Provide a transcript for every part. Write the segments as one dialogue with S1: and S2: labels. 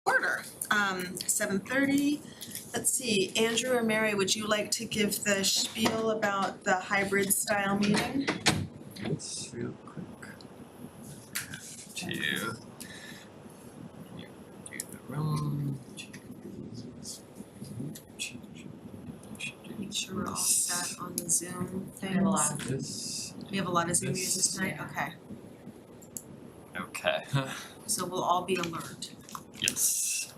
S1: Order. 7:30. Let's see, Andrew or Mary, would you like to give the spiel about the hybrid style meeting?
S2: Let's real quick. To do the room.
S1: Make sure we're all set on the Zoom
S3: We have a lot
S1: things.
S3: of
S2: This.
S1: We have a lot of Zoom
S2: This-
S1: users tonight, okay.
S2: Okay.
S1: So we'll all be alert.
S2: Yes.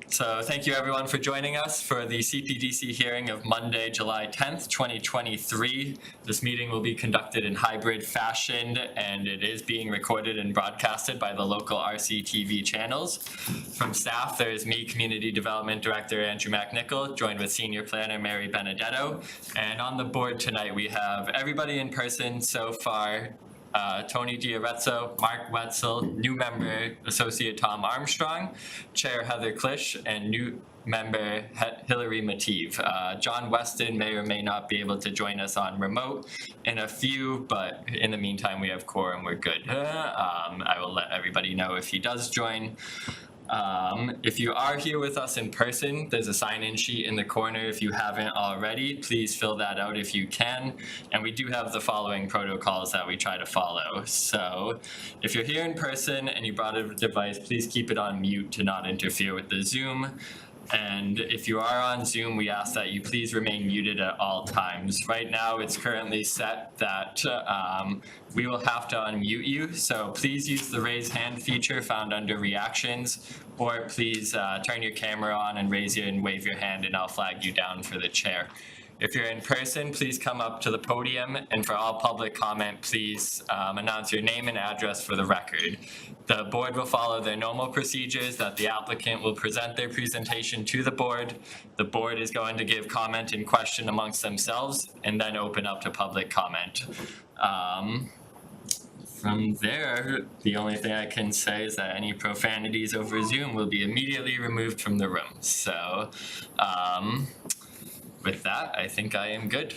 S2: So thank you everyone for joining us for the Cpdc hearing of Monday, July 10th, 2023. This meeting will be conducted in hybrid fashion and it is being recorded and broadcasted by the local RCTV channels. From staff, there is me, Community Development Director Andrew McNichol, joined with Senior Planner Mary Benedetto. And on the board tonight, we have everybody in person so far. Tony Diarezzo, Mark Wetzel, new member Associate Tom Armstrong, Chair Heather Klisch, and new member Hillary Mative. John Weston may or may not be able to join us on remote in a few, but in the meantime we have quorum, we're good. I will let everybody know if he does join. If you are here with us in person, there's a sign-in sheet in the corner. If you haven't already, please fill that out if you can. And we do have the following protocols that we try to follow. So if you're here in person and you brought a device, please keep it on mute to not interfere with the Zoom. And if you are on Zoom, we ask that you please remain muted at all times. Right now, it's currently set that we will have to unmute you. So please use the raise hand feature found under reactions, or please turn your camera on and wave your hand and I'll flag you down for the chair. If you're in person, please come up to the podium, and for all public comment, please announce your name and address for the record. The board will follow their normal procedures that the applicant will present their presentation to the board. The board is going to give comment and question amongst themselves and then open up to public comment. From there, the only thing I can say is that any profanities over Zoom will be immediately removed from the room. So, with that, I think I am good.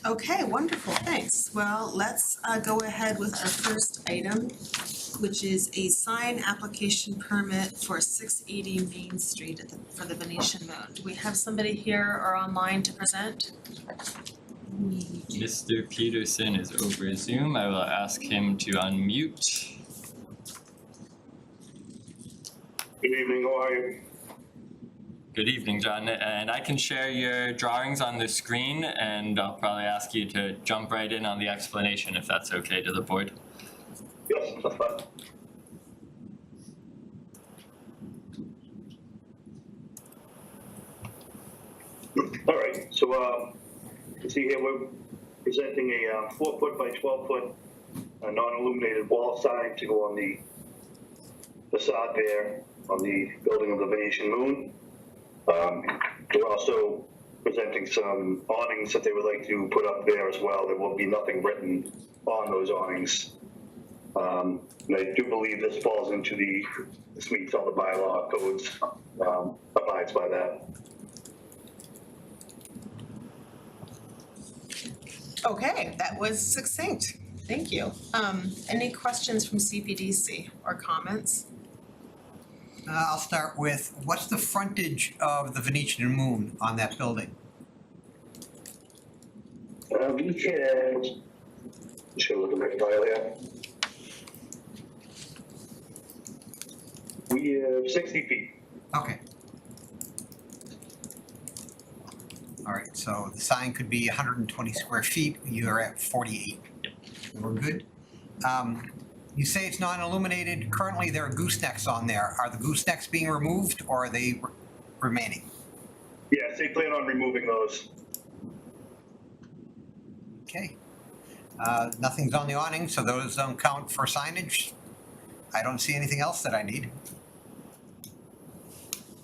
S1: Okay, wonderful, thanks. Well, let's go ahead with our first item, which is a sign application permit for 680 Main Street for the Venetian Moon. Do we have somebody here or online to present?
S2: Mr. Peterson is over Zoom. I will ask him to unmute.
S4: Good evening, how are you?
S2: Good evening, John. And I can share your drawings on the screen, and I'll probably ask you to jump right in on the explanation if that's okay to the board.
S4: Yes, that's fine. All right, so you can see here we're presenting a 4-foot by 12-foot non-illuminated wall sign to go on the facade there on the building of the Venetian Moon. We're also presenting some awnings that they would like to put up there as well. There will be nothing written on those awnings. And I do believe this falls into this meets all the bylaw codes, abides by that.
S1: Okay, that was succinct. Thank you. Any questions from CPDC or comments?
S5: I'll start with, what's the frontage of the Venetian Moon on that building?
S4: We can, just gonna look at my file here. We have 60 feet.
S5: Okay. All right, so the sign could be 120 square feet, you're at 48. We're good. You say it's non-illuminated. Currently, there are goosenecks on there. Are the goosenecks being removed or are they remaining?
S4: Yes, they plan on removing those.
S5: Okay. Nothing's on the awning, so those don't count for signage. I don't see anything else that I need.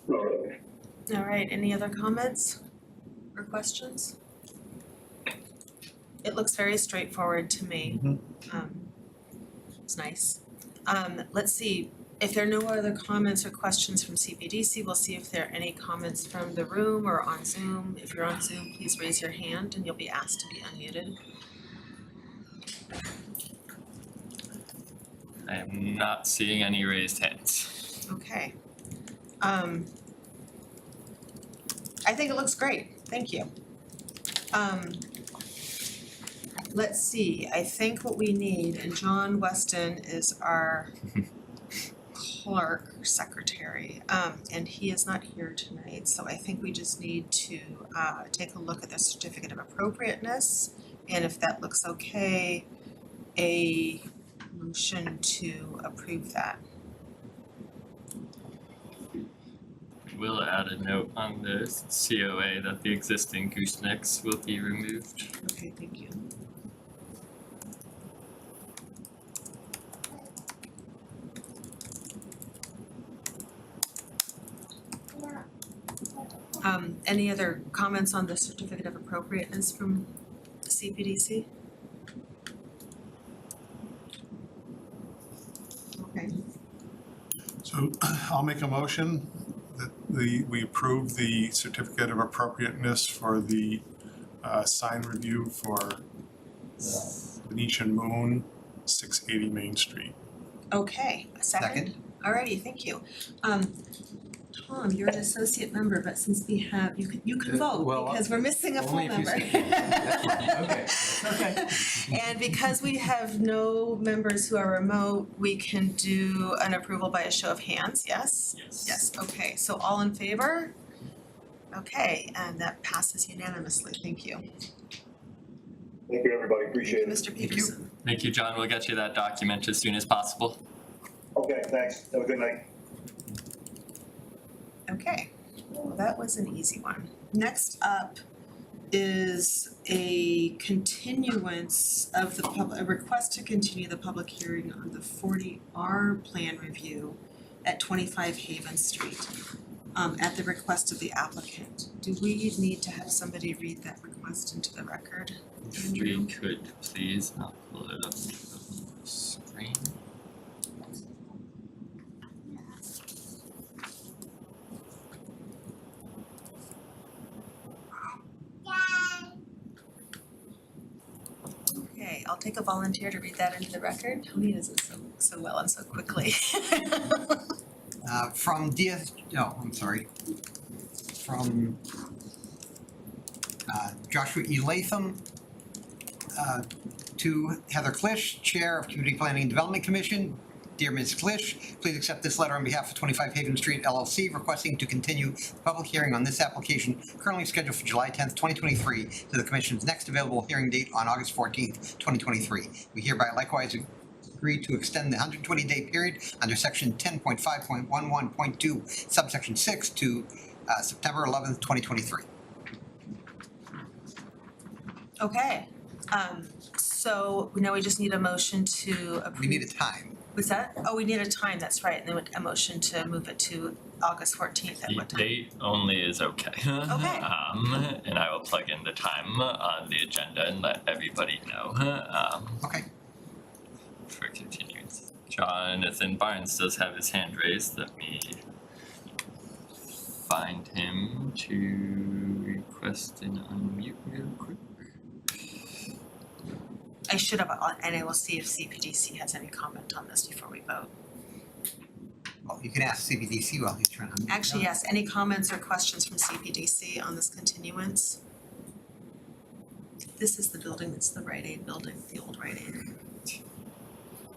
S4: All right.
S1: All right, any other comments or questions? It looks very straightforward to me. It's nice. Let's see, if there are no other comments or questions from CPDC, we'll see if there are any comments from the room or on Zoom. If you're on Zoom, please raise your hand and you'll be asked to be unmuted.
S2: I am not seeing any raised hands.
S1: Okay. I think it looks great, thank you. Let's see, I think what we need, and John Weston is our clerk, secretary, and he is not here tonight, so I think we just need to take a look at the certificate of appropriateness, and if that looks okay, a motion to approve that.
S2: We'll add a note on the COA that the existing goosenecks will be removed.
S1: Okay, thank you. Any other comments on the certificate of appropriateness from the CPDC? Okay,
S3: So I'll make a motion that we approve the certificate of appropriateness for the sign review for Venetian Moon, 680 Main Street.
S1: okay, a second? Alrighty, thank you. Tom, you're an associate member, but since we have, you can vote
S6: well,
S1: because we're missing a full
S6: only if you
S1: member.
S6: Okay, okay.
S1: And because we have no members who are remote, we can do an approval by a show of hands, yes?
S2: Yes.
S1: Yes, okay, so all in favor? Okay, and that passes unanimously, thank you.
S4: Thank you, everybody, appreciate
S1: Thank you, Mr. Peterson.
S2: Thank you, John. We'll get you that document as soon as possible.
S4: Okay, thanks, have a good night.
S1: Okay, well, that was an easy one. Next up is a continuance of a request to continue the public hearing on the 40R plan review at 25 Haven Street, at the request of the applicant. Do we need to have somebody read that request into the record?
S2: If we could, please, I'll pull it up on the screen.
S1: Okay, I'll take a volunteer to read that into the record. Tony does it so well and so quickly.
S5: From Joshua E. Latham, to Heather Klisch, Chair of Community Planning and Development Commission. Dear Ms. Klisch, please accept this letter on behalf of 25 Haven Street LLC requesting to continue the public hearing on this application currently scheduled for July 10th, 2023 to the Commission's next available hearing date on August 14th, 2023. We hereby likewise agree to extend the 120-day period under Section 10.5.11.2 subsection 6 to September 11th, 2023.
S1: Okay, so now we just need a motion to approve.
S5: We need a time.
S1: What's that? Oh, we need a time, that's right, and then a motion to move it to August 14th at
S2: The
S1: what time?
S2: date only is okay.
S1: Okay.
S2: And I will plug in the time on the agenda and let everybody know,
S5: Okay.
S2: for continuance. Jonathan Barnes does have his hand raised. Let me find him to request an unmute real quick.
S1: I should have, and I will see if CPDC has any comment on this before we vote.
S5: Well, you can ask CPDC while he's trying to.
S1: Actually, yes, any comments or questions from CPDC on this continuance? This is the building, that's the Rite Aid building, the old Rite Aid.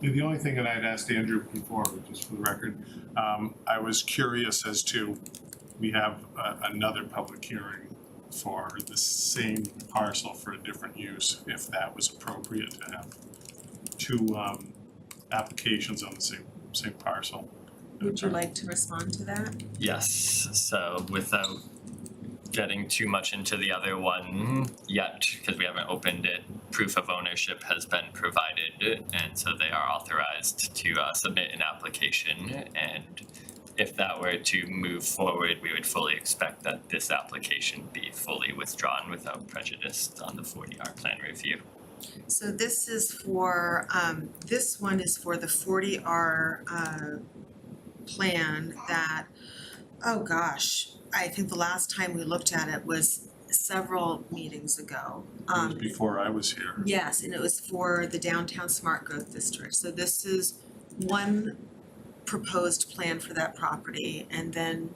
S3: Yeah, the only thing that I'd asked Andrew before, just for the record, I was curious as to, we have another public hearing for the same parcel for a different use, if that was appropriate to have two applications on the same parcel.
S1: Would you like to respond to that?
S2: Yes, so without getting too much into the other one yet, because we haven't opened it, proof of ownership has been provided, and so they are authorized to submit an application, and if that were to move forward, we would fully expect that this application be fully withdrawn without prejudice on the 40R plan review.
S1: So this is for, this one is for the 40R plan that, oh gosh, I think the last time we looked at it was several meetings ago.
S3: It was before I was here.
S1: Yes, and it was for the downtown smart growth district. So this is one proposed plan for that property, and then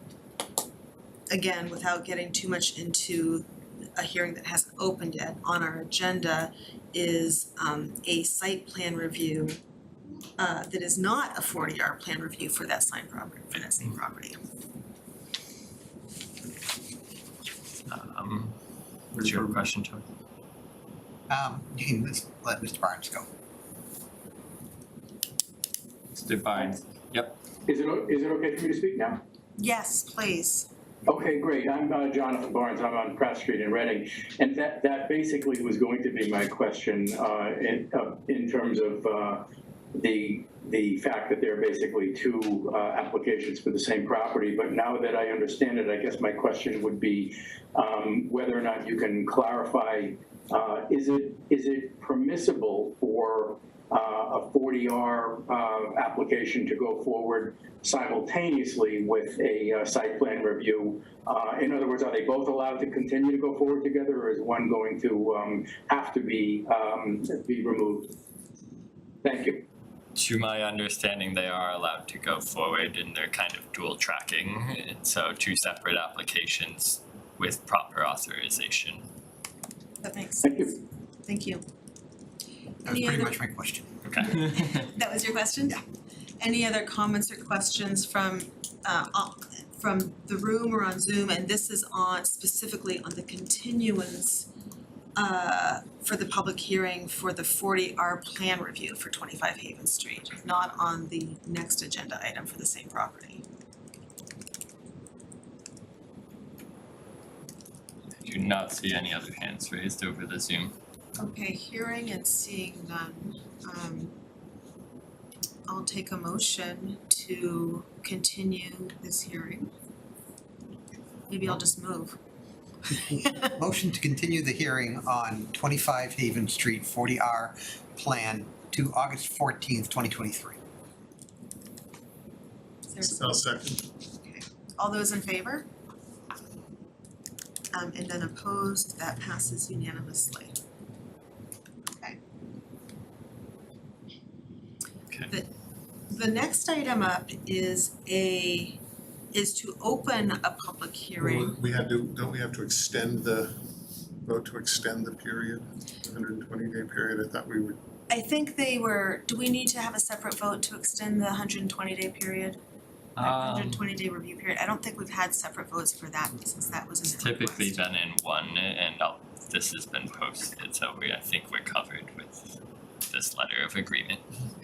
S1: again, without getting too much into a hearing that hasn't opened yet, on our agenda is a site plan review that is not a 40R plan review for that same property.
S2: What's your question, Tony?
S5: You can let Mr. Barnes go.
S2: Mr. Barnes. Yep.
S7: Is it okay for me to speak now?
S1: Yes, please.
S7: Okay, great. I'm Jonathan Barnes. I'm on Pratt Street in Reading, and that basically was going to be my question in terms of the fact that there are basically two applications for the same property. But now that I understand it, I guess my question would be whether or not you can clarify: is it permissible for a 40R application to go forward simultaneously with a site plan review? In other words, are they both allowed to continue to go forward together, or is one going to have to be removed? Thank you.
S2: To my understanding, they are allowed to go forward, and they're kind of dual tracking, and so two separate applications with proper authorization.
S1: That makes
S7: Thank
S1: sense.
S7: you.
S1: Thank you.
S5: That was
S1: Any
S5: pretty
S1: other-
S5: much my question.
S2: Okay.
S1: That was your question?
S5: Yeah.
S1: Any other comments or questions from the room or on Zoom? And this is on specifically on the continuance for the public hearing for the 40R plan review for 25 Haven Street, not on the next agenda item for the same property.
S2: I do not see any other hands raised over the Zoom.
S1: Okay, hearing and seeing none, I'll take a motion to continue this hearing. Maybe I'll just move.
S5: Motion to continue the hearing on 25 Haven Street 40R plan to August 14th, 2023.
S1: Is there
S3: I'll second.
S1: Okay, all those in favor? And then opposed, that passes unanimously. Okay.
S2: Okay.
S1: The next item up is to open a public hearing.
S3: Don't we have to vote to extend the period, the 120-day period? I thought we would.
S1: I think do we need to have a separate vote to extend the 120-day period? 120-day review period? I don't think we've had separate votes for that since that was in
S2: It's
S1: the request.
S2: typically been in one, and this has been posted, so I think we're covered with this letter of agreement.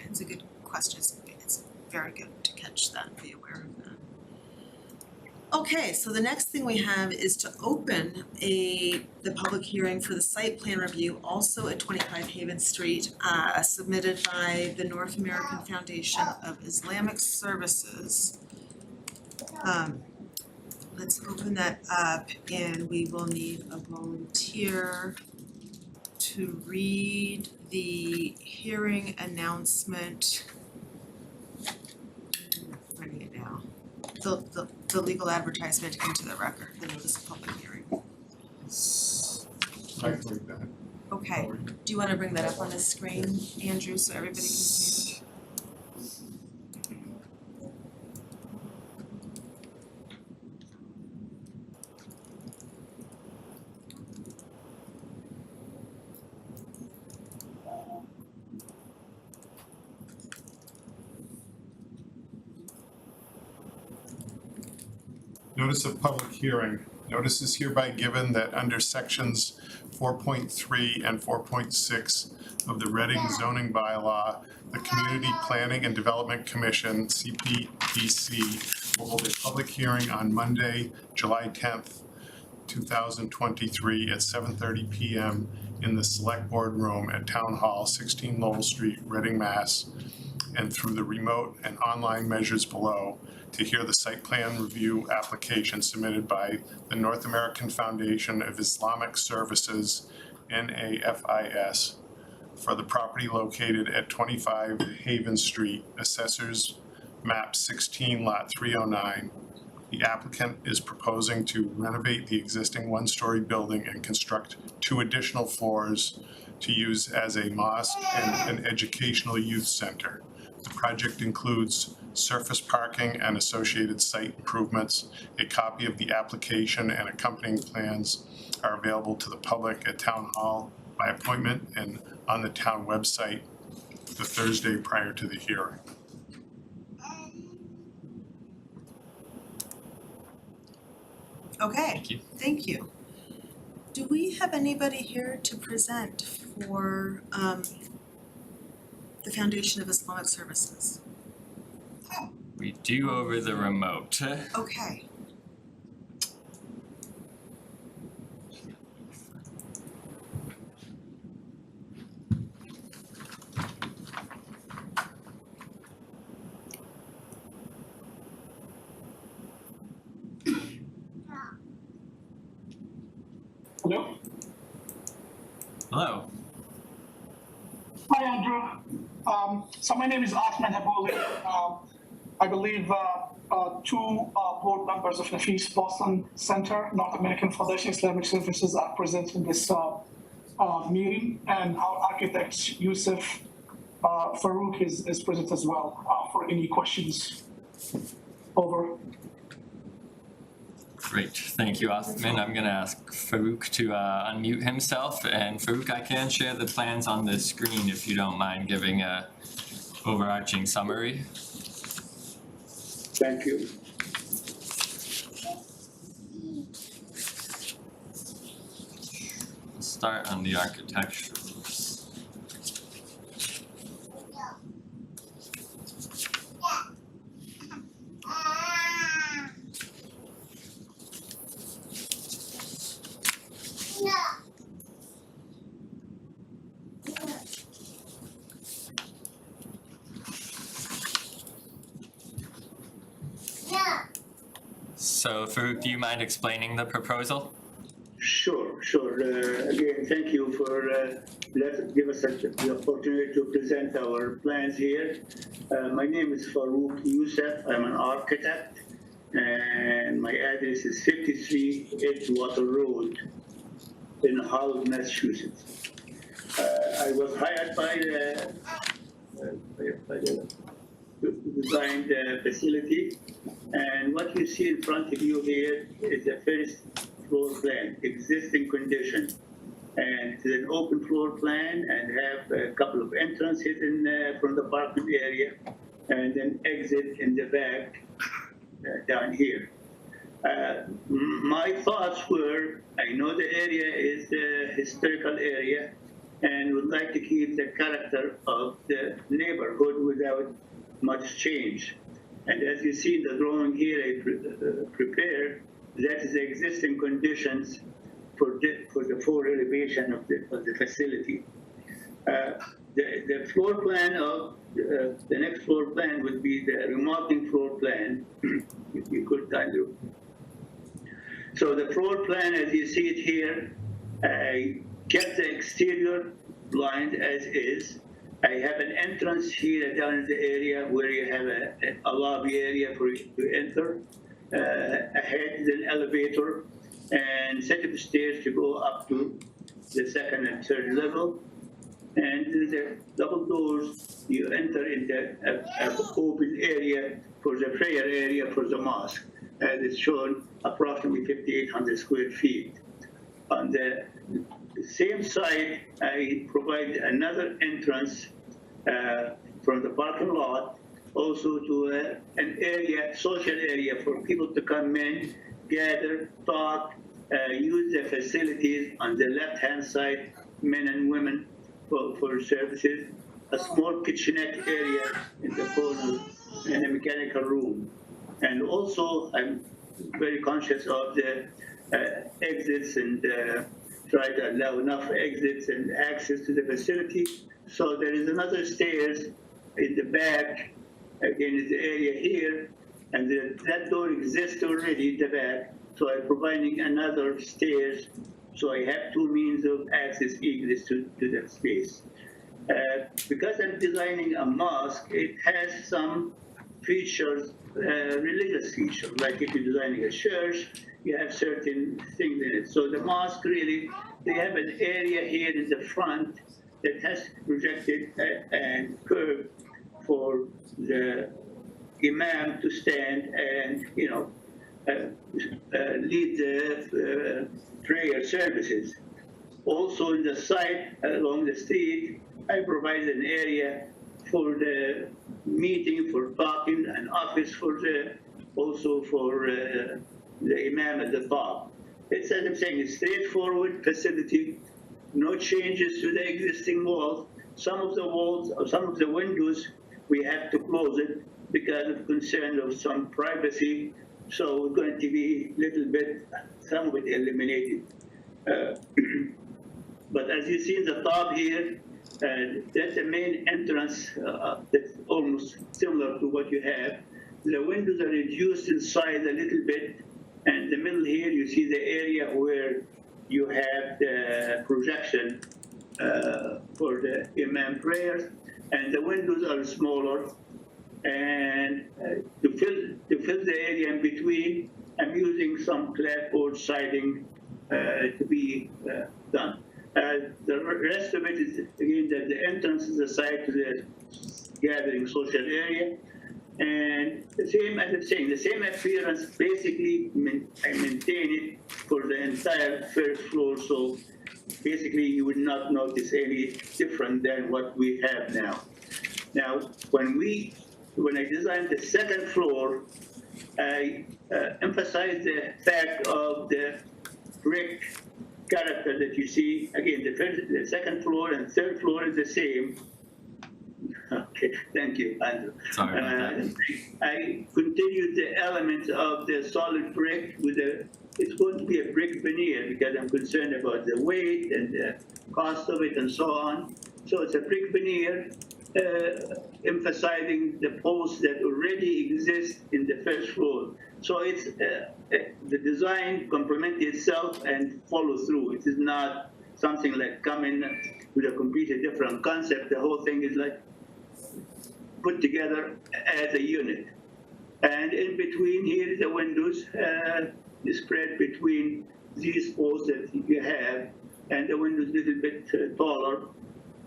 S1: It's a good question. It's very good to catch that, be aware of that. Okay, so the next thing we have is to open the public hearing for the site plan review, also at 25 Haven Street, submitted by the North American Foundation of Islamic Services. Let's open that up, and we will need a volunteer to read the hearing announcement. I'm finding it now. The legal advertisement into the record, the notice of public hearing.
S3: I think that.
S1: Okay, do you wanna bring that up on the screen, Andrew, so everybody can see it?
S3: Notice of public hearing. Notice is hereby given that under sections 4.3 and 4.6 of the Reading zoning bylaw, the Community Planning and Development Commission, Cpdc, will hold a public hearing on Monday, July 10th, 2023 at 7:30 p.m. in the Select Board Room at Town Hall, 16 Lowell Street, Reading, Mass., and through the remote and online measures below, to hear the site plan review application submitted by the North American Foundation of Islamic Services, NAFIS, for the property located at 25 Haven Street, Assessors Map 16, Lot 309. The applicant is proposing to renovate the existing one-story building and construct 2 additional floors to use as a mosque and an educational youth center. The project includes surface parking and associated site improvements. A copy of the application and accompanying plans are available to the public at Town Hall by appointment and on the town website the Thursday prior to the hearing.
S1: Okay,
S2: Thank you.
S1: thank you. Do we have anybody here to present for the Foundation of Islamic Services?
S2: We do over the remote.
S1: Okay.
S8: Hello.
S2: Hello.
S8: Hi, Andrew. So my name is Ahmed Abouli. I believe two board members of Nafis Boston Center, North American Foundation Islamic Services, are present in this meeting, and our architect Yusuf Farouk is present as well for any questions. Over.
S2: Great, thank you, Othman. I'm gonna ask Farouk to unmute himself, and Farouk, I can share the plans on the screen if you don't mind giving a overarching summary.
S7: Thank you.
S2: Let's start on the architecturals. So Farouk, do you mind explaining the proposal?
S9: Sure. Again, thank you for give us the opportunity to present our plans here. My name is Farouk Youssef. I'm an architect, and my address is 53 Edgewater Road in Hull, Massachusetts. I was hired by the design the facility, and what you see in front of you here is the first floor plan, existing condition, and it's an open floor plan and have a couple of entrances from the parking area, and then exit in the back down here. My thoughts were, I know the area is a historical area and would like to keep the character of the neighborhood without much change. And as you see in the drawing here I prepared, that is the existing conditions for the floor elevation of the facility. The floor plan of the next floor plan would be the remodeling floor plan, if you could kindly. So the floor plan, as you see it here, I kept the exterior lines as is. I have an entrance here down in the area where you have a lobby area for you to enter. Ahead is an elevator and set of stairs to go up to the second and third level. And the double doors, you enter in the open area for the prayer area for the mosque, as it's shown approximately 5,800 square feet. On the same side, I provide another entrance from the parking lot, also to an area, social area for people to come in, gather, talk, use the facilities on the left-hand side, men and women for services, a small kitchenette area in the corner, and a mechanical room. And also, I'm very conscious of the exits and try to allow enough exits and access to the facility. So there is another stairs in the back, again, is the area here, and that door exists already in the back. So I'm providing another stairs, so I have two means of access egress to that space. Because I'm designing a mosque, it has some features, religious features, like if you're designing a church, you have certain things in it. So the mosque really, they have an area here in the front that has projected and curved for the imam to stand and, lead the prayer services. Also in the side along the street, I provided an area for the meeting, for parking, an office also for the imam at the top. It's, as I'm saying, a straightforward facility, no changes to the existing walls. Some of the walls, or some of the windows, we have to close it because of concern of some privacy. So we're going to be a little bit, some of it eliminated. But as you see in the top here, that's the main entrance that's almost similar to what you have. The windows are reduced in size a little bit. And the middle here, you see the area where you have the projection for the imam prayers. And the windows are smaller. And to fill the area in between, I'm using some clapboard siding to be done. The rest of it is, again, that the entrance is the side to the gathering social area. And the same, as I'm saying, the same appearance, basically, I maintain it for the entire first floor. So basically, you would not notice any different than what we have now. Now, when I designed the second floor, I emphasized the fact of the brick character that you see. Again, the second floor and third floor is the same. Okay, thank you, Andrew.
S2: Sorry about that.
S9: I continued the elements of the solid brick with it's going to be a brick veneer because I'm concerned about the weight and the cost of it and so on. So it's a brick veneer, emphasizing the posts that already exist in the first floor. So it's the design complements itself and follow through. It is not something like coming with a completely different concept. The whole thing is like put together as a unit. And in between here, the windows spread between these posts that you have, and the windows a little bit taller.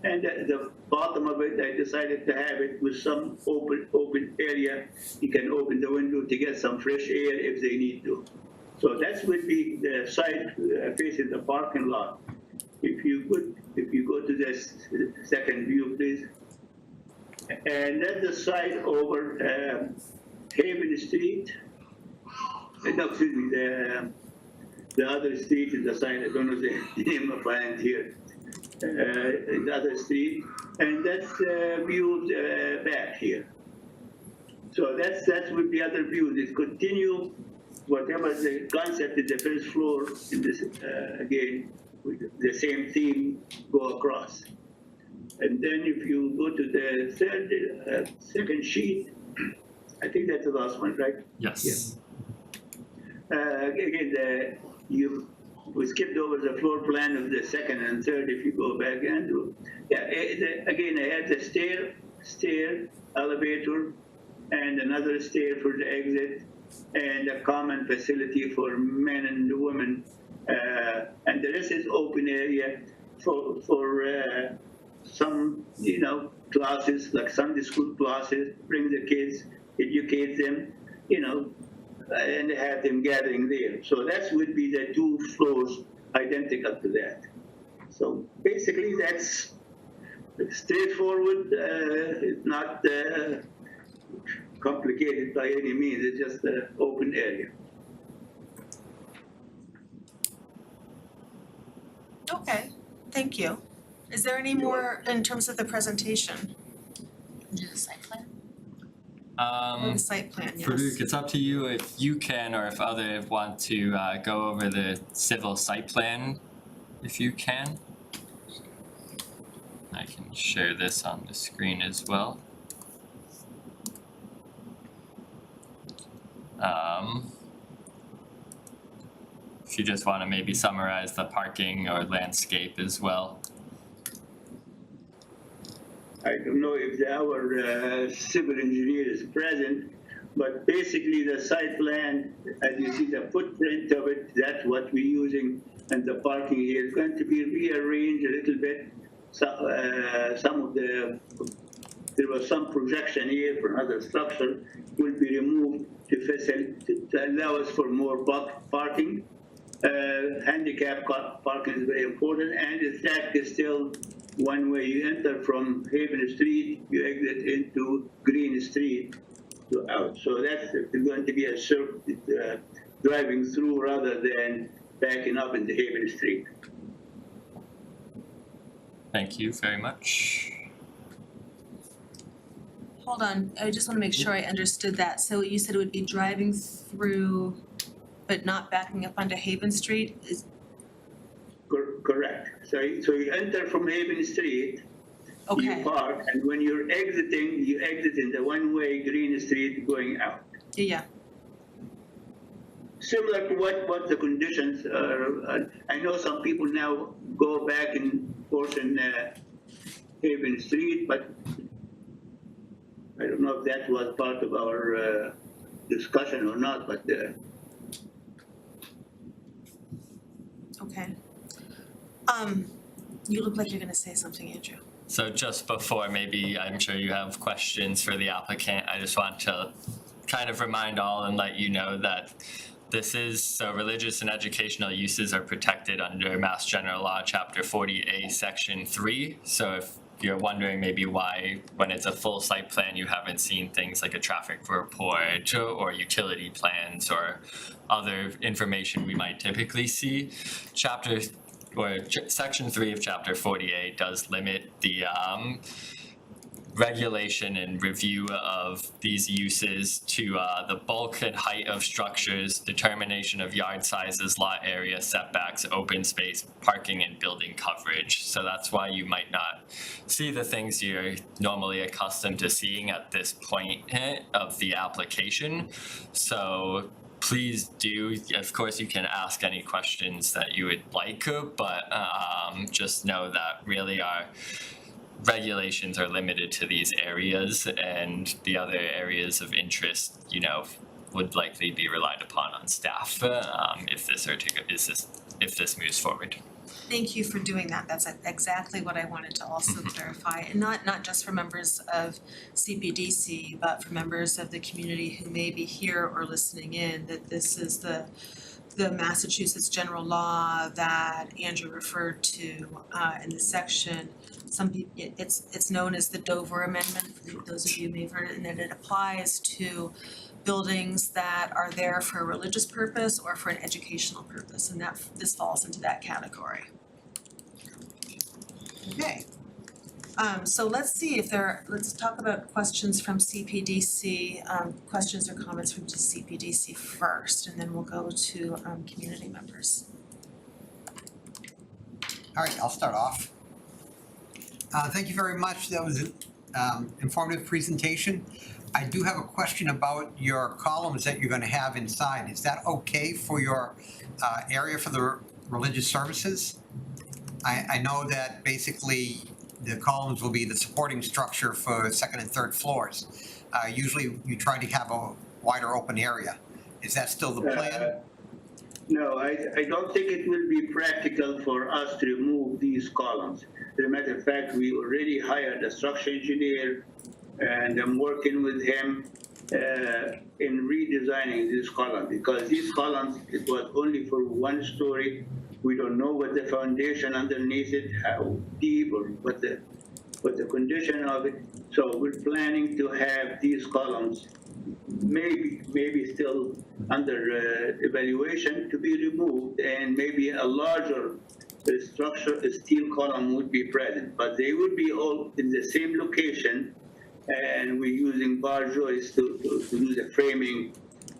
S9: And the bottom of it, I decided to have it with some open area. You can open the window to get some fresh air if they need to. So that would be the side facing the parking lot. If you go to this second view, please. And that's the side over Haven Street. No, excuse me, the other street is the side, I don't know the name of it here. The other street, and that's viewed back here. So that's with the other views. It continue whatever the concept in the first floor in this again with the same theme go across. And then if you go to the second sheet, I think that's the last one, right?
S2: Yes.
S9: Again, we skipped over the floor plan of the second and third. If you go back, Andrew. Yeah, again, I had the stair, elevator, and another stair for the exit, and a common facility for men and women. And the rest is open area for some, classes, like Sunday school classes, bring the kids, educate them, and have them gathering there. So that would be the two floors identical to that. So basically that's straightforward. It's not complicated by any means. It's just an open area.
S1: Okay, thank you. Is there any more in terms of the presentation?
S10: Do the site plan?
S1: Or the site plan, yes.
S2: Farouk, it's up to you if you can or if others want to go over the civil site plan, if you can. I can share this on the screen as well. If you just want to maybe summarize the parking or landscape as well.
S9: I don't know if our civil engineer is present, but basically the site plan, as you see the footprint of it, that's what we're using, and the parking here is going to be rearranged a little bit. So, some of the there was some projection here for another structure, will be removed to allow us for more parking. Handicap parking is very important, and the track is still one way. You enter from Haven Street, you exit into Green Street to out. So that's going to be a driving through rather than backing up into Haven Street.
S2: Thank you very much.
S1: Hold on, I just wanna make sure I understood that. So you said it would be driving through, but not backing up onto Haven Street? Is,
S9: Correct. So you enter from Haven Street,
S1: okay,
S9: you park, and when you're exiting, you exit in the one-way Green Street going out.
S1: yeah,
S9: Similar to what the conditions are. I know some people now go back and forth in Haven Street, but I don't know if that was part of our discussion or not, but
S1: okay. You look like you're gonna say something, Andrew.
S2: So just before, maybe I'm sure you have questions for the applicant, I just want to kind of remind all and let you know that this is, so religious and educational uses are protected under Mass General Law, Chapter 40A, Section 3. So if you're wondering maybe why, when it's a full site plan, you haven't seen things like a traffic report or utility plans or other information we might typically see, Section 3 of Chapter 48 does limit the regulation and review of these uses to the bulk and height of structures, determination of yard sizes, lot area, setbacks, open space, parking, and building coverage. So that's why you might not see the things you're normally accustomed to seeing at this point of the application. So please do, of course you can ask any questions that you would like, but just know that really our regulations are limited to these areas, and the other areas of interest, you know, would likely be relied upon on staff if this moves forward.
S1: Thank you for doing that. That's exactly what I wanted to also clarify, and not just for members of CPDC, but for members of the community who may be here or listening in, that this is the Massachusetts general law that Andrew referred to in the section. It's known as the Dover Amendment, for those of you who may have heard it, and that it applies to buildings that are there for a religious purpose or for an educational purpose, and that this falls into that category. Okay. So let's see if let's talk about questions from CPDC, questions or comments from CPDC first, and then we'll go to community members.
S5: All right, I'll start off. Thank you very much. That was an informative presentation. I do have a question about your columns that you're going to have inside. Is that okay for your area for the religious services? I know that basically the columns will be the supporting structure for second and third floors. Usually you try to have a wider open area. Is that still the plan?
S9: No, I don't think it will be practical for us to remove these columns. As a matter of fact, we already hired a structural engineer, and I'm working with him in redesigning this column, because these columns, it was only for one story. We don't know what the foundation underneath it, how deep, or what the condition of it. So we're planning to have these columns maybe still under evaluation to be removed, and maybe a larger structure, a steel column would be present, but they would be all in the same location, and we're using bar joists to do the framing.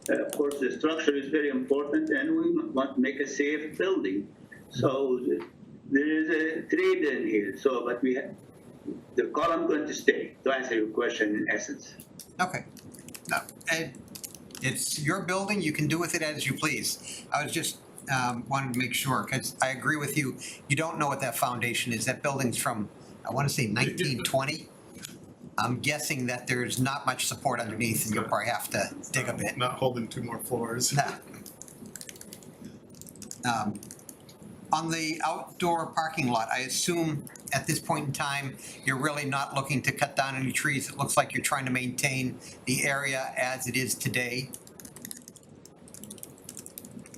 S9: Of course, the structure is very important, and we want to make a safe building. So there is a trade in here. So, but we have the column going to stay. To answer your question, in essence.
S5: Okay. No, it's your building. You can do with it as you please. I was just wanted to make sure, because I agree with you. You don't know what that foundation is. That building's from, I want to say 1920. I'm guessing that there's not much support underneath, and you'll probably have to dig a bit.
S3: Not holding 2 more floors.
S5: Nah. On the outdoor parking lot, I assume at this point in time, you're really not looking to cut down any trees. It looks like you're trying to maintain the area as it is today.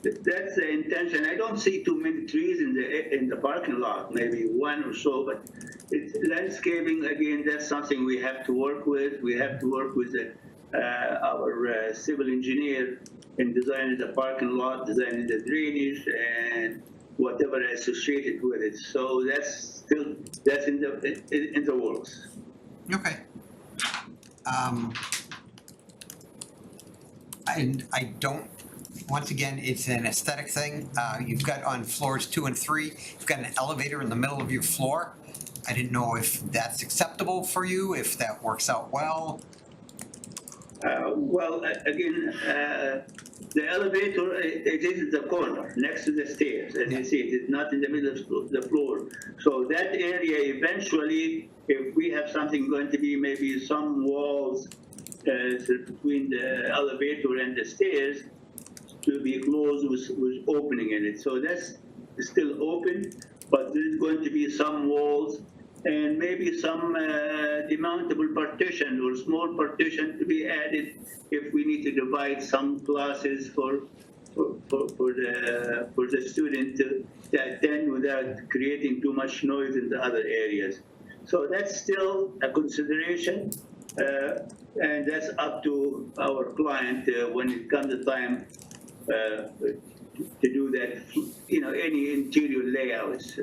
S9: That's the intention. I don't see too many trees in the parking lot, maybe one or so, but it's landscaping, again, that's something we have to work with. We have to work with our civil engineer in designing the parking lot, designing the drainage, and whatever associated with it. So that's in the works.
S5: Okay. And I don't, once again, it's an aesthetic thing. You've got on floors 2 and 3, you've got an elevator in the middle of your floor. I didn't know if that's acceptable for you, if that works out well.
S9: The elevator, it is in the corner, next to the stairs, as you see, it's not in the middle of the floor. So that area, eventually, if we have something going to be maybe some walls between the elevator and the stairs, to be closed with opening in it. So that's still open, but there's going to be some walls and maybe some demountable partition or small partition to be added if we need to divide some classes for the student to attend without creating too much noise in the other areas. So that's still a consideration, and that's up to our client when it comes to time to do that, any interior layouts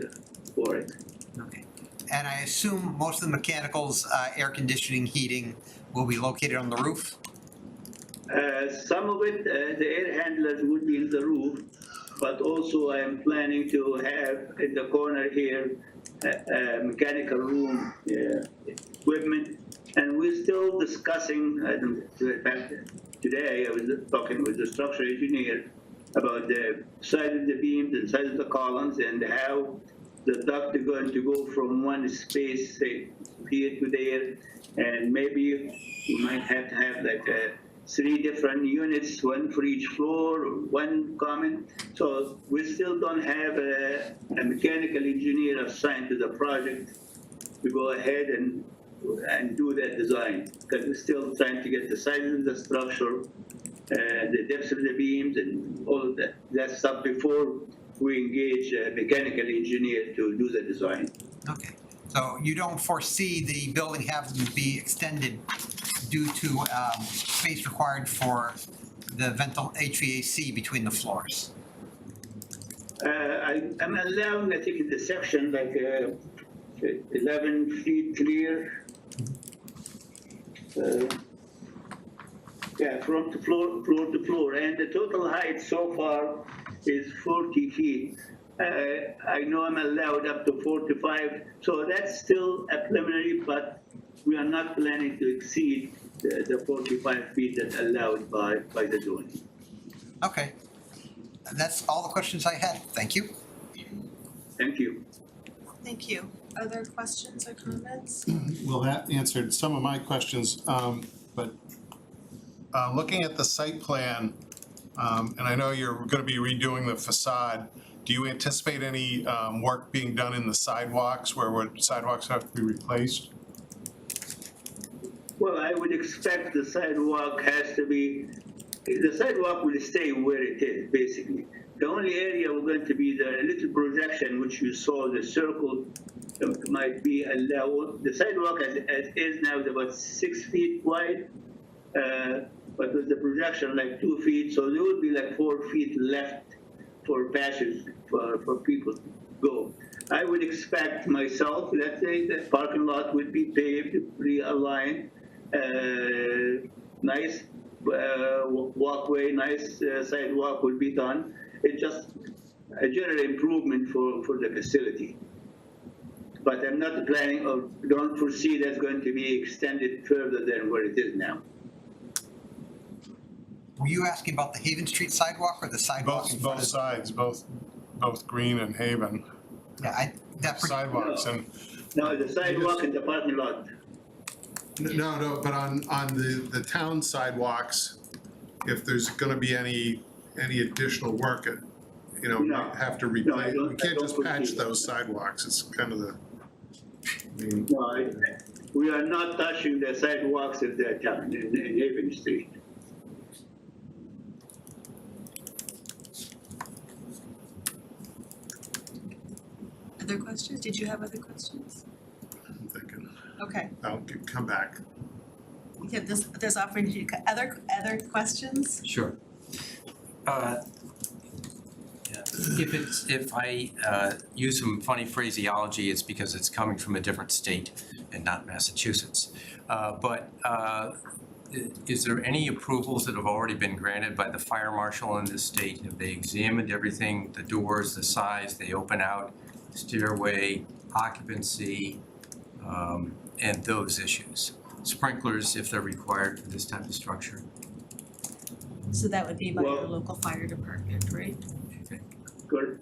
S9: for it.
S5: Okay. And I assume most of the mechanicals, air conditioning, heating, will be located on the roof?
S9: Some of it, the air handlers would be in the roof, but also I am planning to have in the corner here a mechanical room equipment, and we're still discussing. In fact, today I was talking with the structural engineer about the size of the beams and size of the columns and how the duct is going to go from one space, say, here to there, and maybe we might have to have like 3 different units, one for each floor, or one common. So we still don't have a mechanical engineer assigned to the project to go ahead and do that design, because we're still trying to get the size of the structure, the depth of the beams, and all of that stuff before we engage a mechanical engineer to do the design.
S5: Okay. So you don't foresee the building having to be extended due to space required for the HVAC between the floors?
S9: I'm allowing, I think in the section, like 11 feet clear. From the floor to floor, and the total height so far is 40 feet. I know I'm allowed up to 45, so that's still a preliminary, but we are not planning to exceed the 45 feet that's allowed by the zoning.
S5: Okay. That's all the questions I had. Thank you.
S9: Thank you.
S1: Thank you. Other questions or comments?
S3: Well, that answered some of my questions, but looking at the site plan, and I know you're going to be redoing the facade, do you anticipate any work being done in the sidewalks where sidewalks have to be replaced?
S9: Well, I would expect the sidewalk will stay where it is, basically. The only area we're going to be the little projection, which you saw, the circle, might be allowed. The sidewalk as is now is about 6 feet wide, but with the projection like 2 feet, so there would be like 4 feet left for passage for people to go. I would expect myself, let's say, the parking lot would be paved, realigned, nice walkway, nice sidewalk would be done. It's just a general improvement for the facility. But I'm not planning or don't foresee that's going to be extended further than where it is now.
S5: Were you asking about the Haven Street sidewalk or the sidewalk in front
S3: Both
S5: of?
S3: sides, both Green and Haven
S5: Yeah,
S3: sidewalks, and
S9: No, the sidewalk in the parking lot.
S3: no, but on the town sidewalks, if there's going to be any additional work,
S9: No.
S3: we have to
S9: No, I
S3: replace.
S9: don't-
S3: We
S9: I
S3: can't
S9: don't
S3: just patch
S9: foresee that.
S3: those sidewalks. It's kind of mean,
S9: No, we are not touching the sidewalks of the town in Haven Street.
S1: Other questions? Did you have other questions?
S3: I'm thinking,
S1: Okay,
S3: come back.
S1: yeah, there's opportunity, other questions?
S6: Sure. If I use some funny phraseology, it's because it's coming from a different state and not Massachusetts. But is there any approvals that have already been granted by the fire marshal in this state? Have they examined everything, the doors, the size, they open out, stairway, occupancy, and those issues? Sprinklers, if they're required for this type of structure?
S1: So that would be by your
S9: Well-
S1: local fire department, right?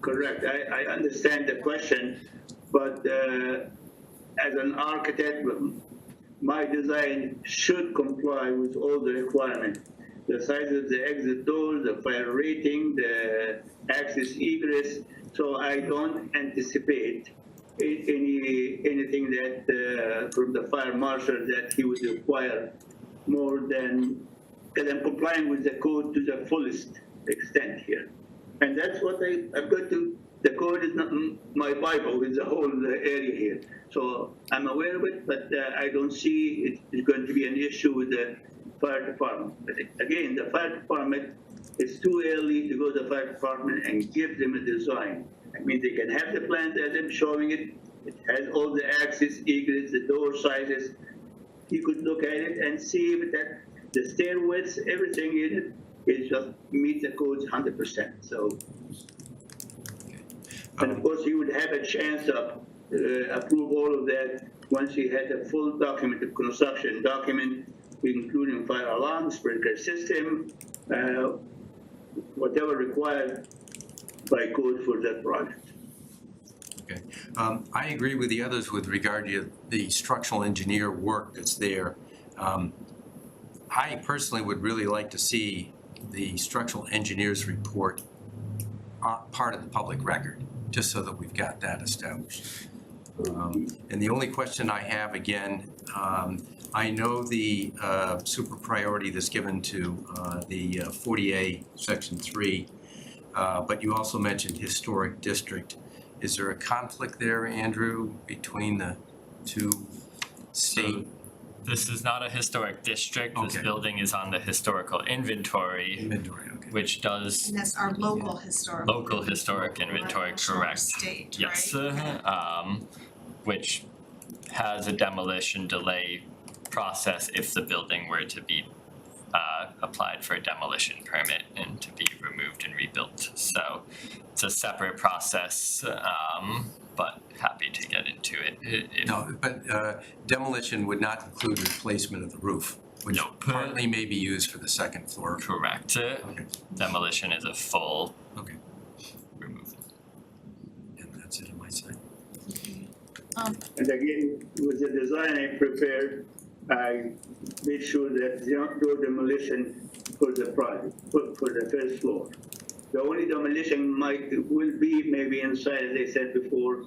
S9: Correct. I understand the question, but as an architect, my design should comply with all the requirements. The size of the exit doors, the fire rating, the access egress. So I don't anticipate anything that from the fire marshal that he would require more than, because I'm complying with the code to the fullest extent here. And that's what I've got to, the code is not my Bible, it's the whole area here. So I'm aware of it, but I don't see it's going to be an issue with the fire department. But again, the fire department, it's too early to go to the fire department and give them a design. I mean, they can have the plans as I'm showing it. It has all the access, egress, the door sizes. You could look at it and see if that the stair widths, everything in it, it just meets the codes 100%. So, and of course, you would have a chance to approve all of that once you had a full document of construction document, including fire alarm, sprinkler system, whatever required by code for that project.
S6: Okay. I agree with the others with regard to the structural engineer work that's there. I personally would really like to see the structural engineer's report part of the public record, just so that we've got that established. And the only question I have, again, I know the super priority that's given to the 40A Section 3, but you also mentioned historic district. Is there a conflict there, Andrew, between the two state?
S2: This is not a historic district. This
S6: Okay.
S2: building is on the historical inventory,
S6: Inventory, okay.
S2: which does
S1: And that's our local historical.
S2: local historic inventory,
S1: Not national
S2: correct?
S1: State,
S2: Yes,
S1: right?
S2: which has a demolition delay process if the building were to be applied for a demolition permit and to be removed and rebuilt. So it's a separate process, but happy to get into it.
S6: No, but demolition would not include replacement of the roof, which
S2: Nope.
S6: currently may be used for the second floor.
S2: Correct.
S6: Okay,
S2: Demolition is a full
S6: okay,
S2: removal.
S6: and that's it on my side.
S9: And again, with the design I prepared, I made sure that no demolition for the project, for the first floor. The only demolition will be maybe inside, as I said before,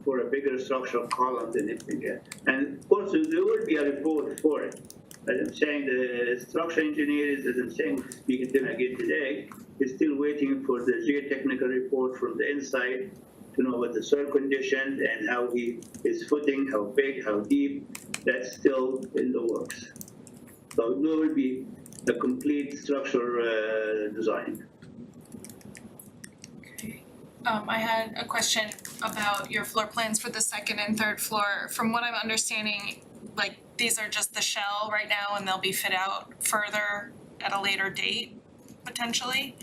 S9: for a bigger structural column than anything else. And of course, there will be a report for it. As I'm saying, the structural engineers, as I'm saying, speaking to them again today, is still waiting for the geotechnical report from the inside to know what the soil conditions and how his footing, how big, how deep. That's still in the works. So there will be a complete structural design.
S11: I had a question about your floor plans for the second and third floor. From what I'm understanding, like, these are just the shell right now and they'll be fit out further at a later date, potentially?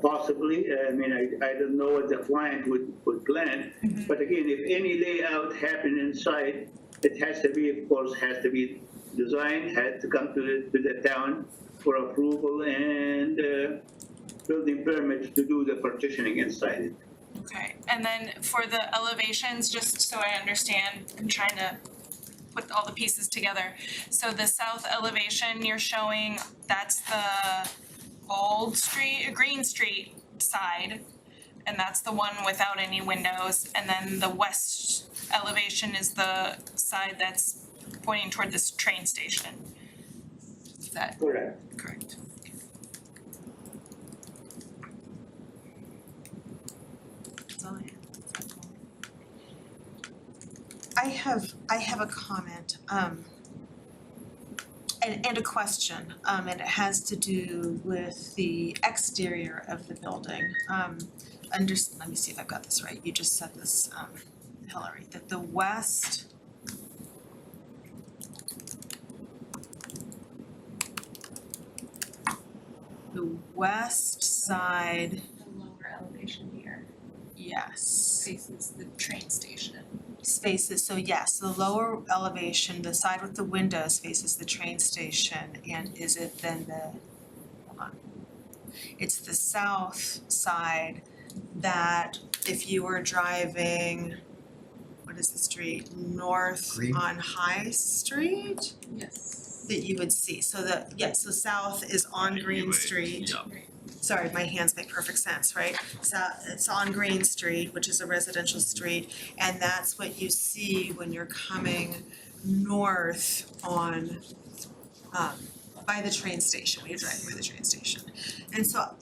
S9: Possibly, I mean, I don't know what the client would plan, but again, if any layout happen inside, it has to be, of course, has to be designed, has to come to the town for approval and building permits to do the partitioning inside it.
S11: Okay, and then for the elevations, just so I understand, I'm trying to put all the pieces together. So the south elevation you're showing, that's the Green Street side. and that's the one without any windows, and then the west elevation is the side that's pointing toward this train station. Is that
S9: Correct.
S11: correct?
S1: That's all I have. I have a comment, and a question, and it has to do with the exterior of the building. Let me see if I've got this right, you just said this, Hillary, that the west side,
S11: The lower elevation here
S1: yes,
S11: faces the train station.
S1: spaces, so yes, the lower elevation, the side with the windows faces the train station, and is it then hold on. It's the south side that if you were driving, what is the street, north
S5: Green.
S1: on High Street,
S11: Yes.
S1: that you would see, so so south is on Green Street.
S2: Yeah.
S1: Sorry, my hands make perfect sense, right? So it's on Green Street, which is a residential street, and that's what you see when you're coming north on by the train station, when you're driving by the train station. And so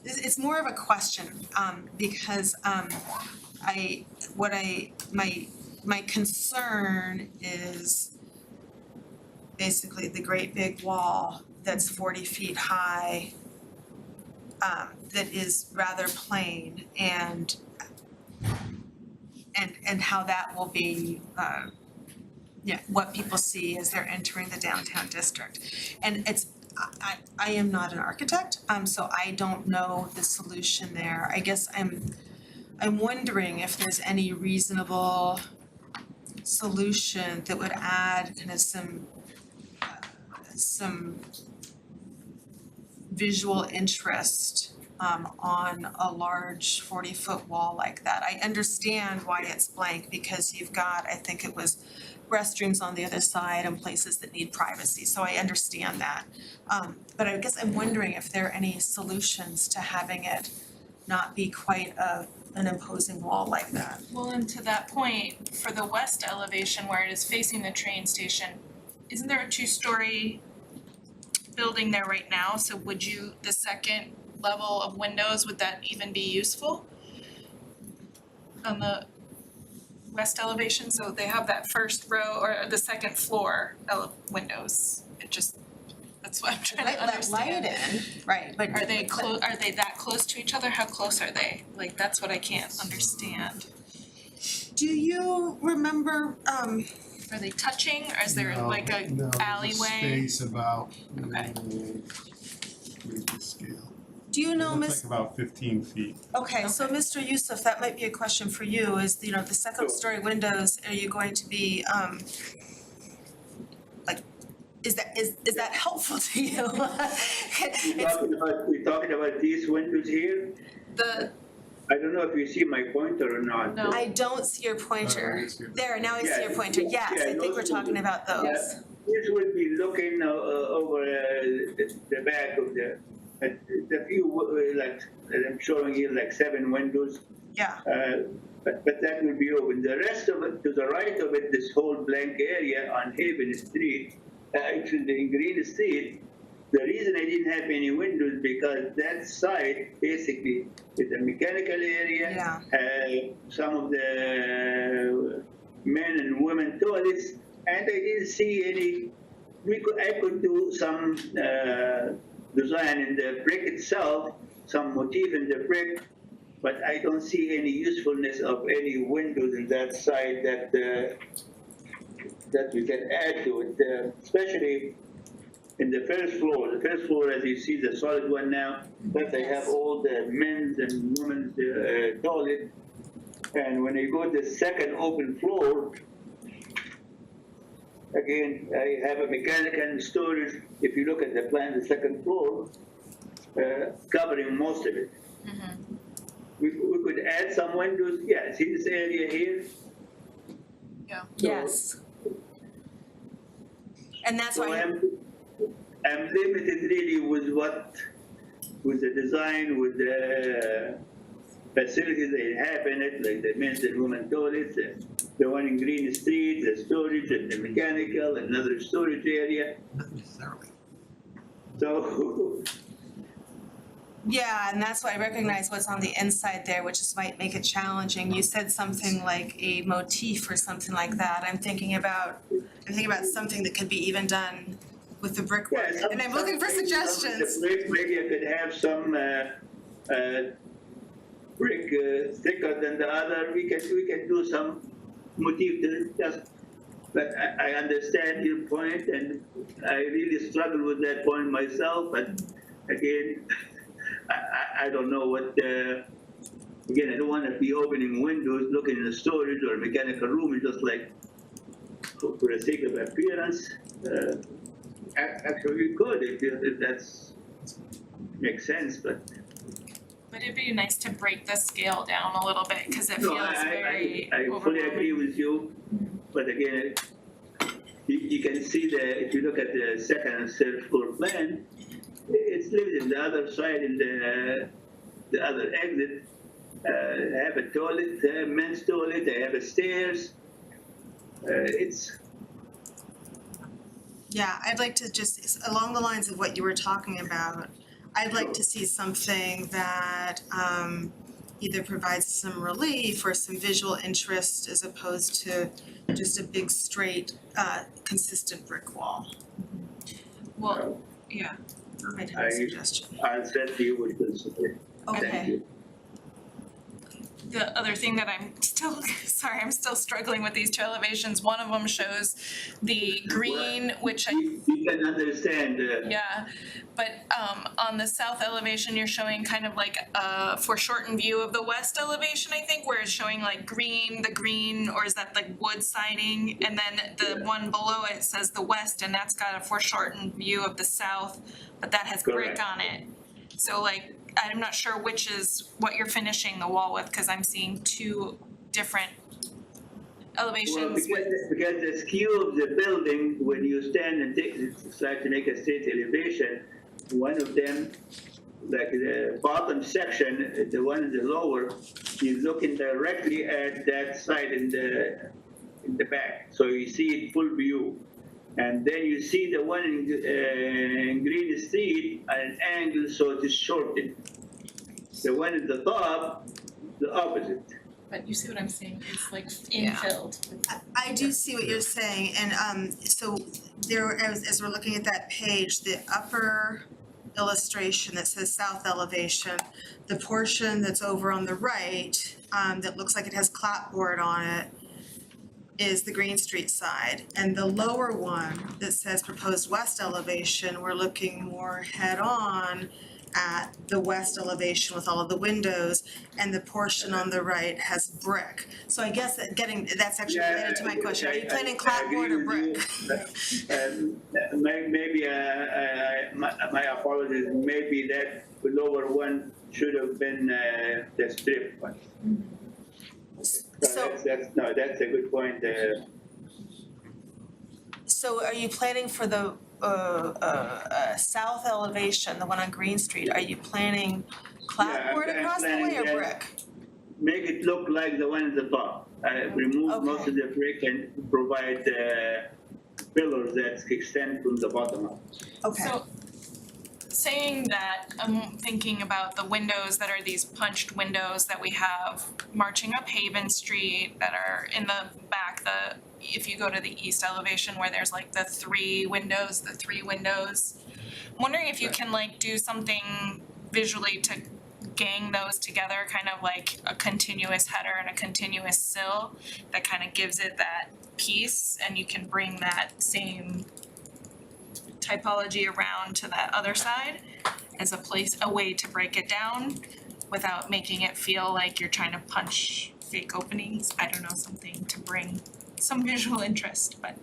S1: it's more of a question, because my concern is basically the great big wall that's 40 feet high, that is rather plain, and how that will be, what people see as they're entering the downtown district. And I am not an architect, so I don't know the solution there. I guess I'm wondering if there's any reasonable solution that would add kind of some visual interest on a large 40-foot wall like that. I understand why it's blank, because you've got, I think it was restrooms on the other side and places that need privacy, so I understand that. But I guess I'm wondering if there are any solutions to having it not be quite an imposing wall like that.
S11: Well, and to that point, for the west elevation where it is facing the train station, isn't there a 2-story building there right now? So would you, the second level of windows, would that even be useful? On the west elevation, so they have that first row or the second floor windows. It just, that's what I'm trying to understand.
S1: Let light in, right, but
S11: Are they that close to each other? How close are they? Like, that's what I can't understand.
S1: Do you remember,
S11: Are they touching, or is there like a alleyway?
S3: Space about,
S11: Okay.
S3: where's the scale?
S1: do you know,
S3: It
S1: Miss?
S3: looks like about 15 feet.
S1: Okay, so Mr. Yusuf, that might be a question for you, is, the second story windows, are you going to be, like, is that helpful to you?
S9: We're talking about these windows here. I don't know if you see my pointer or not.
S11: No.
S1: I don't see your pointer. There, now I see your
S9: Yeah,
S1: pointer, yes,
S9: yeah,
S1: I think we're
S9: those
S1: talking
S9: windows.
S1: about those.
S9: This would be looking over the back of the few, like, that I'm showing here, like 7 windows.
S1: Yeah,
S9: But that will be open. The rest of it, to the right of it, this whole blank area on Haven Street, actually in Green Street, the reason I didn't have any windows because that side basically is a mechanical area. Some of the men and women toilets, and I didn't see any. I could do some design in the brick itself, some motif in the brick, but I don't see any usefulness of any windows in that side that we can add to it, especially in the first floor. The first floor, as you see, the solid one now, but they have all the men's and women's toilet. And when you go to the second open floor, again, I have a mechanical storage. If you look at the plan, the second floor, covering most of it.
S11: Mm-hmm.
S9: We could add some windows. Yeah, see this area here?
S11: Yeah.
S1: yes. And that's
S9: So
S1: why,
S9: I'm limited really with the design, with the facilities they have in it, like the men's and women's toilets, the one in Green Street, the storage and the mechanical, another storage area.
S5: Not necessarily.
S9: So,
S1: Yeah, and that's why I recognize what's on the inside there, which is might make it challenging. You said something like a motif or something like that. I'm thinking about something that could be even done with the brickwork,
S9: yeah,
S1: and I'm looking for suggestions.
S9: The brick, maybe I could have some brick thicker than the other. We can do some motif to just. But I understand your point, and I really struggle with that point myself. But again, I don't know what. Again, I don't want to be opening windows, looking in the storage or mechanical room. It's just like for the sake of appearance. Actually, we could if that's makes sense, but.
S11: But it'd be nice to break the scale down a little bit, cause it feels very
S9: I fully agree with you, but again, you can see if you look at the second and third floor plan, it's limited. The other side in the other exit, I have a toilet, men's toilet, I have a stairs. It's.
S1: Yeah, I'd like to just, along the lines of what you were talking about, I'd like to see something that either provides some relief or some visual interest as opposed to just a big straight consistent brick wall.
S11: well, yeah.
S1: I'd have a suggestion.
S9: I'll send you with consider. Thank
S1: Okay.
S9: you.
S11: The other thing that I'm still struggling with these two elevations. One of them shows the green, which I,
S9: You can understand.
S11: yeah, but on the south elevation, you're showing kind of like a foreshortened view of the west elevation, I think, where it's showing like the green, or is that like wood siding? And then the one below it says the west, and that's got a foreshortened view of the south, but that has brick
S9: Correct.
S11: on it. So like, I'm not sure which is what you're finishing the wall with, cause I'm seeing two different
S9: Well,
S11: elevations with,
S9: because the skew of the building, when you stand and try to make a straight elevation, one of them, like the bottom section, the one in the lower, you're looking directly at that side in the back, so you see it full view. And then you see the one in Green Street at an angle, so it is shortened. The one at the top, the opposite.
S11: but you see what I'm saying, it's like
S1: Yeah.
S11: infilled.
S1: I do see what you're saying, and so there, as we're looking at that page, the upper illustration that says south elevation, the portion that's over on the right, that looks like it has clapboard on it, is the Green Street side, and the lower one that says proposed west elevation, we're looking more head-on at the west elevation with all of the windows, and the portion on the right has brick. So I guess that's actually related to my question, are you planning clapboard or brick?
S9: Maybe my apologies. Maybe that lower one should have been the strip one.
S1: So,
S9: That's a good point.
S1: so are you planning for the south elevation, the one on Green Street, are you planning clapboard
S9: I'm
S1: across the way
S9: planning
S1: or
S9: that.
S1: brick?
S9: Make it look like the one at the top. Remove most
S1: Okay.
S9: of the brick and provide pillars that extend from the bottom up.
S1: Okay.
S11: So, saying that, I'm thinking about the windows that are these punched windows that we have marching up Haven Street that are in the back, if you go to the east elevation where there's like the three windows. I'm wondering if you can like do something visually to gang those together, kind of like a continuous header and a continuous sill that kind of gives it that piece, and you can bring that same typology around to that other side as a way to break it down without making it feel like you're trying to punch fake openings. I don't know, something to bring some visual interest, but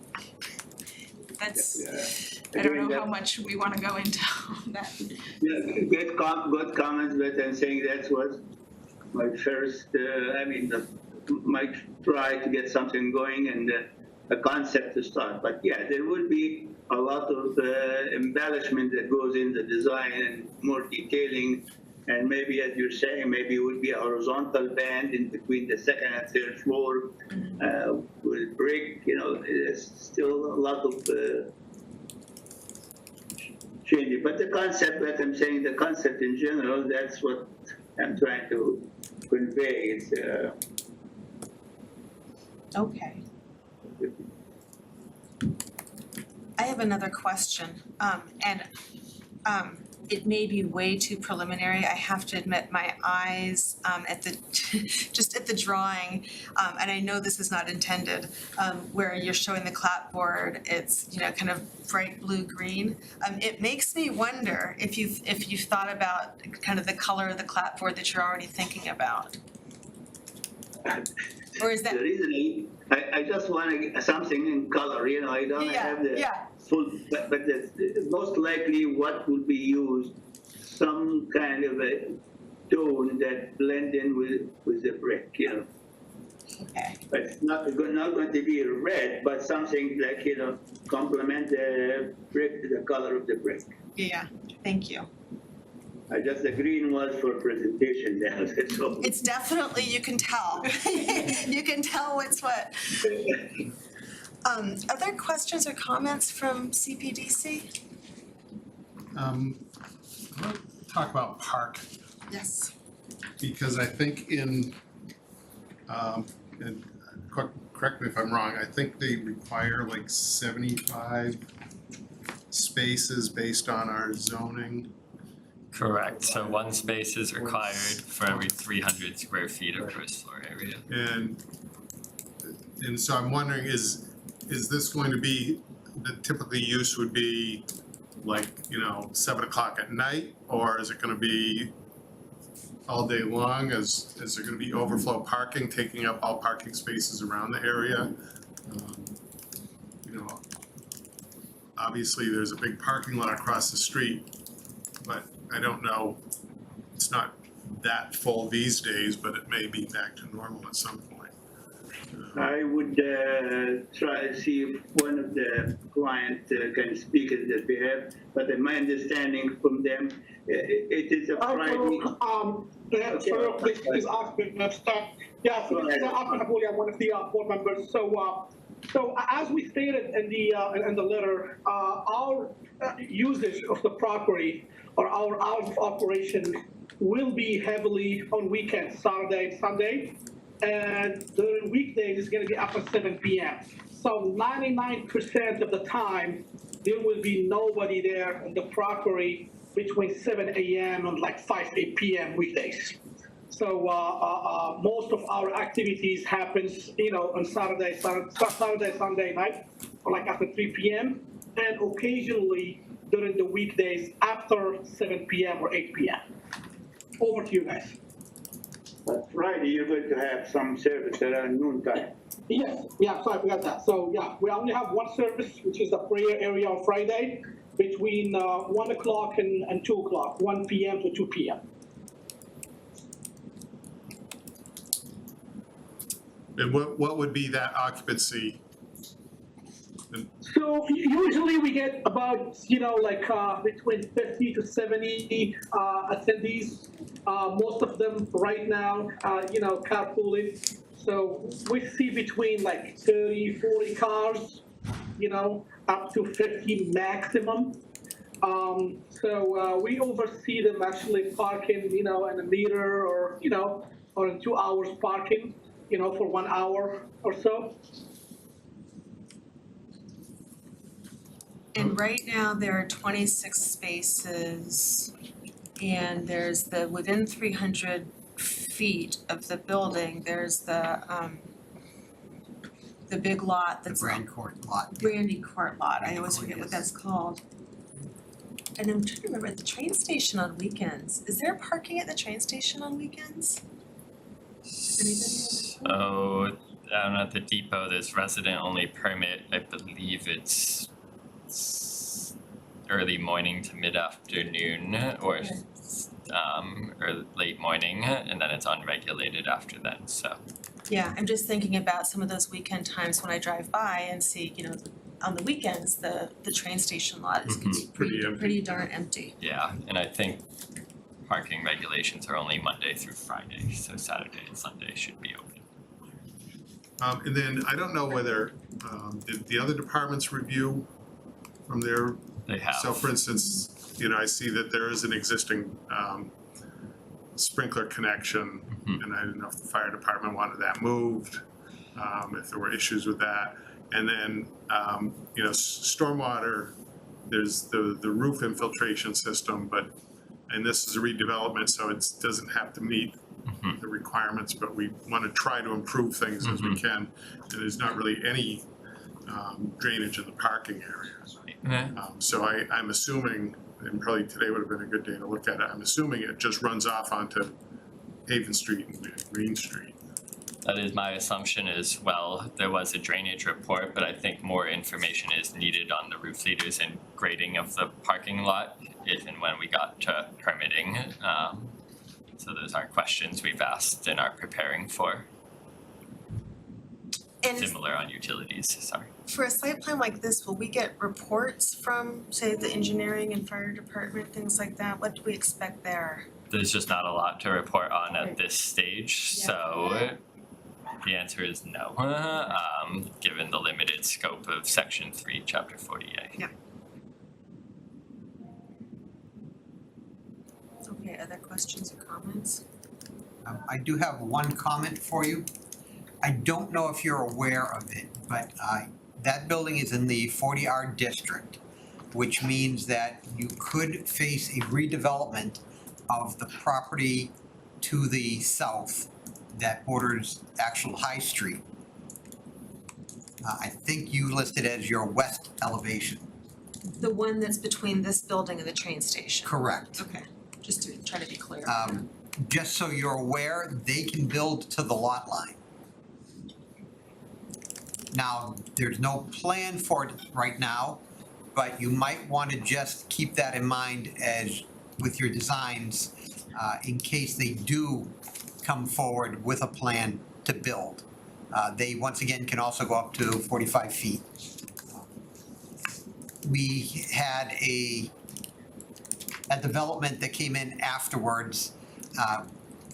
S11: that's, I don't know how much we wanna go into that.
S9: Yeah, good comments, but I'm saying that was my first, might try to get something going and a concept to start. But yeah, there would be a lot of embellishment that goes in the design and more detailing And maybe, as you're saying, maybe it would be a horizontal band in between the second and third floor with brick. There's still a lot of changing. But the concept, like I'm saying, the concept in general, that's what I'm trying to convey. It's
S1: Okay. I have another question, and it may be way too preliminary. I have to admit, my eyes at the just at the drawing, and I know this is not intended, where you're showing the clapboard, it's kind of bright blue green. It makes me wonder if you've thought about kind of the color of the clapboard that you're already thinking about. Or is that?
S9: the reason I just want something in color. I don't have the full, but most likely what would be used, some kind of a tone that blend in with the brick.
S1: Okay.
S9: But it's not going to be red, but something like complement the brick to the color of the brick.
S1: Yeah. Thank you.
S9: Just the green was for presentation there. So
S1: It's definitely, you can tell. You can tell what's what. Other questions or comments from CPDC?
S3: I want to talk about park,
S1: Yes.
S3: because I think and correct me if I'm wrong, I think they require like 75 spaces based on our zoning.
S2: Correct, so one space is required for every 300 square feet of first floor area.
S3: And so I'm wondering, is this going to be, the typically use would be like, 7 o'clock at night? Or is it gonna be all day long? Is there gonna be overflow parking, taking up all parking spaces around the area? Obviously, there's a big parking lot across the street, but I don't know, it's not that full these days, but it may be back to normal at some point.
S9: I would try to see if one of the client can speak on their behalf, but in my understanding from them, it is a Friday.
S8: So this is Ahmed. Yeah, so this is Ahmed Abouli. I'm one of the board members. So as we stated in the letter, our usage of the property or our hours of operation will be heavily on weekends, Saturday and Sunday. And during weekdays, it's going to be after 7 p.m. So 99% of the time, there will be nobody there on the property between 7 a.m. and like 8 p.m. weekdays. So most of our activities happens, on Saturday, Sunday night, or like after 3 p.m. and occasionally during the weekdays after 7 p.m. or 8 p.m. Over to you guys.
S9: But Friday, you're going to have some service around noontime.
S8: Yes, yeah, so I forgot that. So yeah, we only have one service, which is the prayer area on Friday between 1 o'clock and 2 o'clock, 1 p.m. to 2 p.m.
S3: And what would be that occupancy?
S8: So usually we get about, between 50 to 70 attendees. Most of them right now, carpooling. So we see between like 30, 40 cars, up to 50 maximum. So we oversee them actually parking, in a meter or, or in 2 hours parking, for 1 hour or so.
S1: And right now, there are 26 spaces, and there's within 300 feet of the building, there's the big lot
S5: The
S1: that's.
S5: Brand Court lot.
S1: Brandy Court lot, I always forget what that's called. And I'm trying to remember, the train station on weekends, is there parking at the train station on weekends?
S2: So, down at the depot, there's resident only permit, I believe it's early morning to mid-afternoon or late morning, and then it's unregulated after then, so.
S1: Yeah, I'm just thinking about some of those weekend times when I drive by and see, on the weekends, the train station lot is gonna be
S3: Pretty empty.
S1: pretty darn empty.
S2: Yeah, and I think parking regulations are only Monday through Friday, so Saturday and Sunday should be open.
S3: And then I don't know whether, did the other departments review from their,
S2: They have.
S3: so for instance, you know, I see that there is an existing sprinkler connection, and I didn't know if the fire department wanted that moved, if there were issues with that. And then, you know, stormwater, there's the roof infiltration system, and this is a redevelopment, so it doesn't have to meet the requirements, but we want to try to improve things as we can. And there's not really any drainage in the parking area. So I'm assuming, and probably today would have been a good day to look at it, I'm assuming it just runs off onto Haven Street and Green Street.
S2: That is my assumption as well. There was a drainage report, but I think more information is needed on the roof leaders and grading of the parking lot if and when we got to permitting. So those are questions we've asked and are preparing for.
S1: And
S2: Similar on utilities, sorry.
S1: for a site plan like this, will we get reports from, say, the engineering and fire department, things like that? What do we expect there?
S2: There's just not a lot to report on at
S1: Right.
S2: this stage,
S1: Yeah.
S2: so the answer is no, given the limited scope of section 3, chapter 40A.
S1: Yeah. Okay, other questions or comments?
S5: I do have one comment for you. I don't know if you're aware of it, but that building is in the 40R district, which means that you could face a redevelopment of the property to the south that borders actual High Street. I think you listed as your west elevation.
S1: The one that's between this building and the train station?
S5: Correct.
S1: Okay, just to try to be clear.
S5: Just so you're aware, they can build to the lot line. Now, there's no plan for it right now, but you might want to just keep that in mind as with your designs, in case they do come forward with a plan to build. They, once again, can also go up to 45 feet. We had a development that came in afterwards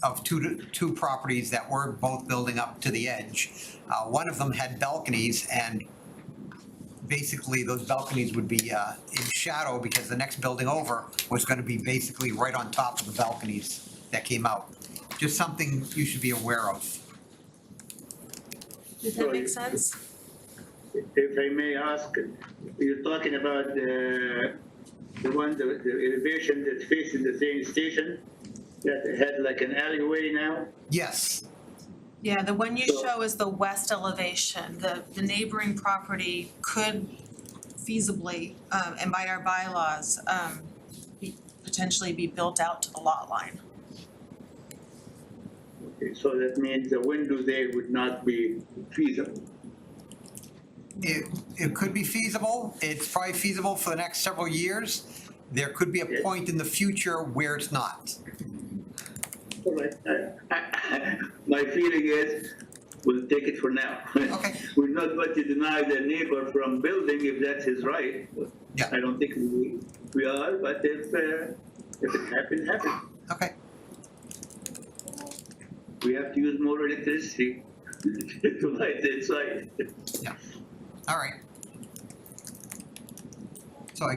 S5: of two properties that were both building up to the edge. One of them had balconies, and basically those balconies would be in shadow because the next building over was going to be basically right on top of the balconies that came out. Just something you should be aware of.
S1: Does that make sense?
S9: If I may ask, you're talking about the elevation that's facing the train station that had like an alleyway now?
S5: Yes.
S1: Yeah, the one you show is the west elevation. The neighboring property could feasibly, and by our bylaws, potentially be built out to the lot line.
S9: Okay, so that means the window there would not be feasible.
S5: It could be feasible. It's probably feasible for the next several years. There could be a point in the future where it's not.
S9: All right. My feeling is, we'll take it for now.
S5: Okay.
S9: We're not going to deny the neighbor from building if that's his right.
S5: Yeah.
S9: I don't think we are, but if it happens, happens.
S5: Okay.
S9: We have to use more electricity to light the inside.
S5: Yeah. All right. So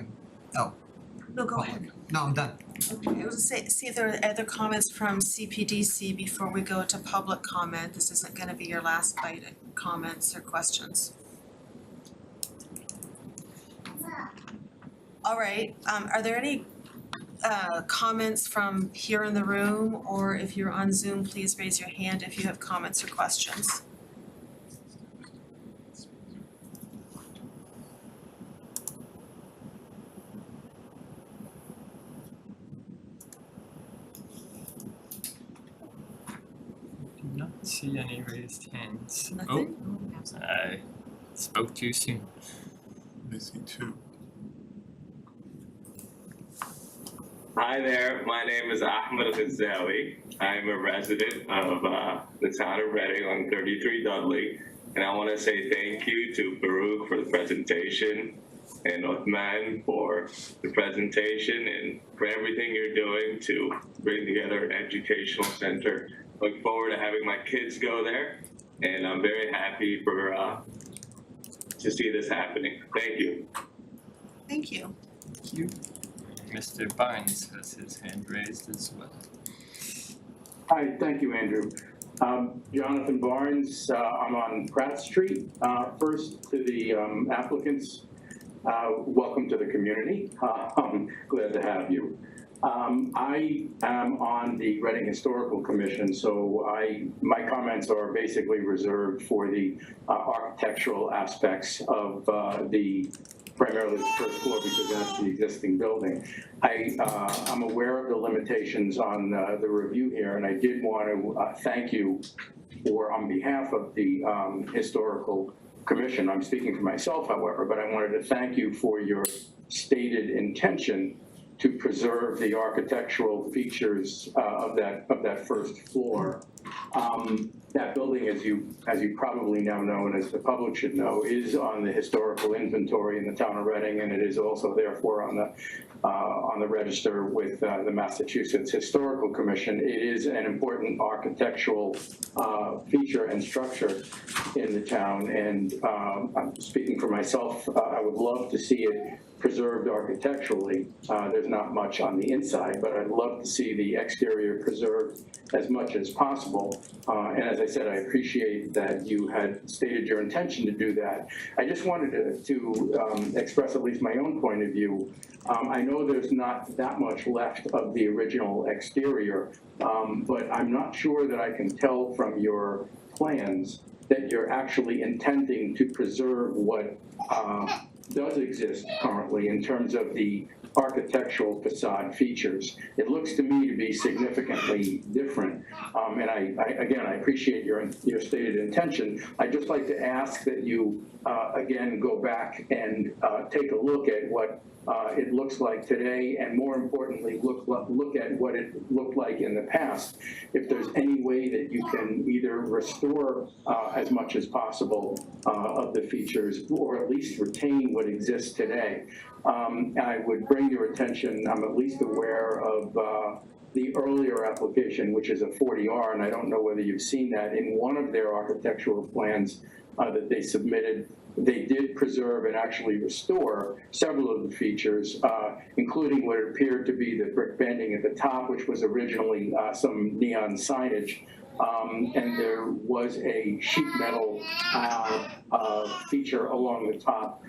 S1: No, go ahead.
S5: no, I'm done.
S1: Okay, I was see if there are other comments from CPDC before we go to public comment. This isn't gonna be your last bite at comments or questions. All right, are there any comments from here in the room, or if you're on Zoom, please raise your hand if you have comments or questions.
S2: Do not see any raised hands.
S1: Nothing?
S2: Oh, I spoke too soon.
S3: I see two.
S12: Hi there, my name is Ahmed Ghazali. I'm a resident of the town of Reading on 33 Dudley, and I want to say thank you to Baruch for the presentation and Othman for the presentation and for everything you're doing to bring together an educational center. Look forward to having my kids go there, and I'm very happy for to see this happening. Thank you.
S1: Thank you.
S2: Thank you. Mr. Barnes has his hand raised as well.
S7: Hi, thank you, Andrew. Jonathan Barnes, I'm on Pratt Street. First to the applicants, welcome to the community. I'm glad to have you. I am on the Reading Historical Commission, so my comments are basically reserved for the architectural aspects of primarily the first floor, because that's the existing building. I'm aware of the limitations on the review here, and I did want to thank you on behalf of the Historical Commission. I'm speaking for myself, however, but I wanted to thank you for your stated intention to preserve the architectural features of that first floor. That building, as you probably now know, and as the public should know, is on the historical inventory in the town of Reading, and it is also therefore on the register with the Massachusetts Historical Commission. It is an important architectural feature and structure in the town, and I'm speaking for myself. I would love to see it preserved architecturally. There's not much on the inside, but I'd love to see the exterior preserved as much as possible. And as I said, I appreciate that you had stated your intention to do that. I just wanted to express at least my own point of view. I know there's not that much left of the original exterior, but I'm not sure that I can tell from your plans that you're actually intending to preserve what does exist currently in terms of the architectural facade features. It looks to me to be significantly different, and I appreciate your stated intention. I'd just like to ask that you again go back and take a look at what it looks like today, and more importantly, look at what it looked like in the past. If there's any way that you can either restore as much as possible of the features, or at least retain what exists today. I would bring your attention, I'm at least aware of the earlier application, which is a 40R, and I don't know whether you've seen that. In one of their architectural plans that they submitted, they did preserve and actually restore several of the features, including what appeared to be the brick banding at the top, which was originally some neon signage. And there was a sheet metal feature along the top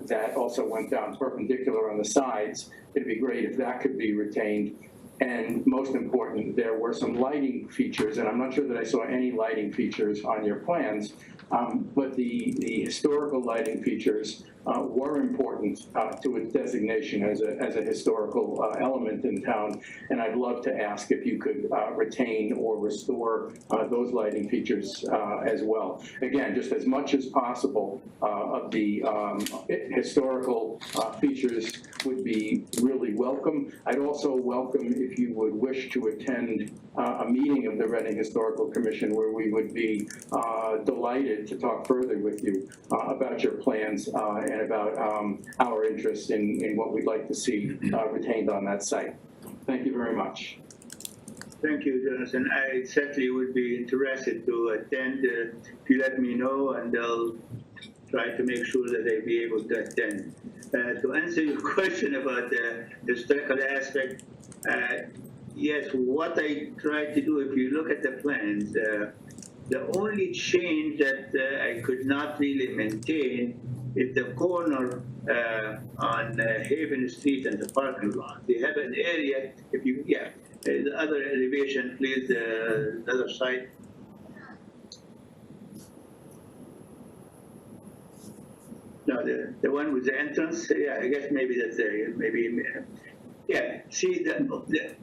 S7: that also went down perpendicular on the sides. It'd be great if that could be retained. And most important, there were some lighting features, and I'm not sure that I saw any lighting features on your plans, but the historical lighting features were important to its designation as a historical element in town, and I'd love to ask if you could retain or restore those lighting features as well. Again, just as much as possible of the historical features would be really welcome. I'd also welcome if you would wish to attend a meeting of the Reading Historical Commission, where we would be delighted to talk further with you about your plans and about our interest in what we'd like to see retained on that site. Thank you very much.
S9: Thank you, Jonathan. I certainly would be interested to attend if you let me know, and I'll try to make sure that I'll be able to attend. To answer your question about the historical aspect, yes, what I tried to do, if you look at the plans, the only change that I could not really maintain is the corner on Haven Street and the parking lot. They have an area, if you, the other elevation, please, the other side. No, the one with the entrance, yeah, I guess maybe that's there, maybe, yeah. See,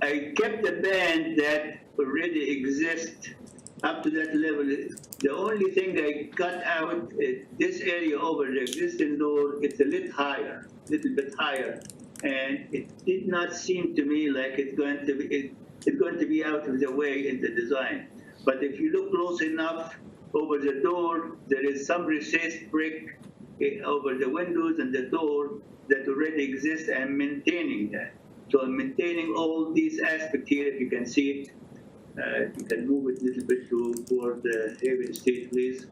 S9: I kept the band that already exists up to that level. The only thing I cut out is this area over the existing door. It's a little bit higher, and it did not seem to me like it's going to be out of the way in the design. But if you look close enough over the door, there is some recessed brick over the windows and the door that already exist and maintaining that. So I'm maintaining all these aspects here. If you can see it, you can move it a little bit toward the Haven Street, please.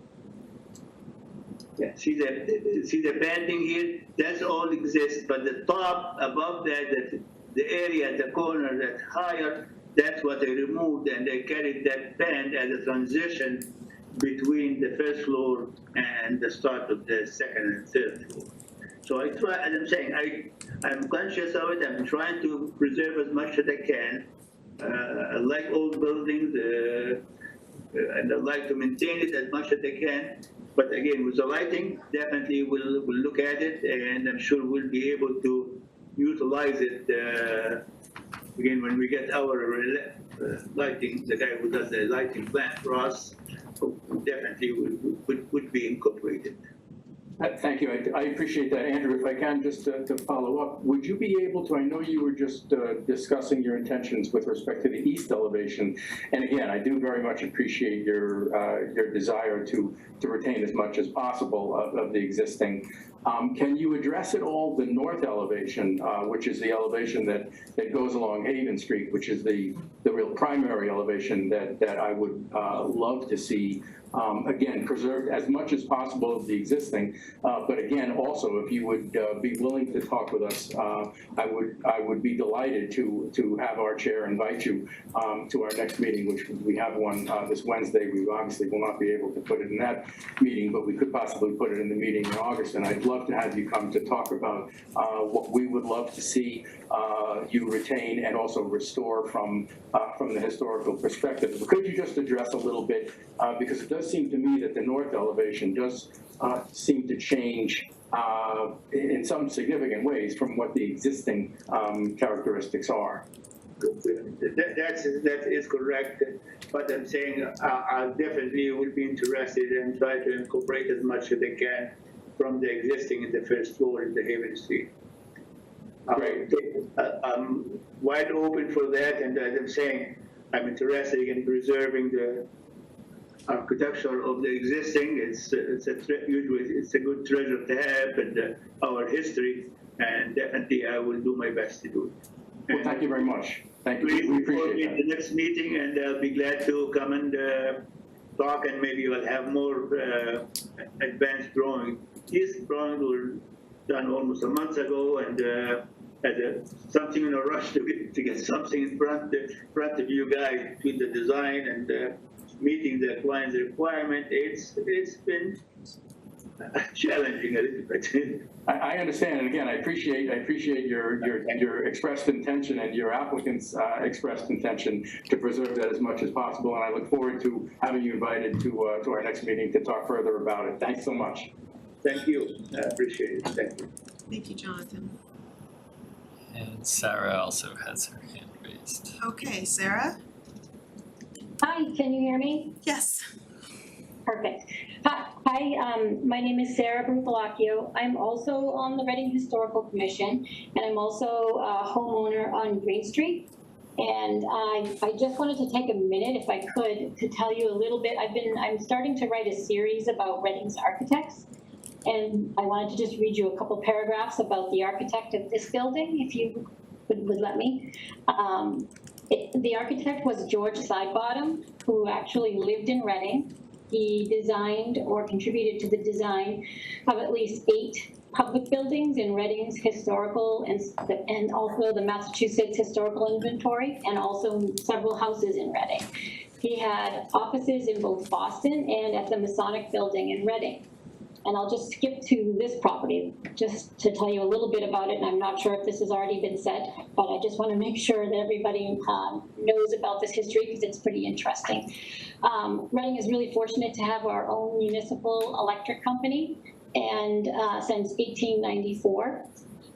S9: Yeah, see the banding here? That's all exists, but the top above that the area at the corner that's higher, that's what I removed, and I carried that band as a transition between the first floor and the start of the second and third floor. So I try, as I'm saying, I'm conscious of it. I'm trying to preserve as much as I can. I like old buildings, and I like to maintain it as much as I can. But again, with the lighting, definitely we'll look at it, and I'm sure we'll be able to utilize it again when we get our lighting. The guy who does the lighting plan for us definitely would be incorporated.
S7: Thank you. I appreciate that. Andrew, if I can, just to follow up, would you be able to, I know you were just discussing your intentions with respect to the east elevation, and again, I do very much appreciate your desire to retain as much as possible of the existing. Can you address at all the north elevation, which is the elevation that goes along Haven Street, which is the real primary elevation that I would love to see again, preserved as much as possible of the existing, but again, also, if you would be willing to talk with us, I would be delighted to have our chair invite you to our next meeting, which we have one this Wednesday. We obviously will not be able to put it in that meeting, but we could possibly put it in the meeting in August, and I'd love to have you come to talk about what we would love to see you retain and also restore from the historical perspective. Could you just address a little bit, because it does seem to me that the north elevation does seem to change in some significant ways from what the existing characteristics are.
S9: That is correct, but I'm saying I definitely would be interested and try to incorporate as much as I can from the existing in the first floor in the Haven Street.
S7: Great.
S9: I'm wide open for that, and as I'm saying, I'm interested in preserving the architecture of the existing. Usually it's a good treasure to have, and our history, and definitely I will do my best to do it.
S7: Well, thank you very much. Thank you.
S9: Please
S7: We
S9: report
S7: appreciate
S9: me
S7: that.
S9: at the next meeting, and I'll be glad to come and talk, and maybe we'll have more advanced drawing. These drawings were done almost a month ago, and something in a rush to get something in front of you guys with the design and meeting the client's requirement. It's been challenging a little bit.
S7: I understand, and again, I appreciate your expressed intention and your applicant's expressed intention to preserve that as much as possible, and I look forward to having you invited to our next meeting to talk further about it. Thanks so much.
S9: Thank you. I appreciate it. Thank you.
S1: Thank you, Jonathan.
S2: And Sarah also has her hand raised.
S1: Okay, Sarah?
S13: Hi, can you hear me?
S1: Yes.
S13: Perfect. Hi, my name is Sarah Brufalacchio. I'm also on the Reading Historical Commission, and I'm also a homeowner on Green Street. And I just wanted to take a minute, if I could, to tell you a little bit. I'm starting to write a series about Reading's architects, and I wanted to just read you a couple paragraphs about the architect of this building, if you would let me. The architect was George Sidebottom, who actually lived in Reading. He designed or contributed to the design of at least 8 public buildings in Reading's historical and also the Massachusetts Historical Inventory, and also several houses in Reading. He had offices in both Boston and at the Masonic Building in Reading. And I'll just skip to this property just to tell you a little bit about it, and I'm not sure if this has already been said, but I just want to make sure that everybody knows about this history because it's pretty interesting. Reading is really fortunate to have our own municipal electric company, and since 1894.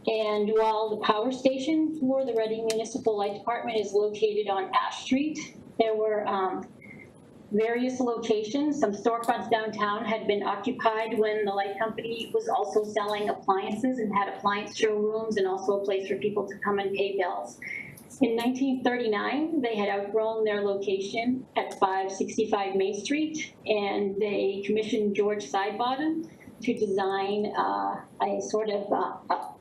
S13: And while the power station for the Reading Municipal Light Department is located on Ash Street, there were various locations. Some storefronts downtown had been occupied when the light company was also selling appliances and had appliance showrooms and also a place for people to come and pay bills. In 1939, they had outgrown their location at 565 Main Street, and they commissioned George Sidebottom to design a sort of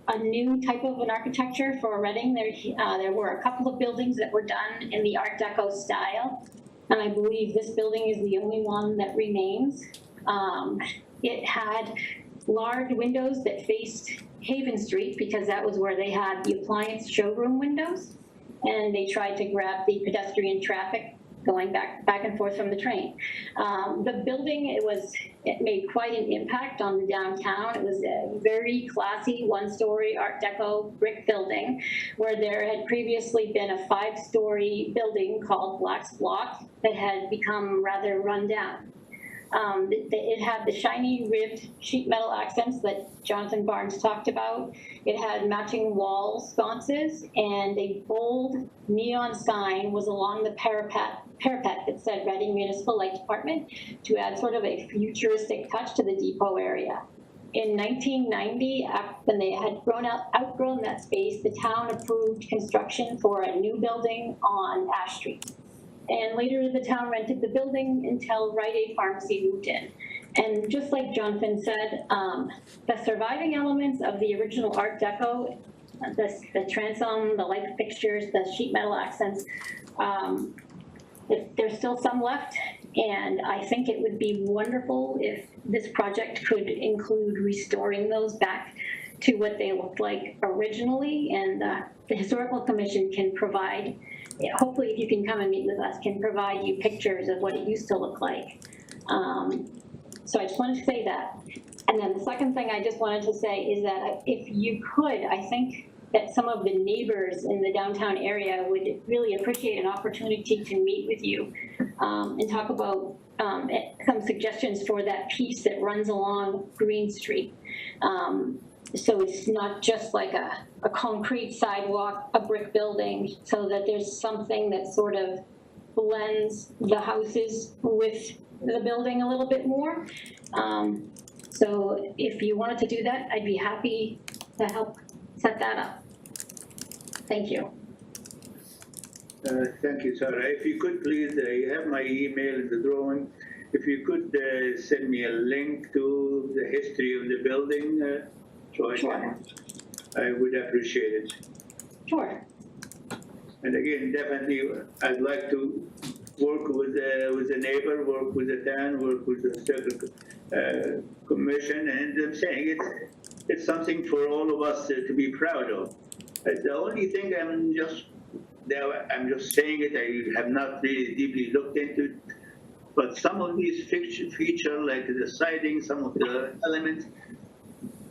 S13: a new type of an architecture for Reading. There were a couple of buildings that were done in the Art Deco style, and I believe this building is the only one that remains. It had large windows that faced Haven Street because that was where they had the appliance showroom windows, and they tried to grab the pedestrian traffic going back and forth from the train. The building, it made quite an impact on the downtown. It was a very classy one-story Art Deco brick building where there had previously been a 5-story building called Black's Block that had become rather run down. It had the shiny ribbed sheet metal accents that Jonathan Barnes talked about. It had matching wall sconces, and a bold neon sign was along the parapet that said Reading Municipal Light Department to add sort of a futuristic touch to the depot area. In 1990, when they had outgrown that space, the town approved construction for a new building on Ash Street. And later the town rented the building until Rite Aid Pharmacy moved in. And just like Jonathan said, the surviving elements of the original Art Deco, the transom, the light fixtures, the sheet metal accents, there's still some left. And I think it would be wonderful if this project could include restoring those back to what they looked like originally. And the Historical Commission can provide, hopefully if you can come and meet with us, can provide you pictures of what it used to look like. So I just wanted to say that. And then the second thing I just wanted to say is that if you could, I think that some of the neighbors in the downtown area would really appreciate an opportunity to meet with you and talk about some suggestions for that piece that runs along Green Street. So it's not just like a concrete sidewalk, a brick building, so that there's something that sort of blends the houses with the building a little bit more. So if you wanted to do that, I'd be happy to help set that up. Thank you.
S9: Thank you, Sarah. If you could please, you have my email in the drawing. If you could send me a link to the history of the building,
S13: Sure.
S9: I would appreciate it.
S13: Sure.
S9: And again, definitely, I'd like to work with the neighbor, work with the town, work with the circle commission, and I'm saying it's something for all of us to be proud of. The only thing I'm just saying it. I have not really deeply looked into it, but some of these features, like the siding, some of the elements.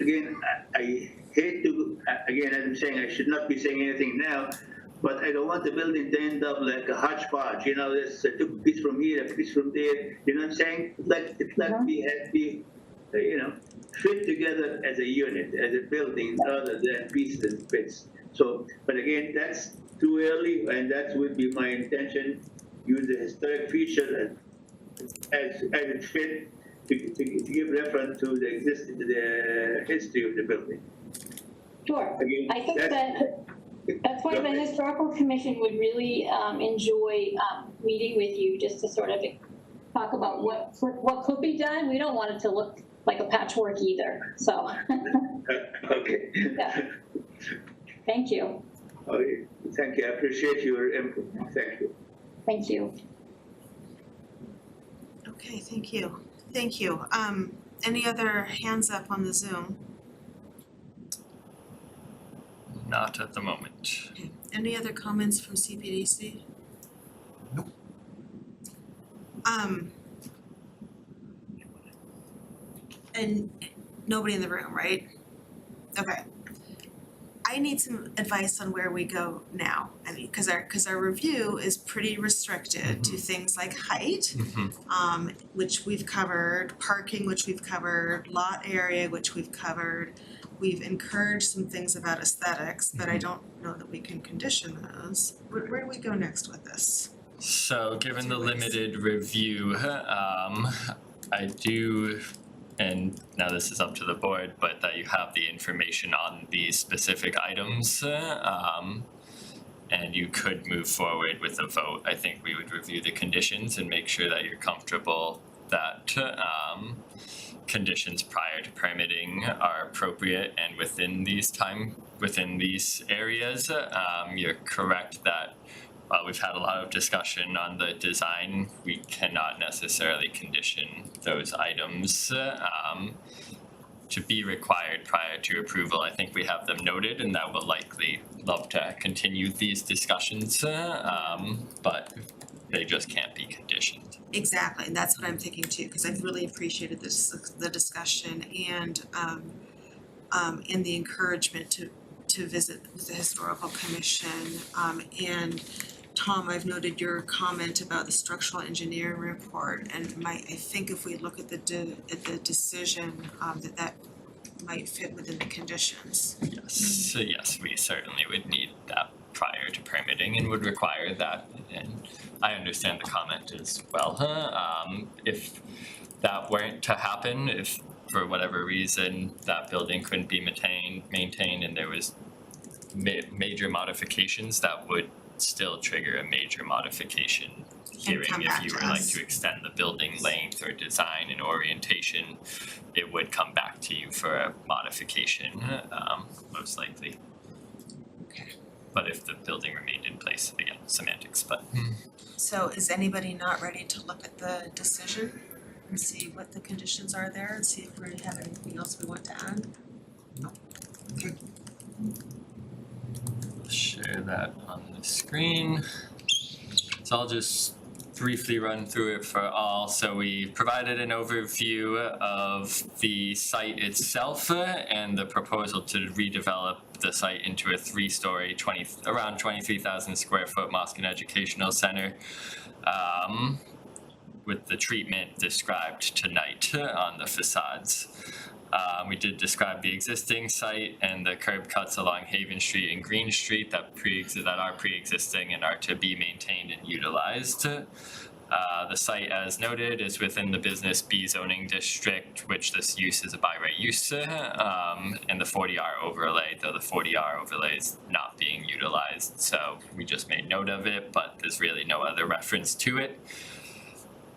S9: Again, I hate to, again, as I'm saying, I should not be saying anything now, but I don't want the building to end up like a hodgepodge, you know, there's a piece from here, a piece from there, you know what I'm saying? It's like we have to be, you know, fit together as a unit, as a building, rather than pieces and bits. So, but again, that's too early, and that would be my intention, use the historic feature as it fit, to give reference to the history of the building.
S13: Sure.
S9: Again,
S13: I think that's why the Historical Commission would really enjoy meeting with you, just to sort of talk about what could be done. We don't want it to look like a patchwork either, so.
S9: Okay.
S13: Yeah. Thank you.
S9: Okay. Thank you. I appreciate your input. Thank you.
S13: Thank you.
S1: Okay, thank you. Thank you. Any other hands up on the Zoom?
S2: Not at the moment.
S1: Okay. Any other comments from CPDC?
S5: Nope.
S1: And nobody in the room, right? Okay. I need some advice on where we go now. I mean, because our review is pretty restricted to things like height, which we've covered, parking, which we've covered, lot area, which we've covered. We've encouraged some things about aesthetics, but I don't know that we can condition those. Where do we go next with this?
S2: So given the limited review, I do, and now this is up to the board, but that you have the information on these specific items, and you could move forward with a vote. I think we would review the conditions and make sure that you're comfortable that conditions prior to permitting are appropriate and within these areas. You're correct that while we've had a lot of discussion on the design, we cannot necessarily condition those items to be required prior to approval. I think we have them noted, and that will likely love to continue these discussions, but they just can't be conditioned.
S1: Exactly, and that's what I'm thinking too, because I've really appreciated the discussion and the encouragement to visit with the historical commission. And Tom, I've noted your comment about the structural engineering report, and I think if we look at the decision, that might fit within the conditions.
S2: Yes, so yes, we certainly would need that prior to permitting and would require that, and I understand the comment as well. If that weren't to happen, if for whatever reason that building couldn't be maintained and there was major modifications, that would still trigger a major modification hearing. If you were like to extend the building length or design and orientation, it would come back to you for a modification, most likely.
S1: Okay.
S2: But if the building remained in place, again, semantics, but.
S1: So is anybody not ready to look at the decision and see what the conditions are there and see if we have anything else we want to add?
S5: No. Okay.
S2: Share that on the screen. So I'll just briefly run through it for all. So we provided an overview of the site itself and the proposal to redevelop the site into a 3-story, around 23,000 square foot Moskin Educational Center, with the treatment described tonight on the facades. We did describe the existing site and the curb cuts along Haven Street and Green Street that are pre-existing and are to be maintained and utilized. The site, as noted, is within the Business B zoning district, which this use is a by right use, and the 40R overlay, though the 40R overlay is not being utilized. So we just made note of it, but there's really no other reference to it.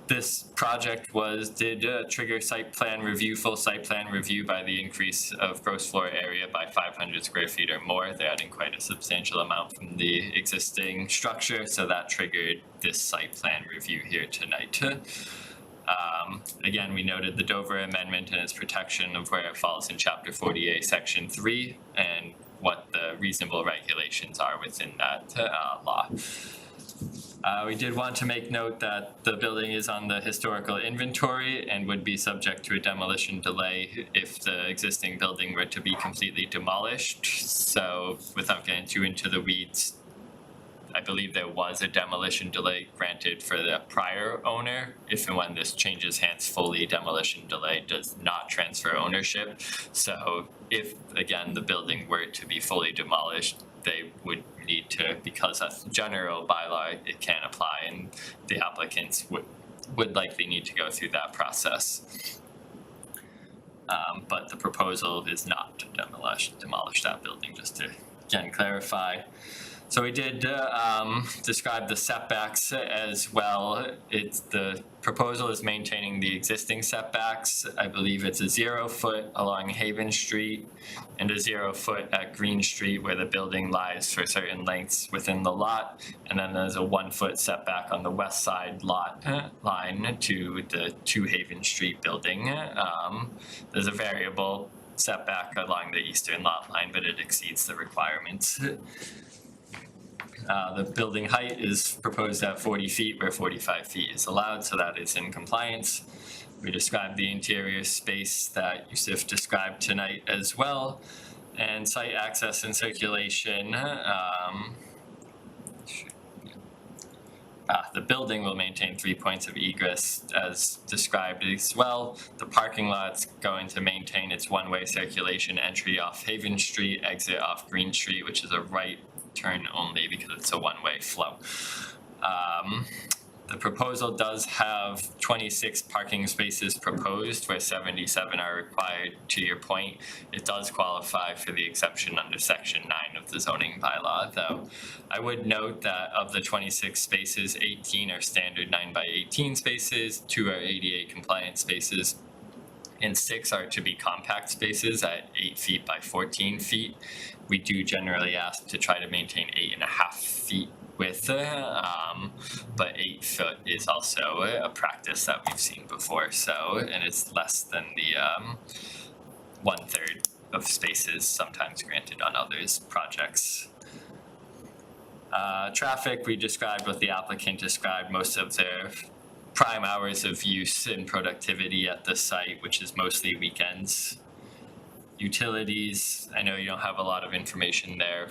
S2: This project did trigger full site plan review by the increase of gross floor area by 500 square feet or more. They're adding quite a substantial amount from the existing structure, so that triggered this site plan review here tonight. Again, we noted the Dover Amendment and its protection of where it falls in Chapter 48, Section 3, and what the reasonable regulations are within that law. We did want to make note that the building is on the historical inventory and would be subject to a demolition delay if the existing building were to be completely demolished. So without getting too into the weeds, I believe there was a demolition delay granted for the prior owner. If and when this changes hands fully, demolition delay does not transfer ownership. So if, again, the building were to be fully demolished, they would need to, because a general bylaw, it can apply, and the applicants would likely need to go through that process. But the proposal is not to demolish that building, just to again clarify. So we did describe the setbacks as well. The proposal is maintaining the existing setbacks. I believe it's a 0 foot along Haven Street and a 0 foot at Green Street where the building lies for certain lengths within the lot. And then there's a 1 foot setback on the west side lot line to the 2 Haven Street building. There's a variable setback along the eastern lot line, but it exceeds the requirements. The building height is proposed at 40 feet where 45 feet is allowed, so that is in compliance. We described the interior space that Yusuf described tonight as well, and site access and circulation. The building will maintain 3 points of egress as described as well. The parking lot's going to maintain its one-way circulation, entry off Haven Street, exit off Green Street, which is a right turn only because it's a one-way flow. The proposal does have 26 parking spaces proposed where 77 are required. To your point, it does qualify for the exception under Section 9 of the zoning bylaw, though. I would note that of the 26 spaces, 18 are standard 9x18 spaces, 2 are ADA compliant spaces, and 6 are to be compact spaces at 8 feet by 14 feet. We do generally ask to try to maintain 8.5 feet width, but 8 foot is also a practice that we've seen before. So, and it's less than the 1/3 of spaces sometimes granted on others projects. Traffic, we described what the applicant described, most of their prime hours of use and productivity at the site, which is mostly weekends. Utilities, I know you don't have a lot of information there.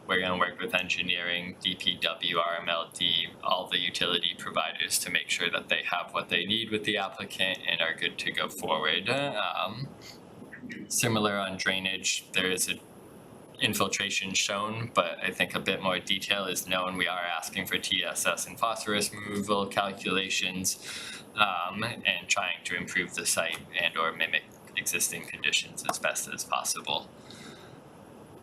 S2: We're gonna work with engineering, DPW, RMLD, all the utility providers to make sure that they have what they need with the applicant and are good to go forward. Similar on drainage, there is a infiltration shown, but I think a bit more detail is known. We are asking for TSS and phosphorus removal calculations, and trying to improve the site and or mimic existing conditions as best as possible.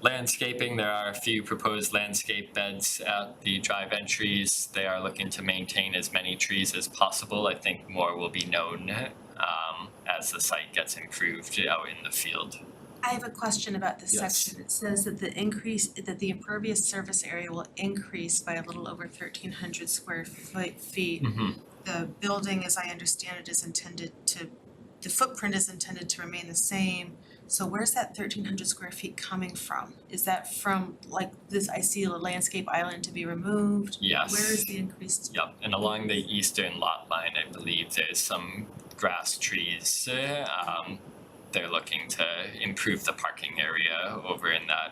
S2: Landscaping, there are a few proposed landscape beds at the drive entries. They are looking to maintain as many trees as possible. I think more will be known as the site gets improved out in the field.
S1: I have a question about this
S2: Yes.
S1: section. It says that the impervious surface area will increase by a little over 1,300 square feet.
S2: Mm-hmm.
S1: The building, as I understand it, the footprint is intended to remain the same. So where's that 1,300 square feet coming from? Is that from like this, I see a landscape island to be removed?
S2: Yes.
S1: Where is the increased?
S2: Yep, and along the eastern lot line, I believe there's some grass trees. They're looking to improve the parking area over in that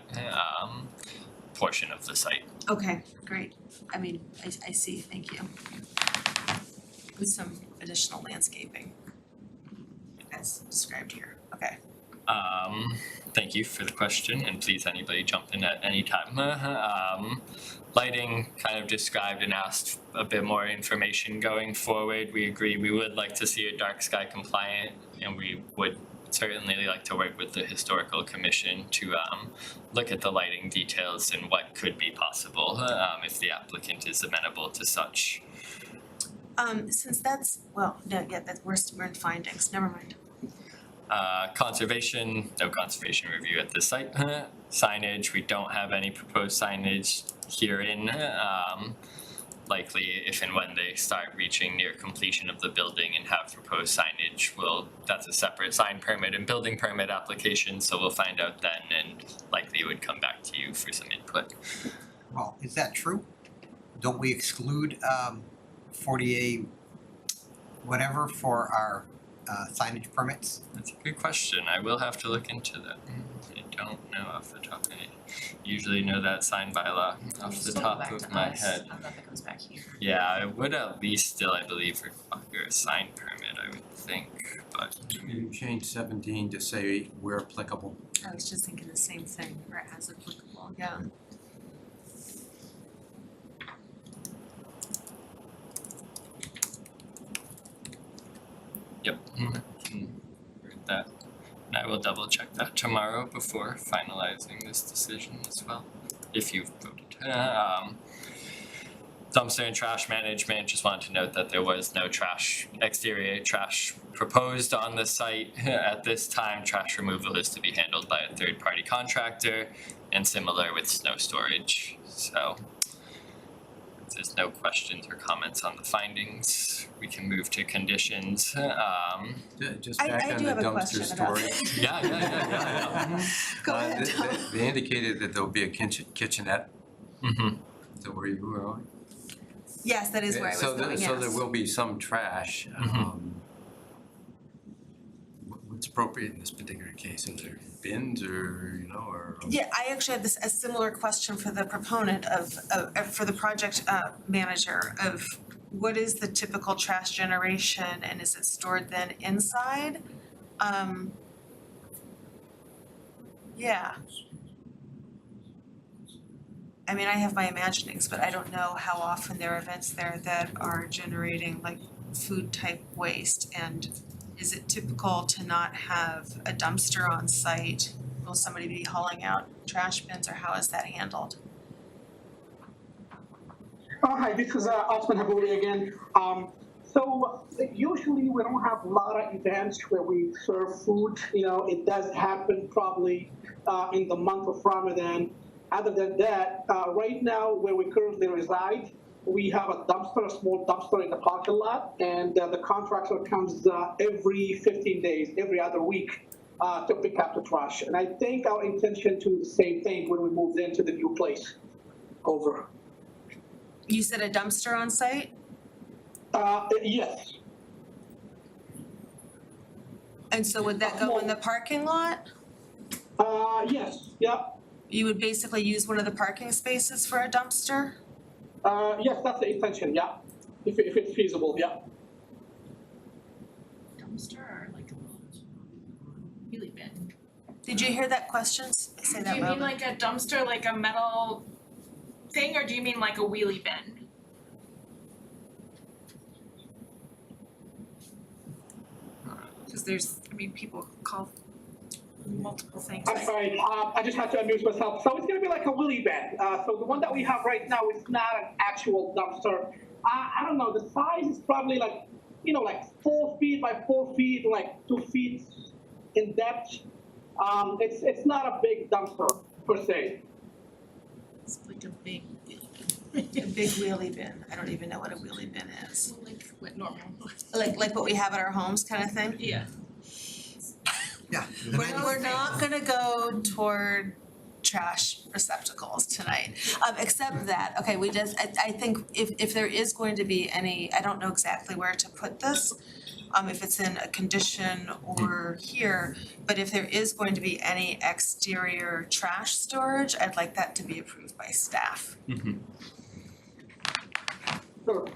S2: portion of the site.
S1: Okay, great. I mean, I see, thank you. With some additional landscaping as described here, okay.
S2: Thank you for the question, and please anybody jump in at any time. Lighting, kind of described and asked a bit more information going forward. We agree we would like to see a dark sky compliant, and we would certainly like to work with the historical commission to look at the lighting details and what could be possible if the applicant is amenable to such.
S1: Since that's, well, no, yeah, we're in findings, never mind.
S2: Conservation, no conservation review at the site. Signage, we don't have any proposed signage herein. Likely if and when they start reaching near completion of the building and have proposed signage, that's a separate sign permit and building permit application, so we'll find out then and likely would come back to you for some input.
S5: Well, is that true? Don't we exclude 48 whatever for our signage permits?
S2: That's a good question. I will have to look into that. I don't know off the top of my head. Usually know that sign bylaw off the top of my head.
S10: I thought that goes back here.
S2: Yeah, I would at least still, I believe, require a sign permit, I would think, but
S6: You change 17 to say where applicable.
S1: I was just thinking the same thing, or as applicable, yeah.
S2: yep. Can read that. And I will double check that tomorrow before finalizing this decision as well, if you've voted. Dumpster and trash management, just wanted to note that there was no exterior trash proposed on the site. At this time, trash removal is to be handled by a third-party contractor, and similar with snow storage. So if there's no questions or comments on the findings, we can move to conditions.
S6: Just
S1: I
S6: back on
S1: do
S6: the
S1: have a
S6: dumpster
S1: question about
S6: storage.
S2: Yeah.
S1: Go ahead, Tom.
S6: They indicated that there'll be a kitchenette.
S2: Mm-hmm.
S6: Is that where you were going?
S1: Yes, that is where I was going, yes.
S6: So there will be some trash. What's appropriate in this particular case? Are there bins or, or?
S1: Yeah, I actually have a similar question for the proponent for the project manager of what is the typical trash generation and is it stored then inside? Yeah. I mean, I have my imaginings, but I don't know how often there are events there that are generating like food type waste, and is it typical to not have a dumpster on site will somebody be hauling out trash bins, or how is that handled?
S8: Hi, this is Osman Habouri again. So usually we don't have a lot of events where we serve food. It does happen probably in the month of Ramadan. Other than that, right now where we currently reside, we have a dumpster, a small dumpster in the parking lot, and the contractor comes every 15 days, every other week, to pick up the trash. And I think our intention to do the same thing when we move into the new place. Over.
S1: You said a dumpster on site?
S8: Yes.
S1: And so would that go in the parking lot?
S8: Yes, yeah.
S1: You would basically use one of the parking spaces for a dumpster?
S8: Yes, that's the intention, yeah. If it's feasible, yeah.
S10: Dumpster or like a wheelie bin?
S1: Did you hear that question? Say that
S11: Do you mean
S1: loudly.
S11: like a dumpster, like a metal thing, or do you mean like a wheelie bin? Cause there's, people call multiple things.
S8: I'm sorry, I just had to amuse myself. So it's gonna be like a wheelie bin. So the one that we have right now is not an actual dumpster. I don't know, the size is probably like 4 feet by 4 feet, like 2 feet in depth. It's not a big dumpster per se.
S10: It's like a big,
S1: A big wheelie bin. I don't even know what a wheelie bin is.
S10: like what normal.
S1: Like what we have at our homes kind of thing?
S10: Yeah.
S5: Yeah.
S1: We're not gonna go toward trash receptacles tonight, except that, okay, I think if there is going to be any, I don't know exactly where to put this, if it's in a condition or here, but if there is going to be any exterior trash storage, I'd like that to be approved by staff.
S2: Mm-hmm.
S8: Sure.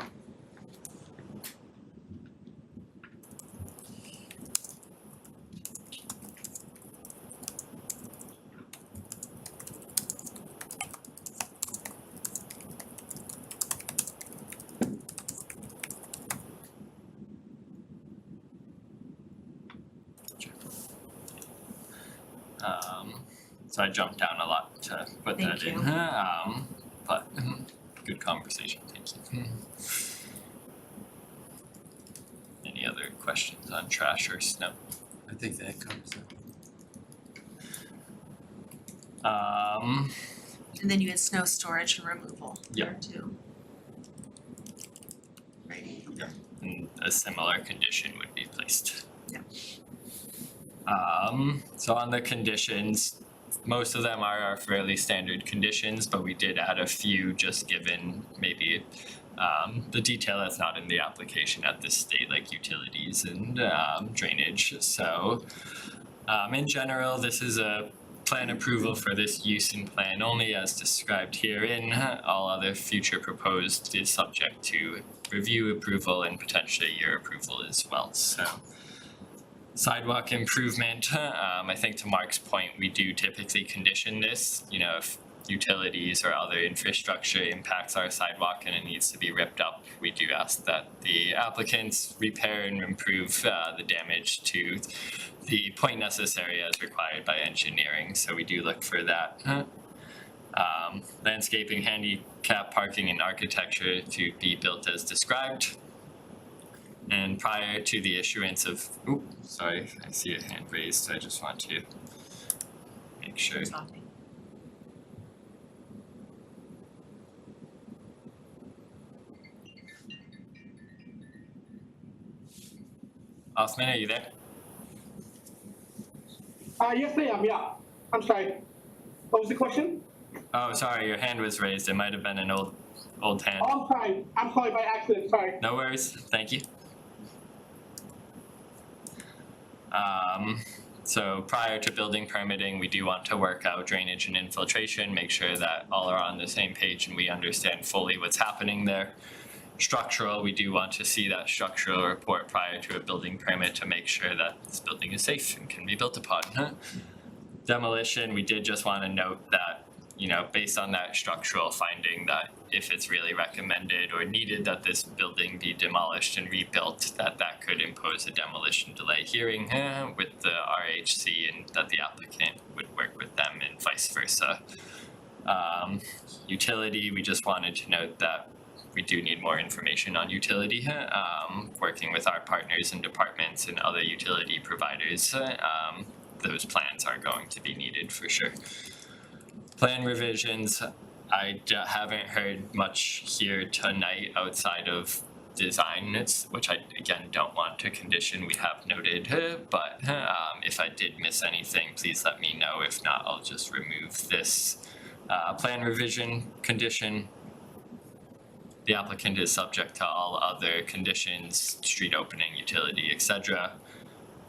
S2: So I jumped down a lot to put
S1: Thank
S2: that in.
S1: you.
S2: But good conversation, thank you. Any other questions on trash or snow?
S6: I think that covers it.
S1: And then you had snow storage and removal there
S2: Yeah.
S1: too. Right.
S2: And a similar condition would be placed.
S1: Yeah.
S2: So on the conditions, most of them are our fairly standard conditions, but we did add a few just given maybe the detail that's not in the application at this state, like utilities and drainage. So in general, this is a plan approval for this use and plan only as described herein. All other future proposed is subject to review approval and potentially your approval as well. So sidewalk improvement, I think to Mark's point, we do typically condition this, if utilities or other infrastructure impacts our sidewalk and it needs to be ripped up, we do ask that the applicants repair and improve the damage to the point necessary as required by engineering, so we do look for that. Landscaping, handicap parking and architecture to be built as described. And prior to the issuance of, sorry, I see a hand raised, so I just want to make sure. Osman, are you there?
S8: Yes, I am, yeah. I'm sorry. What was the question?
S2: Oh, sorry, your hand was raised. It might have been an old hand.
S8: Oh, I'm sorry by accident, sorry.
S2: No worries, thank you. So prior to building permitting, we do want to work out drainage and infiltration, make sure that all are on the same page and we understand fully what's happening there. Structural, we do want to see that structural report prior to a building permit to make sure that this building is safe and can be built upon. Demolition, we did just want to note that, based on that structural finding, that if it's really recommended or needed that this building be demolished and rebuilt, that could impose a demolition delay hearing with the RHC and that the applicant would work with them and vice versa. Utility, we just wanted to note that we do need more information on utility, working with our partners and departments and other utility providers. Those plans are going to be needed for sure. Plan revisions, I haven't heard much here tonight outside of design, which I again don't want to condition, we have noted, but if I did miss anything, please let me know. If not, I'll just remove this plan revision condition. The applicant is subject to all other conditions, street opening, utility, etc.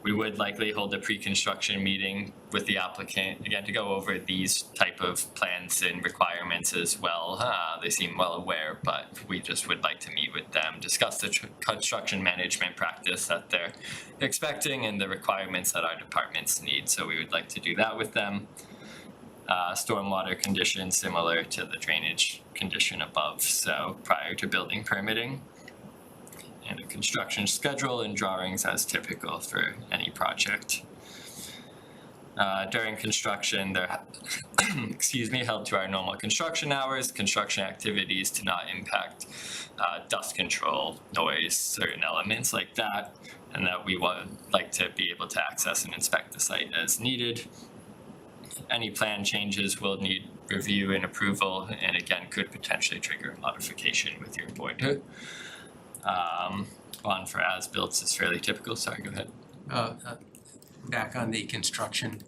S2: We would likely hold a pre-construction meeting with the applicant, again, to go over these type of plans and requirements as well. They seem well aware, but we just would like to meet with them, discuss the construction management practice that they're expecting and the requirements that our departments need. So we would like to do that with them. Stormwater conditions similar to the drainage condition above, so prior to building permitting. And a construction schedule and drawings as typical for any project. During construction, they're held to our normal construction hours, construction activities to not impact dust control, noise, certain elements like that, and that we would like to be able to access and inspect the site as needed. Any plan changes will need review and approval, and again, could potentially trigger modification with your board. One for as-built is fairly typical, sorry, go ahead.
S6: Back on the construction,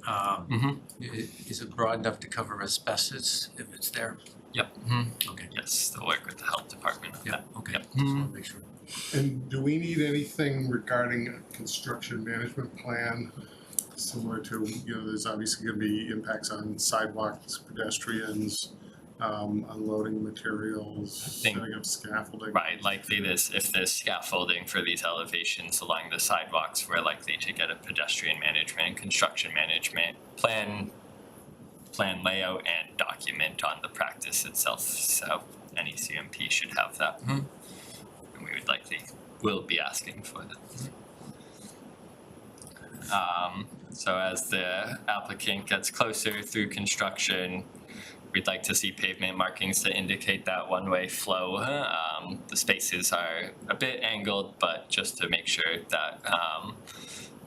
S6: is it broad enough to cover asbestos if it's there?
S2: Yep.
S6: Okay.
S2: Yes, they'll work with the health department on that.
S6: Okay.
S2: Yep.
S6: Just wanna make sure.
S3: And do we need anything regarding a construction management plan? Similar to, there's obviously gonna be impacts on sidewalks, pedestrians, unloading materials, setting up scaffolding.
S2: Right, likely if there's scaffolding for these elevations along the sidewalks, we're likely to get a pedestrian management and construction management plan layout and document on the practice itself. So any CMP should have that. And we will be asking for that. So as the applicant gets closer through construction, we'd like to see pavement markings to indicate that one-way flow. The spaces are a bit angled, but just to make sure that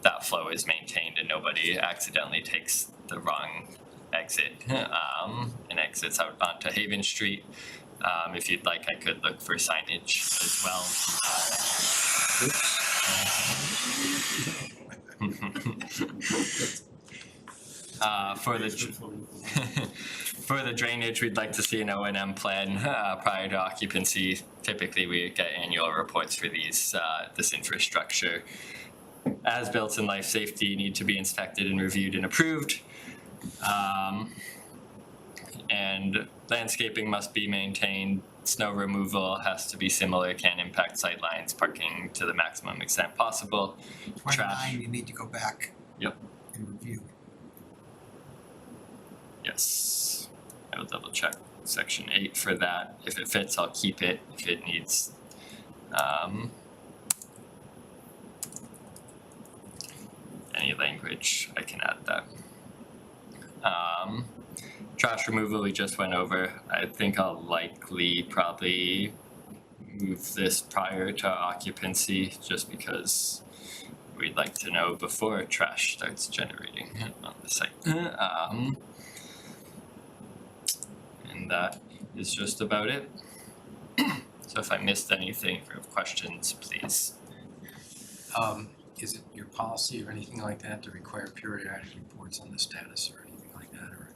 S2: that flow is maintained and nobody accidentally takes the wrong exit and exits out onto Haven Street. If you'd like, I could look for signage as well. For the drainage, we'd like to see an O&M plan prior to occupancy. Typically, we get annual reports for this infrastructure. As-built and life safety need to be inspected and reviewed and approved. And landscaping must be maintained. Snow removal has to be similar, can't impact sight lines, parking to the maximum extent possible.
S5: 29, you need to go back.
S2: Yep.
S5: And review.
S2: Yes, I will double check section 8 for that. If it fits, I'll keep it. If it needs any language, I can add that. Trash removal we just went over. I think I'll likely probably move this prior to occupancy just because we'd like to know before trash starts generating on the site. And that is just about it. So if I missed anything, if you have questions, please.
S6: Is it your policy or anything like that to require periodic reports on the status or anything like that, or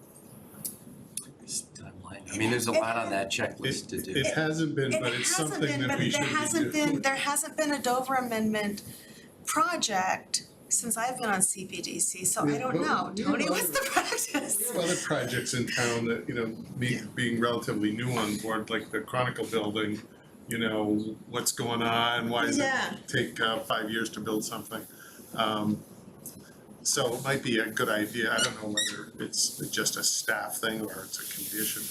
S6: timeline? I mean, there's a lot on that checklist to do.
S3: It hasn't been, but it's something that we should be doing.
S1: There hasn't been a Dover Amendment project since I've been on CPDC, so I don't know. Tony, what's the practice?
S3: We have other projects in town that, being relatively new on board, like the Chronicle building, what's going on, why does it take 5 years to build something? So it might be a good idea. I don't know whether it's just a staff thing or it's a condition.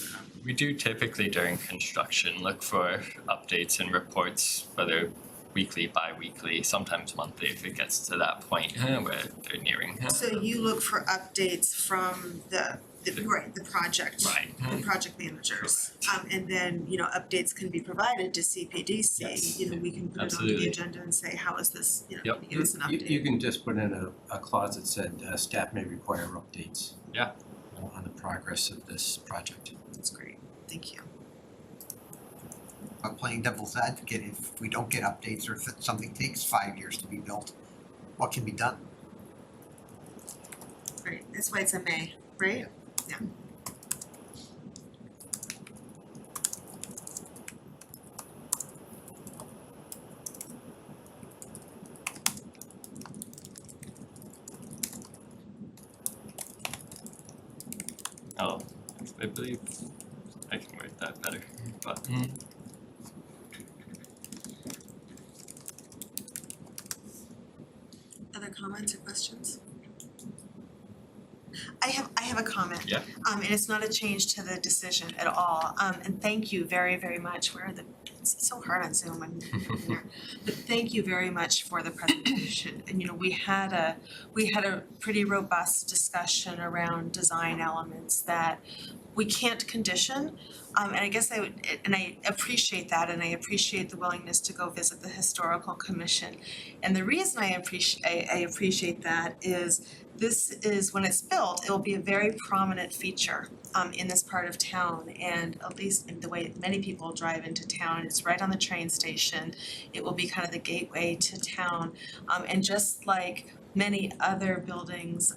S3: We
S2: do typically during construction look for updates and reports, whether weekly, bi-weekly, sometimes monthly if it gets to that point where they're nearing.
S1: So you look for updates from the project.
S2: Right.
S1: The project managers. And then, updates can be provided to CPDC.
S2: Yes.
S1: We can put it on
S2: Absolutely.
S1: the agenda and say, how is this,
S2: Yep.
S1: can you give us an update?
S6: You can just put in a clause that said, staff may require updates.
S2: Yeah.
S6: On the progress of this project.
S1: That's great, thank you.
S5: But playing devil's advocate, if we don't get updates or if something takes 5 years to be built, what can be done?
S1: Great, that's why it's a May, right? Yeah.
S2: Oh, I believe I can word that better, but.
S1: Other comments or questions? I have a comment.
S2: Yeah.
S1: And it's not a change to the decision at all. And thank you very, very much. It's so hard on Zoom when you're there. But thank you very much for the presentation. And we had a pretty robust discussion around design elements that we can't condition. And I guess I appreciate that, and I appreciate the willingness to go visit the historical commission. And the reason I appreciate that is this is, when it's built, it will be a very prominent feature in this part of town, and at least in the way many people drive into town. It's right on the train station. It will be kind of the gateway to town, and just like many other buildings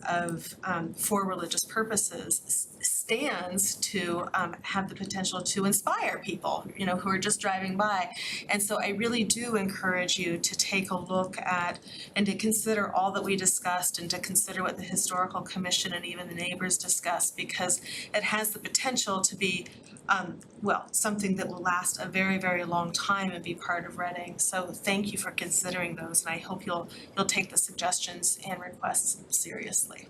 S1: for religious purposes, stands to have the potential to inspire people, who are just driving by. And so I really do encourage you to take a look at and to consider all that we discussed, and to consider what the Historical Commission and even the neighbors discussed, because it has the potential to be something that will last a very, very long time and be part of Reading. So thank you for considering those, and I hope you'll take the suggestions and requests seriously.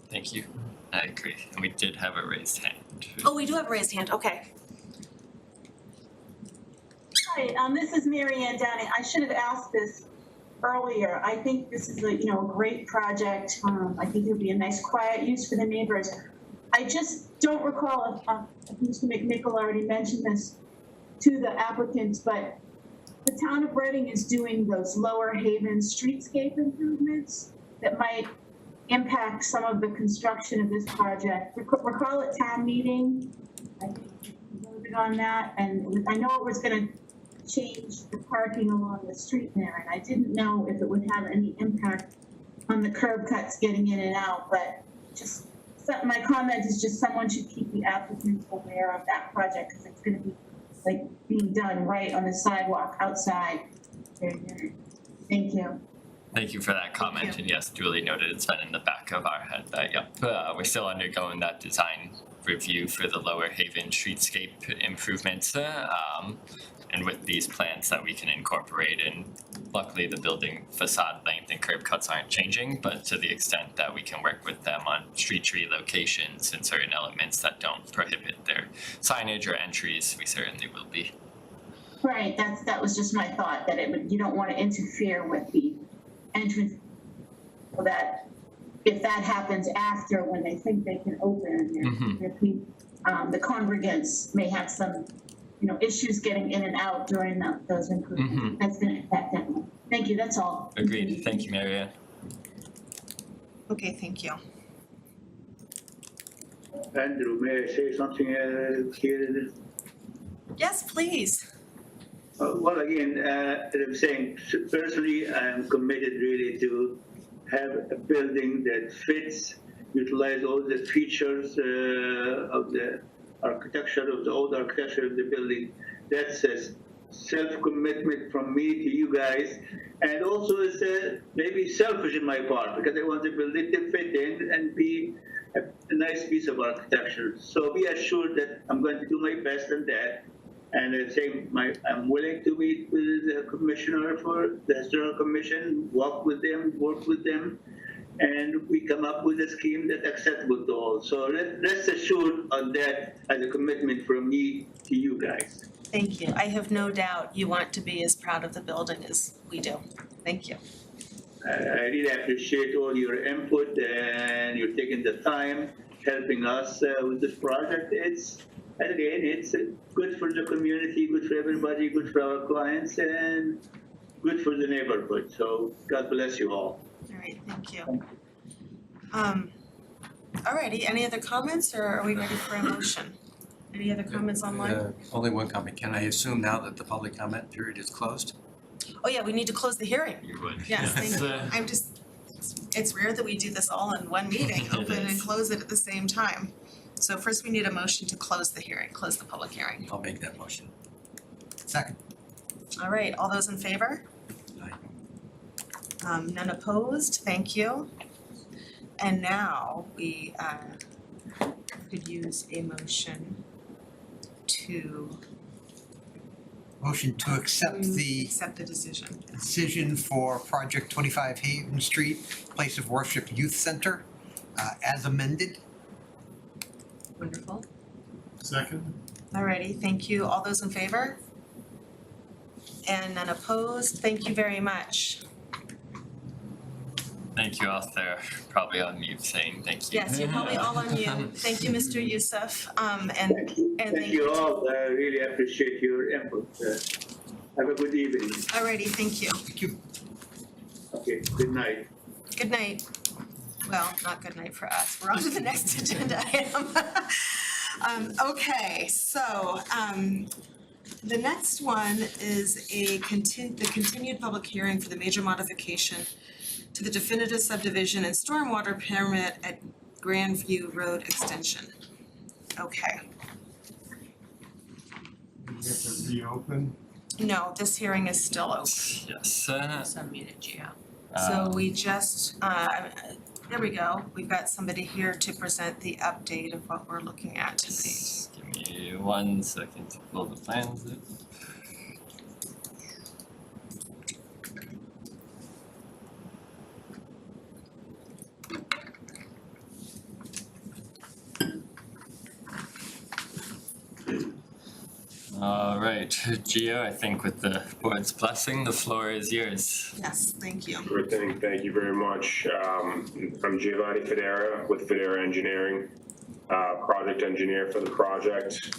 S2: Thank you. I agree. And we did have a raised hand.
S1: Oh, we do have a raised hand, okay.
S14: Hi, this is Mary Ann Downing. I should have asked this earlier. I think this is a great project. I think it would be a nice quiet use for the neighbors. I just don't recall if Mr. McNichol already mentioned this to the applicants, but the town of Reading is doing those Lower Haven streetscape improvements that might impact some of the construction of this project. Recall at town meeting, I think we voted on that, and I know it was gonna change the parking along the street there, and I didn't know if it would have any impact on the curb cuts getting in and out, but my comment is just someone should keep the applicants aware of that project, because it's gonna be being done right on the sidewalk outside. Thank you.
S2: Thank you for that comment, and yes, duly noted, it's been in the back of our head that, we're still undergoing that design review for the Lower Haven streetscape improvements, and with these plans that we can incorporate, and luckily the building facade length and curb cuts aren't changing, but to the extent that we can work with them on street tree locations and certain elements that don't prohibit their signage or entries, we certainly will be.
S14: Right, that was just my thought, that you don't want to interfere with the entrance, so that if that happens after, when they think they can open, the congregants may have some issues getting in and out during those improvements. That's gonna affect them. Thank you, that's all.
S2: Agreed. Thank you, Mary Ann.
S1: Okay, thank you.
S9: Andrew, may I say something here?
S1: Yes, please.
S9: Well, again, I'm saying, personally, I'm committed really to have a building that fits, utilize all the features of the architecture, of the old architecture of the building. That's a self-commitment from me to you guys. And also it's maybe selfish in my part, because I want the building to fit in and be a nice piece of architecture. So be assured that I'm going to do my best on that. And I'm willing to meet with the commissioner for the Historical Commission, walk with them, work with them, and we come up with a scheme that's acceptable to all. So rest assured on that as a commitment from me to you guys.
S1: Thank you. I have no doubt you want to be as proud of the building as we do. Thank you.
S9: I really appreciate all your input and you're taking the time helping us with this project. It's good for the community, good for everybody, good for our clients, and good for the neighborhood. So God bless you all.
S1: All right, thank you. Alrighty, any other comments or are we ready for a motion? Any other comments online?
S6: Only one comment. Can I assume now that the public comment period is closed?
S1: Oh yeah, we need to close the hearing.
S2: You would.
S1: Yes, thank you. I'm just, it's rare that we do this all in one meeting, open and close it at the same time. So first we need a motion to close the hearing, close the public hearing.
S6: I'll make that motion.
S5: Second.
S1: All right, all those in favor?
S6: Aye.
S1: None opposed, thank you. And now we could use a motion to
S5: Motion to accept the
S1: accept the decision.
S5: decision for project 25 Hayden Street, Place of Worship Youth Center, as amended.
S1: Wonderful.
S3: Second?
S1: Alrighty, thank you. All those in favor? And none opposed, thank you very much.
S2: Thank you out there, probably on mute saying thank you.
S1: Yes, you're probably all on mute. Thank you, Mr. Youssef, and
S9: Thank you all. I really appreciate your input. Have a good evening.
S1: Alrighty, thank you.
S5: Thank you.
S9: Okay, good night.
S1: Good night. Well, not good night for us. We're on to the next agenda item. Okay, so the next one is the continued public hearing for the major modification to the definitive subdivision and stormwater permit at Grandview Road Extension. Okay,
S3: We have to reopen.
S1: no, this hearing is still open.
S2: Yes.
S10: Submitted, Gio.
S1: So we just, there we go. We've got somebody here to present the update of what we're looking at tonight.
S2: Give me 1 second to pull the plans up. All right, Gio, I think with the board's blessing, the floor is yours.
S1: Yes, thank you.
S15: Sure thing, thank you very much. I'm Giovanni Federa with Federa Engineering, project engineer for the project.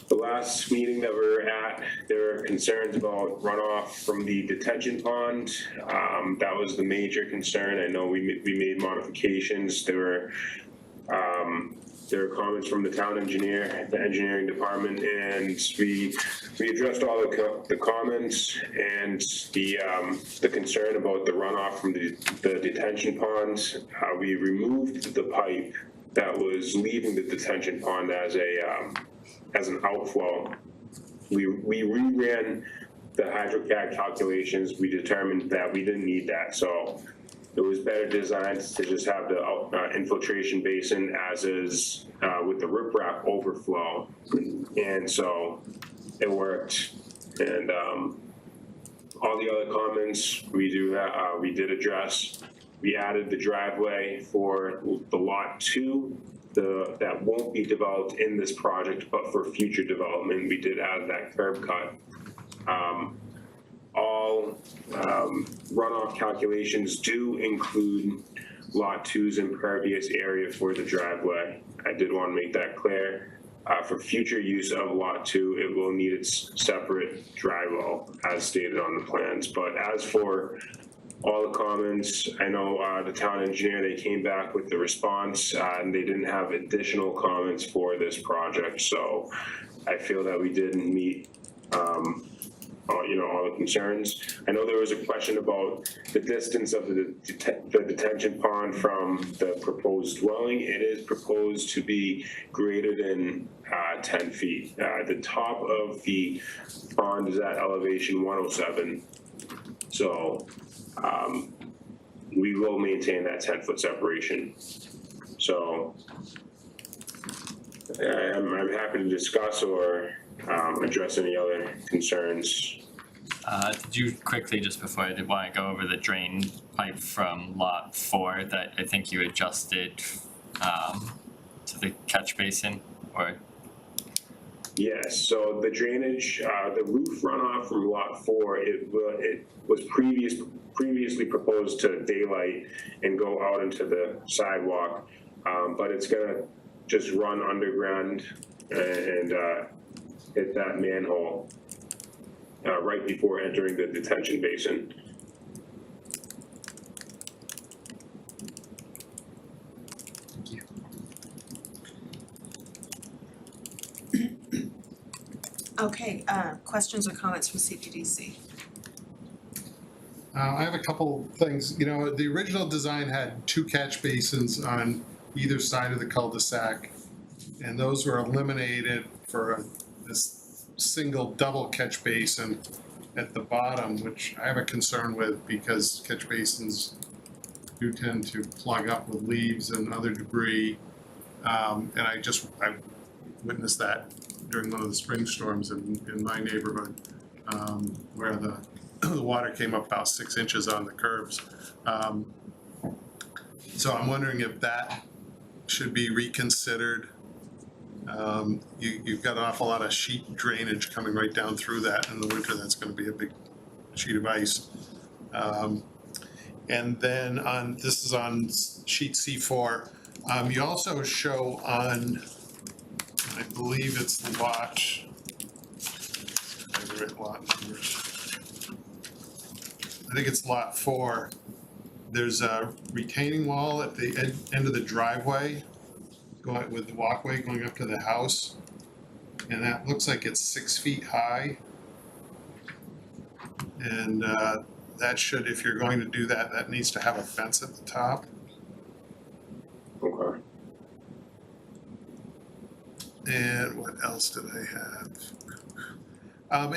S15: The last meeting that we were at, there were concerns about runoff from the detention pond. That was the major concern. I know we made modifications. There were comments from the town engineer, the engineering department, and we addressed all the comments and the concern about the runoff from the detention ponds. We removed the pipe that was leaving the detention pond as an outflow. We reran the HydroCAD calculations. We determined that we didn't need that, so it was better designed to just have the infiltration basin as is with the riprap overflow, and so it worked. And all the other comments we did address. We added the driveway for the lot 2. That won't be developed in this project, but for future development, we did add that curb cut. All runoff calculations do include Lot 2's impervious area for the driveway. I did want to make that clear. For future use of Lot 2, it will need its separate drywall as stated on the plans. But as for all the comments, I know the town engineer, they came back with the response and they didn't have additional comments for this project. So I feel that we didn't meet all the concerns. I know there was a question about the distance of the detention pond from the proposed dwelling. It is proposed to be greater than 10 feet. The top of the pond is at elevation 107. So we will maintain that 10-foot separation. So I'm happy to discuss or address any other concerns.
S2: Did you quickly, just before I did want to go over the drain pipe from lot 4 that I think you adjusted to the catch basin, or
S15: Yes, so the drainage, the roof runoff from lot 4, it was previously proposed to daylight and go out into the sidewalk, but it's gonna just run underground and hit that manhole right before entering the detention basin.
S1: Okay, questions or comments from CPDC?
S3: I have a couple things. You know, the original design had 2 catch basins on either side of the cul-de-sac, and those were eliminated for this single double catch basin at the bottom, which I have a concern with because catch basins do tend to plug up with leaves and other debris. And I witnessed that during one of the spring storms in my neighborhood, where the water came up about 6 inches on the curbs. So I'm wondering if that should be reconsidered. You've got an awful lot of sheet drainage coming right down through that in the winter. That's going to be a big sheet of ice. And then this is on sheet C4. You also show on, I believe it's lot numbers. I think it's lot 4. There's a retaining wall at the end of the driveway, going with the walkway going up to the house, and that looks like it's 6 feet high. And that should, if you're going to do that, that needs to have a fence at the top.
S15: Okay.
S3: And what else did I have?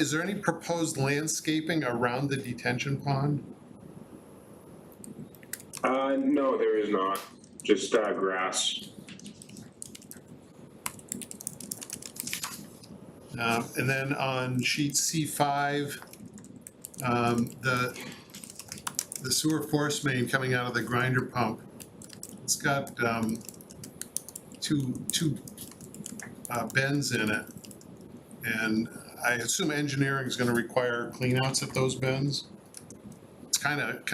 S3: Is there any proposed landscaping around the detention pond?
S15: No, there is not. Just grass.
S3: And then on sheet C5, the sewer force main coming out of the grinder pump, it's got two bends in it, and I assume engineering is going to require cleanouts at those bends. It's kind of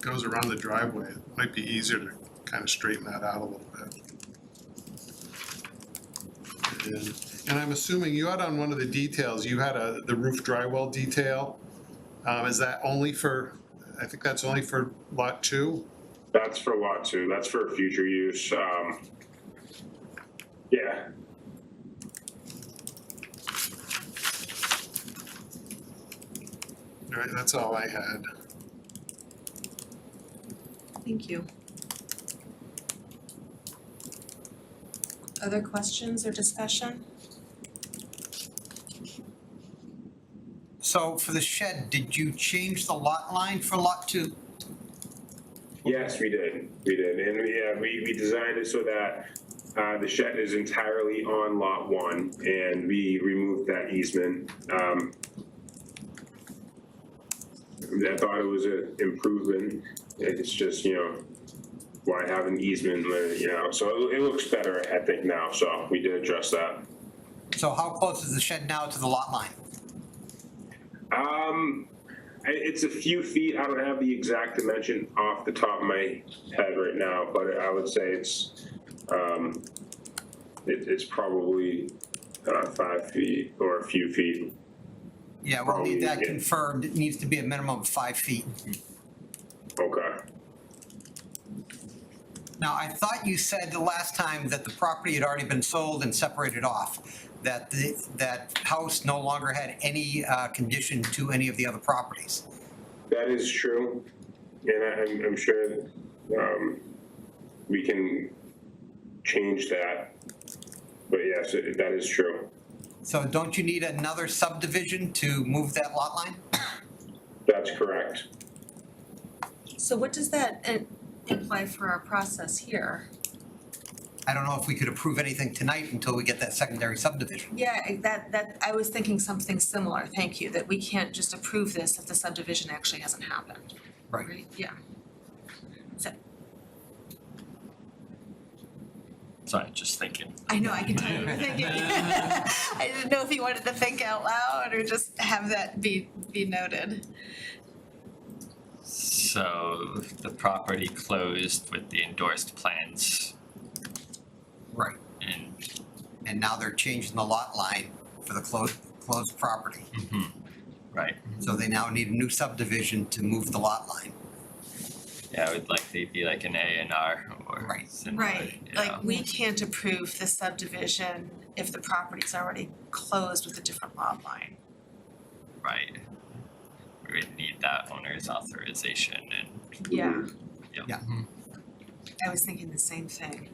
S3: goes around the driveway. It might be easier to kind of straighten that out a little bit. And I'm assuming you had on one of the details, you had the roof drywall detail. Is that only for, I think that's only for lot 2?
S15: That's for lot 2. That's for future use. Yeah.
S3: All right, that's all I had.
S1: Thank you. Other questions or discussion?
S5: So for the shed, did you change the lot line for lot 2?
S15: Yes, we did. And we designed it so that the shed is entirely on lot 1, and we removed that easement. I thought it was an improvement. It's just, why have an easement, so it looks better, I think, now, so we did address that.
S5: So how close is the shed now to the lot line?
S15: It's a few feet. I don't have the exact dimension off the top of my head right now, but I would say it's probably 5 feet or a few feet.
S5: Yeah, we'll need that confirmed. It needs to be a minimum of 5 feet.
S15: Okay.
S5: Now, I thought you said the last time that the property had already been sold and separated off, that that house no longer had any condition to any of the other properties.
S15: That is true, and I'm sure we can change that, but yes, that is true.
S5: So don't you need another subdivision to move that lot line?
S15: That's correct.
S1: So what does that imply for our process here?
S5: I don't know if we could approve anything tonight until we get that secondary subdivision.
S1: Yeah, that I was thinking something similar, thank you, that we can't just approve this if the subdivision actually hasn't happened.
S5: Right.
S1: Yeah. So,
S2: Sorry, just thinking.
S1: I know, I can tell you were thinking. I didn't know if you wanted to think out loud or just have that be noted.
S2: So the property closed with the endorsed plans
S5: Right. And now they're changing the lot line for the closed property.
S2: Right.
S5: So they now need a new subdivision to move the lot line.
S2: Yeah, it would likely be like an A&R or similar.
S1: Right, like we can't approve the subdivision if the property's already closed with a different lot line.
S2: Right. We would need that owner's authorization and.
S1: Yeah.
S5: Yeah.
S1: I was thinking the same thing.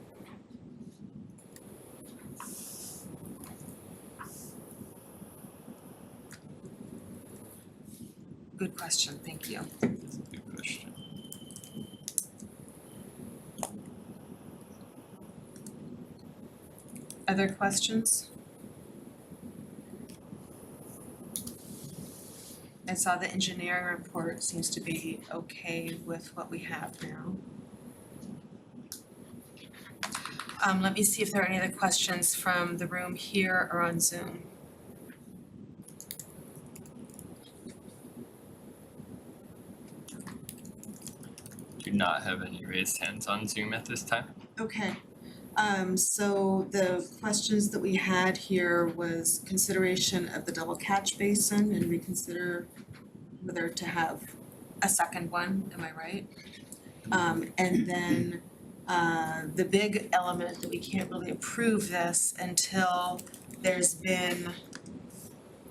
S1: Good question, thank you.
S2: Good question.
S1: Other questions? I saw the engineering report seems to be okay with what we have now. Let me see if there are any other questions from the room here or on Zoom.
S2: Do not have any raised hands on Zoom at this time.
S1: Okay, so the questions that we had here was consideration of the double catch basin and reconsider whether to have a second one, am I right? And then the big element that we can't really approve this until there's been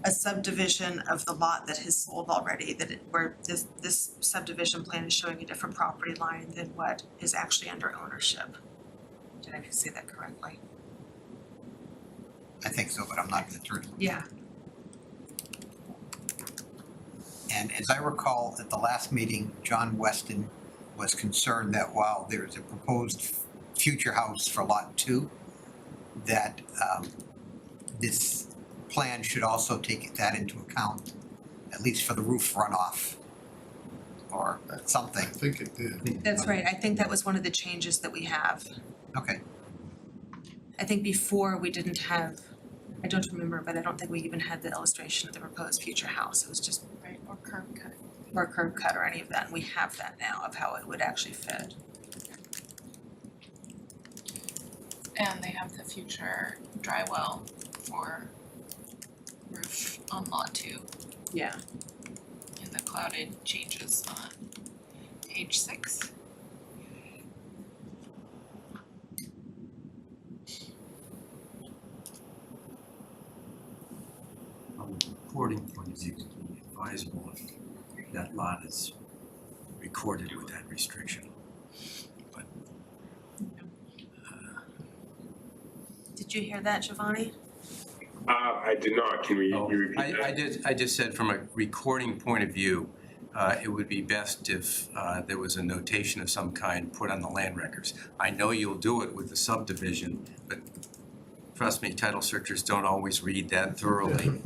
S1: a subdivision of the lot that has sold already, where this subdivision plan is showing a different property line than what is actually under ownership. Did I say that correctly?
S5: I think so, but I'm not an attorney.
S1: Yeah.
S5: And as I recall, at the last meeting, John Weston was concerned that while there's a proposed future house for Lot 2, that this plan should also take that into account, at least for the roof runoff or something.
S3: I think it did.
S1: That's right, I think that was one of the changes that we have.
S5: Okay.
S1: I think before we didn't have, I don't remember, but I don't think we even had the illustration of the proposed future house, it was just.
S11: Right, or curb cut.
S1: Or curb cut or any of that, and we have that now of how it would actually fit.
S11: And they have the future dry well for roof on lot 2
S1: Yeah.
S11: and the clouded changes on page 6.
S6: From a reporting point of view, it would be advisable if that lot is recorded with that restriction. But
S1: Did you hear that, Giovanni?
S15: I did not. Can you repeat that?
S6: I just said from a recording point of view, it would be best if there was a notation of some kind put on the land records. I know you'll do it with the subdivision, but trust me, title searchers don't always read that thoroughly.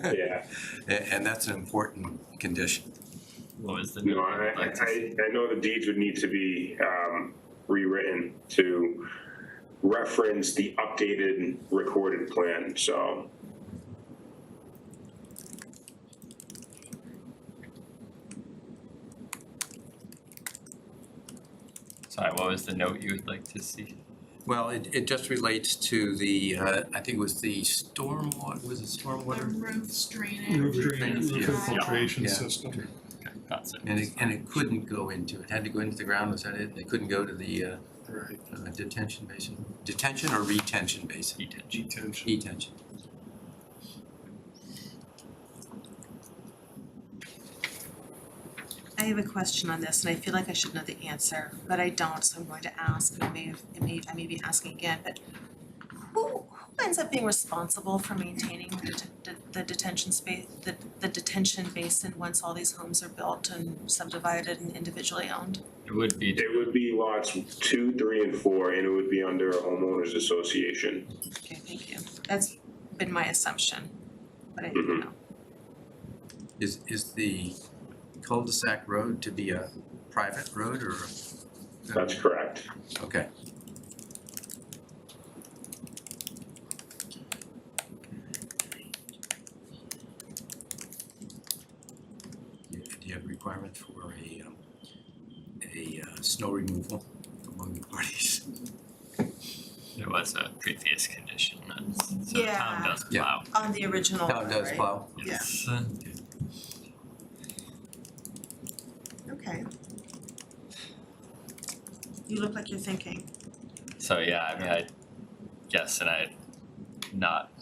S15: Yeah.
S6: And that's an important condition.
S2: What was the
S15: No,
S2: note?
S15: I know the deeds would need to be rewritten to reference the updated recorded plan, so.
S2: Sorry, what was the note you would like to see?
S6: Well, it just relates to the, I think it was the stormwater, was it
S11: The
S6: stormwater?
S11: roof drainage.
S3: Roof drainage, roof
S6: Yeah.
S3: infiltration
S6: Yeah.
S3: system.
S2: Okay, that's it.
S6: And it couldn't go into, it had to go into the ground, was that it? It couldn't go to the
S3: Right.
S6: detention basin? Detention or retention basin?
S2: Detention.
S3: Detention.
S6: Detention.
S1: I have a question on this, and I feel like I should know the answer, but I don't, so I'm going to ask, and I may be asking again, but who ends up being responsible for maintaining the detention space, the detention basin once all these homes are built and subdivided and individually owned?
S2: It would be.
S15: It would be lots 2, 3, and 4, and it would be under a homeowners association.
S1: Okay, thank you. That's been my assumption, but I didn't know.
S6: Is the cul-de-sac road to be a private road or?
S15: That's correct.
S6: Okay. Do you have requirements for a snow removal among the parties?
S2: There was a previous condition, so the
S1: Yeah.
S2: town does
S6: Yeah.
S2: plow.
S1: On the original
S6: Town
S1: one,
S6: does
S1: right?
S6: plow.
S2: Yes.
S1: Okay. You look like you're thinking.
S2: So yeah, I mean, I guess, and I had not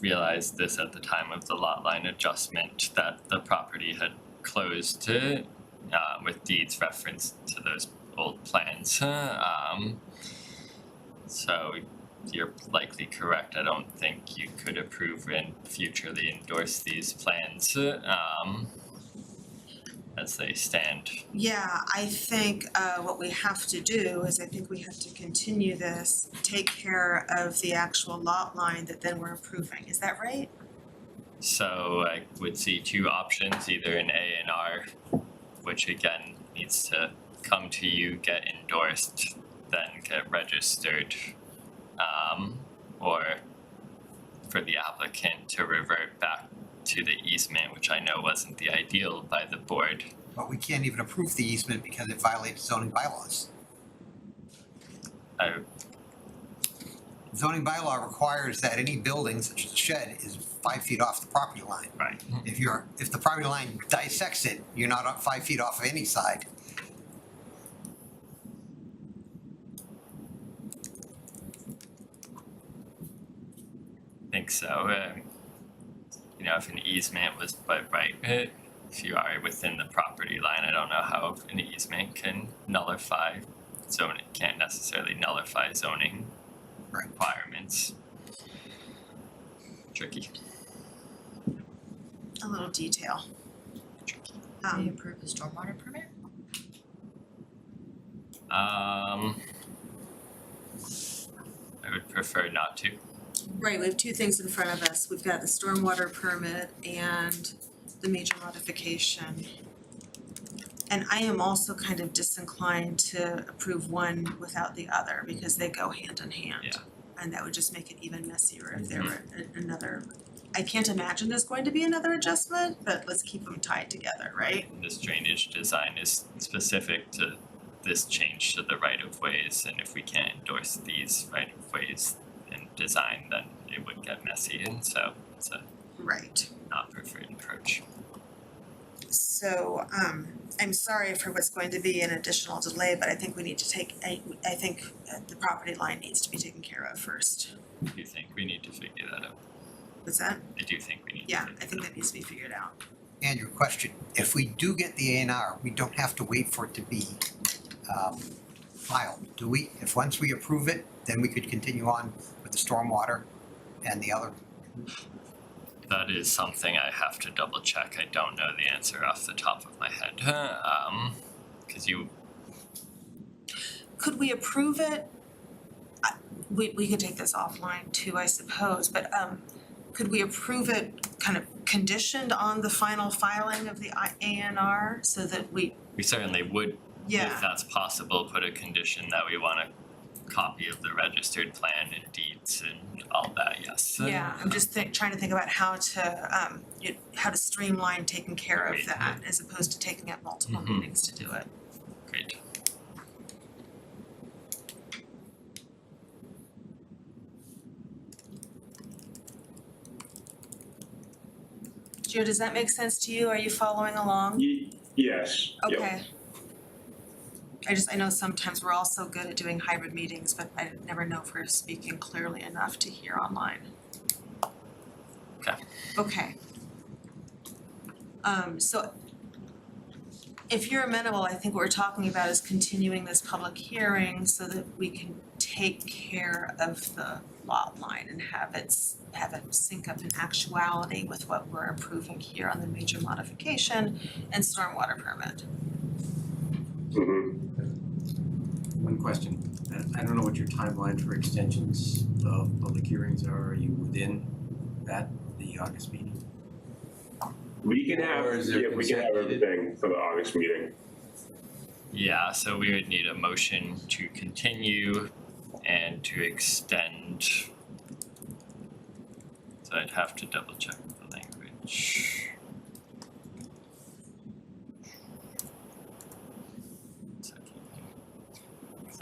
S2: realized this at the time of the lot line adjustment, that the property had closed with deeds referenced to those old plans. So you're likely correct. I don't think you could approve and futurely endorse these plans as they stand.
S1: Yeah, I think what we have to do is I think we have to continue this, take care of the actual lot line that then we're approving. Is that right?
S2: So I would see two options, either an A&R, which again needs to come to you, get endorsed, then get registered, or for the applicant to revert back to the easement, which I know wasn't the ideal by the board.
S5: But we can't even approve the easement because it violates zoning bylaws. Zoning bylaw requires that any building such as a shed is 5 feet off the property line.
S2: Right.
S5: If the property line dissects it, you're not up 5 feet off of any side.
S2: I think so. If an easement was by right, if you are within the property line, I don't know how an easement can nullify zoning, can't necessarily nullify zoning requirements. Tricky.
S1: A little detail.
S10: They approve the stormwater permit?
S2: I would prefer not to.
S1: Right, we have two things in front of us. We've got the stormwater permit and the major modification. And I am also kind of disinclined to approve one without the other because they go hand in hand.
S2: Yeah.
S1: And that would just make it even messier if there were another, I can't imagine there's going to be another adjustment, but let's keep them tied together, right?
S2: This drainage design is specific to this change to the right of ways, and if we can't endorse these right of ways and design, then it would get messy, and so it's a
S1: Right.
S2: not preferred approach.
S1: So, I'm sorry for what's going to be an additional delay, but I think we need to I think the property line needs to be taken care of first.
S2: I do think we need to figure that out.
S1: What's that?
S2: I do think we need to
S1: Yeah,
S2: figure
S1: I think
S2: that
S1: that needs to be figured out.
S5: Andrew, question, if we do get the A&R, we don't have to wait for it to be filed, do we? If once we approve it, then we could continue on with the stormwater and the other?
S2: That is something I have to double check. I don't know the answer off the top of my head. Cause you,
S1: Could we approve it? We could take this offline too, I suppose, but could we approve it kind of conditioned on the final filing of the A&R so that we,
S2: certainly would,
S1: yeah.
S2: if that's possible, put a condition that we want a copy of the registered plan and deeds and all that, yes.
S1: Yeah, I'm just trying to think about how to streamline taking care of
S2: Great.
S1: that as opposed to taking up multiple
S2: Mhm.
S1: meetings to do it.
S2: Great.
S1: Joe, does that make sense to you? Are you following along?
S15: Yes. Yep.
S1: Okay. I know sometimes we're all so good at doing hybrid meetings, but I never know if we're speaking clearly enough to hear online.
S2: Okay.
S1: Okay. So if you're amenable, I think what we're talking about is continuing this public hearing so that we can take care of the lot line and have it sync up in actuality with what we're approving here on the major modification and stormwater permit.
S6: One question, I don't know what your timeline for extensions of public hearings are you within that, the August meeting?
S15: We can have,
S6: Or is there
S15: we can have
S6: consent needed?
S15: everything for the August meeting.
S2: Yeah, so we would need a motion to continue and to extend. So I'd have to double check the language.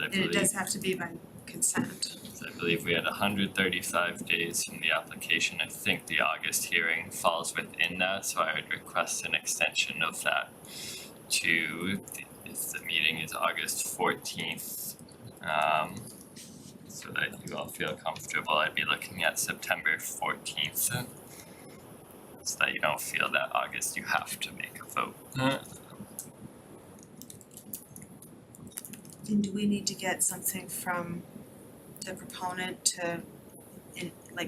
S2: I
S1: And it
S2: believe,
S1: does have to be by consent.
S2: so I believe we had 135 days from the application. I think the August hearing falls within that, so I would request an extension of that to, if the meeting is August 14th. So that you all feel comfortable, I'd be looking at September 14th. So that you don't feel that August you have to make a vote.
S1: And do we need to get something from the proponent to,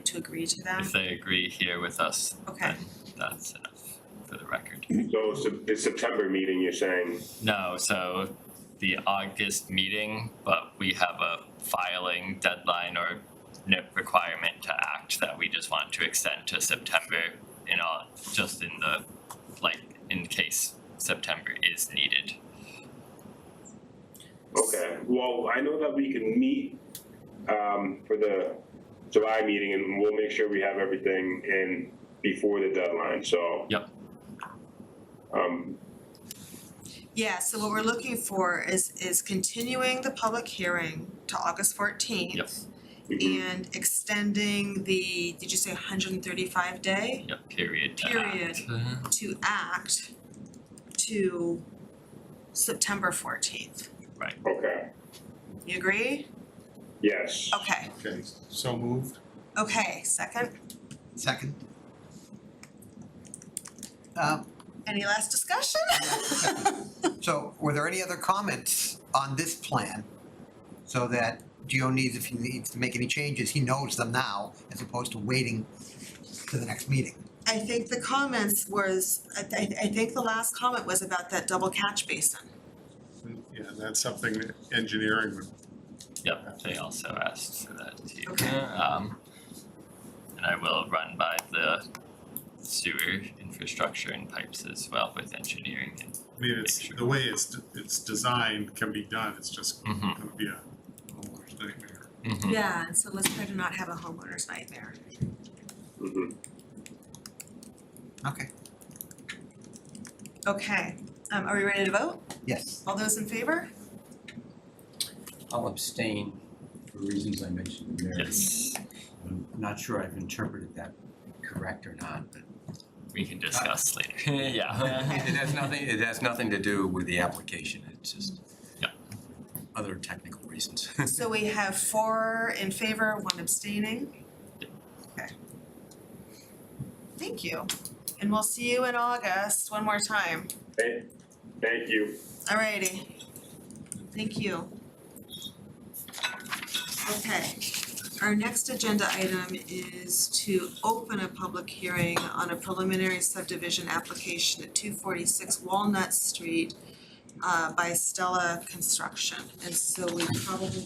S1: to agree to that?
S2: If they agree here with us,
S1: Okay.
S2: then that's enough for the record.
S15: So the September meeting, you're saying,
S2: No, so the August meeting, but we have a filing deadline or requirement to act that we just want to extend to September just in the, in case September is needed.
S15: okay, well, I know that we can meet for the July meeting, and we'll make sure we have everything in before the deadline, so.
S2: Yep.
S1: Yeah, so what we're looking for is continuing the public hearing to August 14th.
S2: Yep.
S1: And extending the, did you say 135 day?
S2: Yep, period to
S1: Period.
S2: act.
S1: To act to September 14th.
S15: Okay,
S1: You agree?
S15: yes.
S1: Okay,
S3: Okay, so moved.
S1: okay, second,
S5: Second.
S1: any last discussion?
S5: So were there any other comments on this plan? So that Gio needs, if he needs to make any changes, he knows them now, as opposed to waiting to the next meeting.
S1: I think the comments was, I think the last comment was about that double catch basin.
S3: Yeah, that's something that engineering would,
S2: Yep, they also asked for that too.
S1: Okay.
S2: And I will run by the sewer infrastructure and pipes as well with engineering and
S3: I mean, it's,
S2: Make sure.
S3: the way it's designed can be done, it's just
S2: Mhm.
S3: gonna be a homeowner's nightmare.
S1: Yeah, and so let's try to not have a homeowner's nightmare.
S15: Mhm.
S5: Okay.
S1: Okay, are we ready to vote?
S5: Yes.
S1: All those in favor?
S6: I'll abstain for reasons I mentioned in there.
S2: Yes,
S6: I'm not sure I've interpreted that correct or not, but
S2: we can discuss later. Yeah.
S6: it has nothing to do with the application, it's just
S2: Yeah.
S6: other technical reasons.
S1: So we have 4 in favor, 1 abstaining. Okay. Thank you, and we'll see you in August one more time.
S15: Thank you.
S1: Alrighty, thank you. Okay, our next agenda item is to open a public hearing on a preliminary subdivision application at 246 Walnut Street by Stella Construction. And so we probably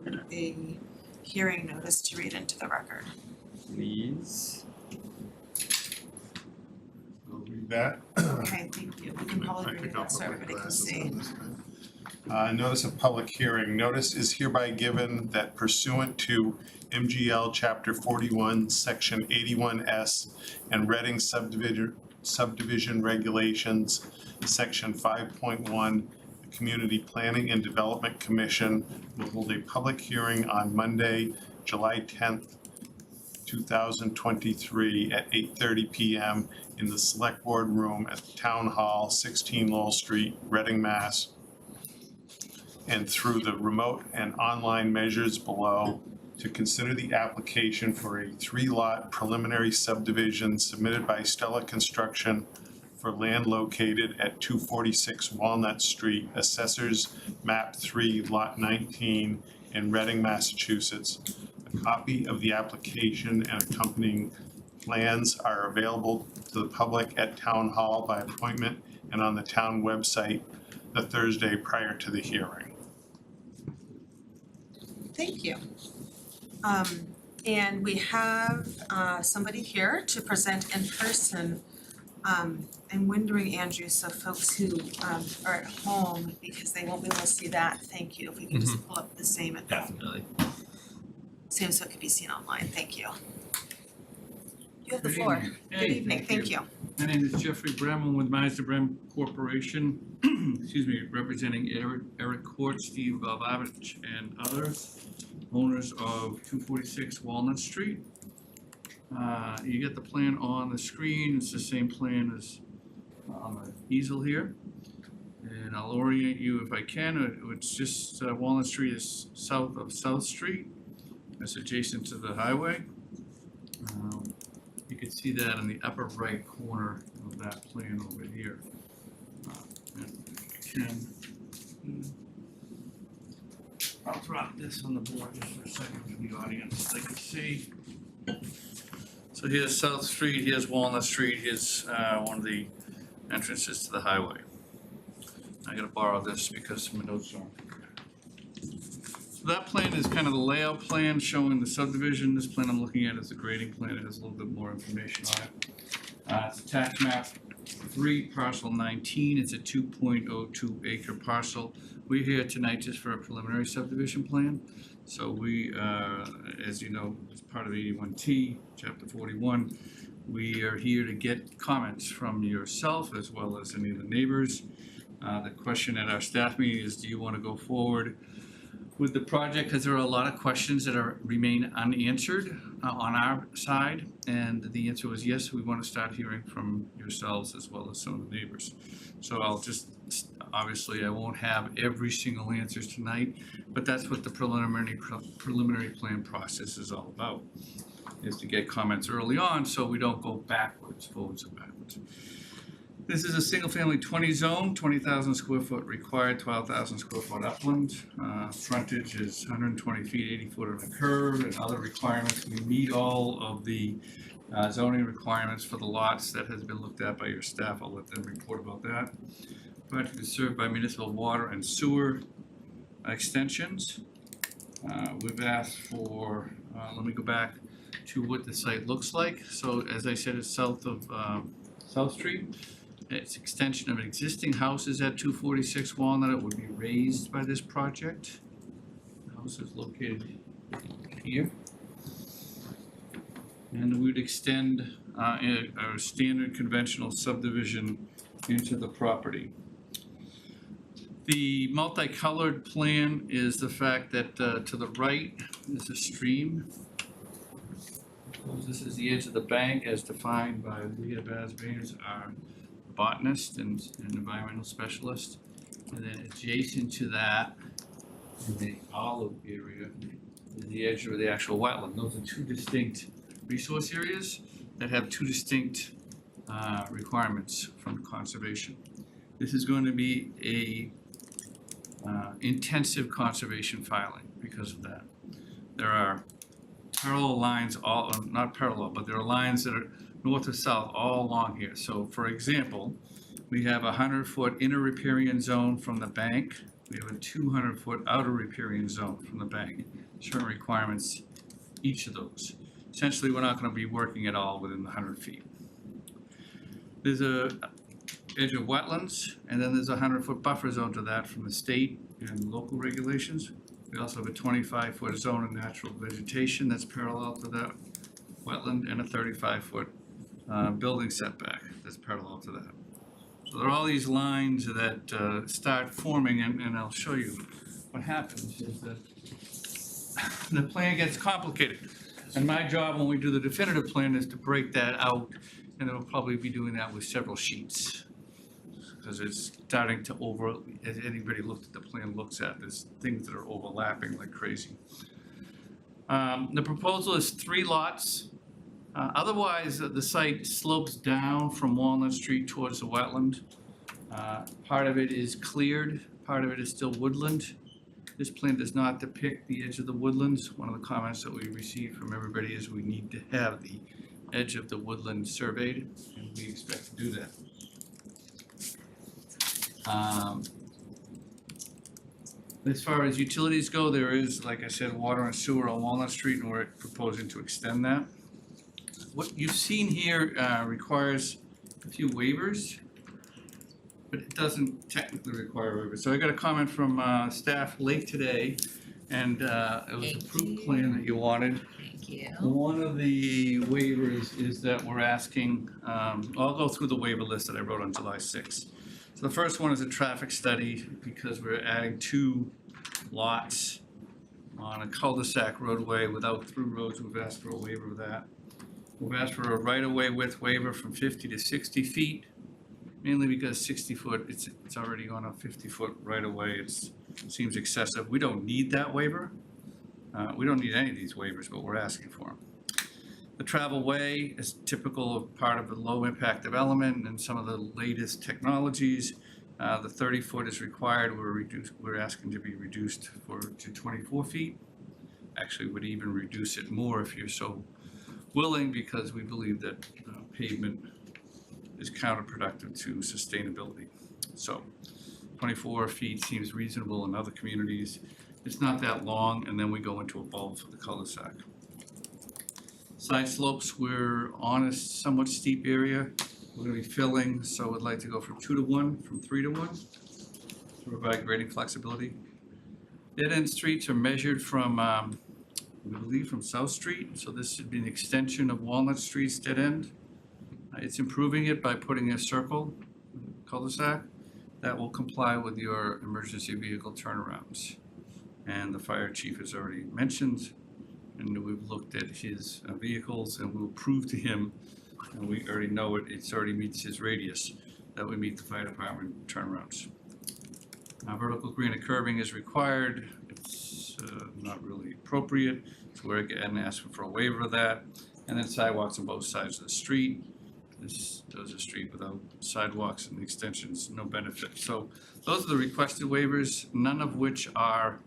S1: have a hearing notice to read into the record.
S2: Please.
S3: I'll read that.
S1: Okay, thank you. We can probably
S3: I
S1: read
S3: think
S1: it
S3: I'll
S1: out so
S3: put my
S1: everybody can
S3: glasses
S1: see.
S3: on this time. Notice of public hearing. Notice is hereby given that pursuant to MGL Chapter 41, Section 81S, and Reading subdivision regulations, Section 5.1, the Community Planning and Development Commission will hold a public hearing on Monday, July 10th, 2023 at 8:30 p.m. in the Select Board Room at Town Hall, 16 Lowell Street, Reading, Mass. And through the remote and online measures below to consider the application for a 3-lot preliminary subdivision submitted by Stella Construction for land located at 246 Walnut Street, Assessors Map 3, Lot 19 in Reading, Massachusetts. A copy of the application and accompanying plans are available to the public at Town Hall by appointment and on the town website the Thursday prior to the hearing.
S1: Thank you. And we have somebody here to present in person. I'm wondering, Andrew, so folks who are at home, because they won't be able to see that, thank you, if we can just pull up the same at home.
S2: Definitely.
S1: Same so it can be seen online, thank you. You have the
S16: Good
S1: floor.
S16: evening.
S1: Good
S16: Hey,
S1: evening, thank you.
S16: My name is Jeffrey Bremen with Mazda Brem Corporation, excuse me, representing Eric Court, Steve Balbavich, and others, owners of 246 Walnut Street. You get the plan on the screen. It's the same plan as on the easel here. And I'll orient you if I can. It's just Walnut Street is south of South Street. It's adjacent to the highway. You can see that in the upper right corner of that plan over here. I'll drop this on the board just for a second for the audience so they can see. So here's South Street, here's Walnut Street, here's one of the entrances to the highway. I gotta borrow this because my notes aren't. So that plan is kind of the layout plan showing the subdivision. This plan I'm looking at is the grading plan. It has a little bit more information on it. It's a tax map 3, parcel 19. It's a 2.02 acre parcel. We're here tonight just for a preliminary subdivision plan. So we, as you know, as part of 81T, chapter 41, we are here to get comments from yourself as well as any of the neighbors. The question at our staff meeting is, do you want to go forward with the project? Because there are a lot of questions that remain unanswered on our side. And the answer was yes, we want to start hearing from yourselves as well as some of the neighbors. So I'll just, obviously I won't have every single answer tonight, but that's what the preliminary plan process is all about, is to get comments early on so we don't go forwards and backwards. This is a single-family 20 zone, 20,000 square foot required, 12,000 square foot upland. Frontage is 120 feet, 80 foot on the curve, and other requirements. We meet all of the zoning requirements for the lots that has been looked at by your staff. I'll let them report about that. Project is served by municipal water and sewer extensions. We've asked for, let me go back to what the site looks like. So as I said, it's south of South Street. It's extension of an existing houses at 246 Walnut. It would be raised by this project. The house is located here. And we would extend our standard conventional subdivision into the property. The multicolored plan is the fact that to the right is a stream. This is the edge of the bank as defined by Leah Basbanes, our botanist and environmental specialist. And then adjacent to that, in the olive area, is the edge of the actual wetland. Those are two distinct resource areas that have two distinct requirements from conservation. This is going to be a intensive conservation filing because of that. There are parallel lines, not parallel, but there are lines that are north to south all along here. So for example, we have a 100-foot inner riparian zone from the bank. We have a 200-foot outer riparian zone from the bank. Certain requirements, each of those. Essentially, we're not going to be working at all within the 100 feet. There's a edge of wetlands, and then there's a 100-foot buffer zone to that from the state and local regulations. We also have a 25-foot zone of natural vegetation that's parallel to that wetland, and a 35-foot building setback that's parallel to that. So there are all these lines that start forming, and I'll show you what happens is that the plan gets complicated. And my job when we do the definitive plan is to break that out, and then we'll probably be doing that with several sheets. Because it's starting to as anybody looked at the plan looks at, there's things that are overlapping like crazy. The proposal is 3 lots. Otherwise, the site slopes down from Walnut Street towards the wetland. Part of it is cleared, part of it is still woodland. This plan does not depict the edge of the woodlands. One of the comments that we received from everybody is we need to have the edge of the woodland surveyed, and we expect to do that. As far as utilities go, there is, like I said, water and sewer on Walnut Street, and we're proposing to extend that. What you've seen here requires a few waivers, but it doesn't technically require waivers. So I got a comment from staff late today And it was a proof plan that you wanted.
S10: Thank you.
S16: One of the waivers is that we're asking, I'll go through the waiver list that I wrote on July 6th. So the first one is a traffic study, because we're adding 2 lots on a cul-de-sac roadway without through roads. We've asked for a waiver of that. We've asked for a right-of-way width waiver from 50 to 60 feet, mainly because 60 foot, it's already on a 50-foot right-of-way. It seems excessive. We don't need that waiver. We don't need any of these waivers, but we're asking for them. The travel way is typical of part of a low-impact development and some of the latest technologies. The 30 foot is required. We're asking to be reduced to 24 feet. Actually, would even reduce it more if you're so willing, because we believe that pavement is counterproductive to sustainability. So 24 feet seems reasonable in other communities. It's not that long, and then we go into a bulb for the cul-de-sac. Side slopes, we're on a somewhat steep area. We're gonna be filling, so we'd like to go from 2 to 1, from 3 to 1, to provide grading flexibility. Dead-end streets are measured from, we believe from South Street, so this should be an extension of Walnut Street's dead end. It's improving it by putting a circle, cul-de-sac, that will comply with your emergency vehicle turnarounds. And the fire chief has already mentioned, and we've looked at his vehicles, and we'll prove to him, and we already know it already meets his radius, that we meet the fire department turnarounds. Vertical granite curbing is required. It's not really appropriate, so we're again asking for a waiver of that. And then sidewalks on both sides of the street. This is a street without sidewalks and extensions, no benefit. So those are the requested waivers, none of which are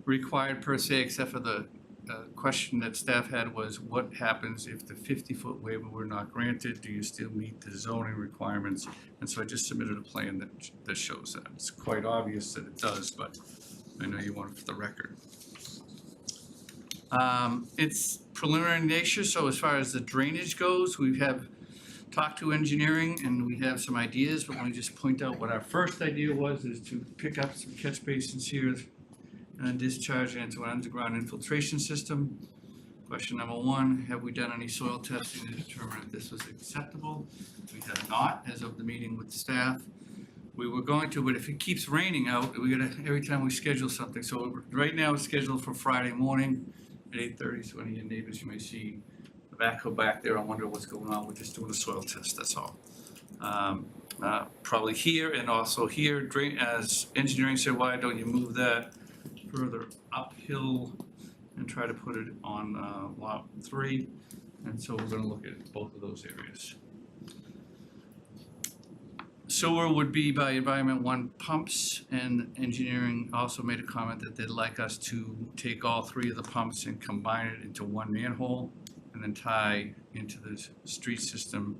S16: required per se, except for the question that staff had was, what happens if the 50-foot waiver were not granted? Do you still meet the zoning requirements? And so I just submitted a plan that shows that. It's quite obvious that it does, but I know you want it for the record. It's preliminary in nature, so as far as the drainage goes, we have talked to engineering and we have some ideas, but let me just point out what our first idea was, is to pick up some catch basins here and discharge it into an underground infiltration system. Question number 1, have we done any soil testing to determine if this was acceptable? We have not, as of the meeting with staff. We were going to, but if it keeps raining out, we gotta, every time we schedule something. So right now it's scheduled for Friday morning at 8:30, so any of your neighbors, you may see the backhoe back there, I wonder what's going on. We're just doing a soil test, that's all. Probably here and also here, as engineering said, why don't you move that further uphill and try to put it on lot 3, and so we're going to look at both of those areas. Sewer would be by Environment 1 pumps, and engineering also made a comment that they'd like us to take all 3 of the pumps and combine it into one manhole and then tie into the street system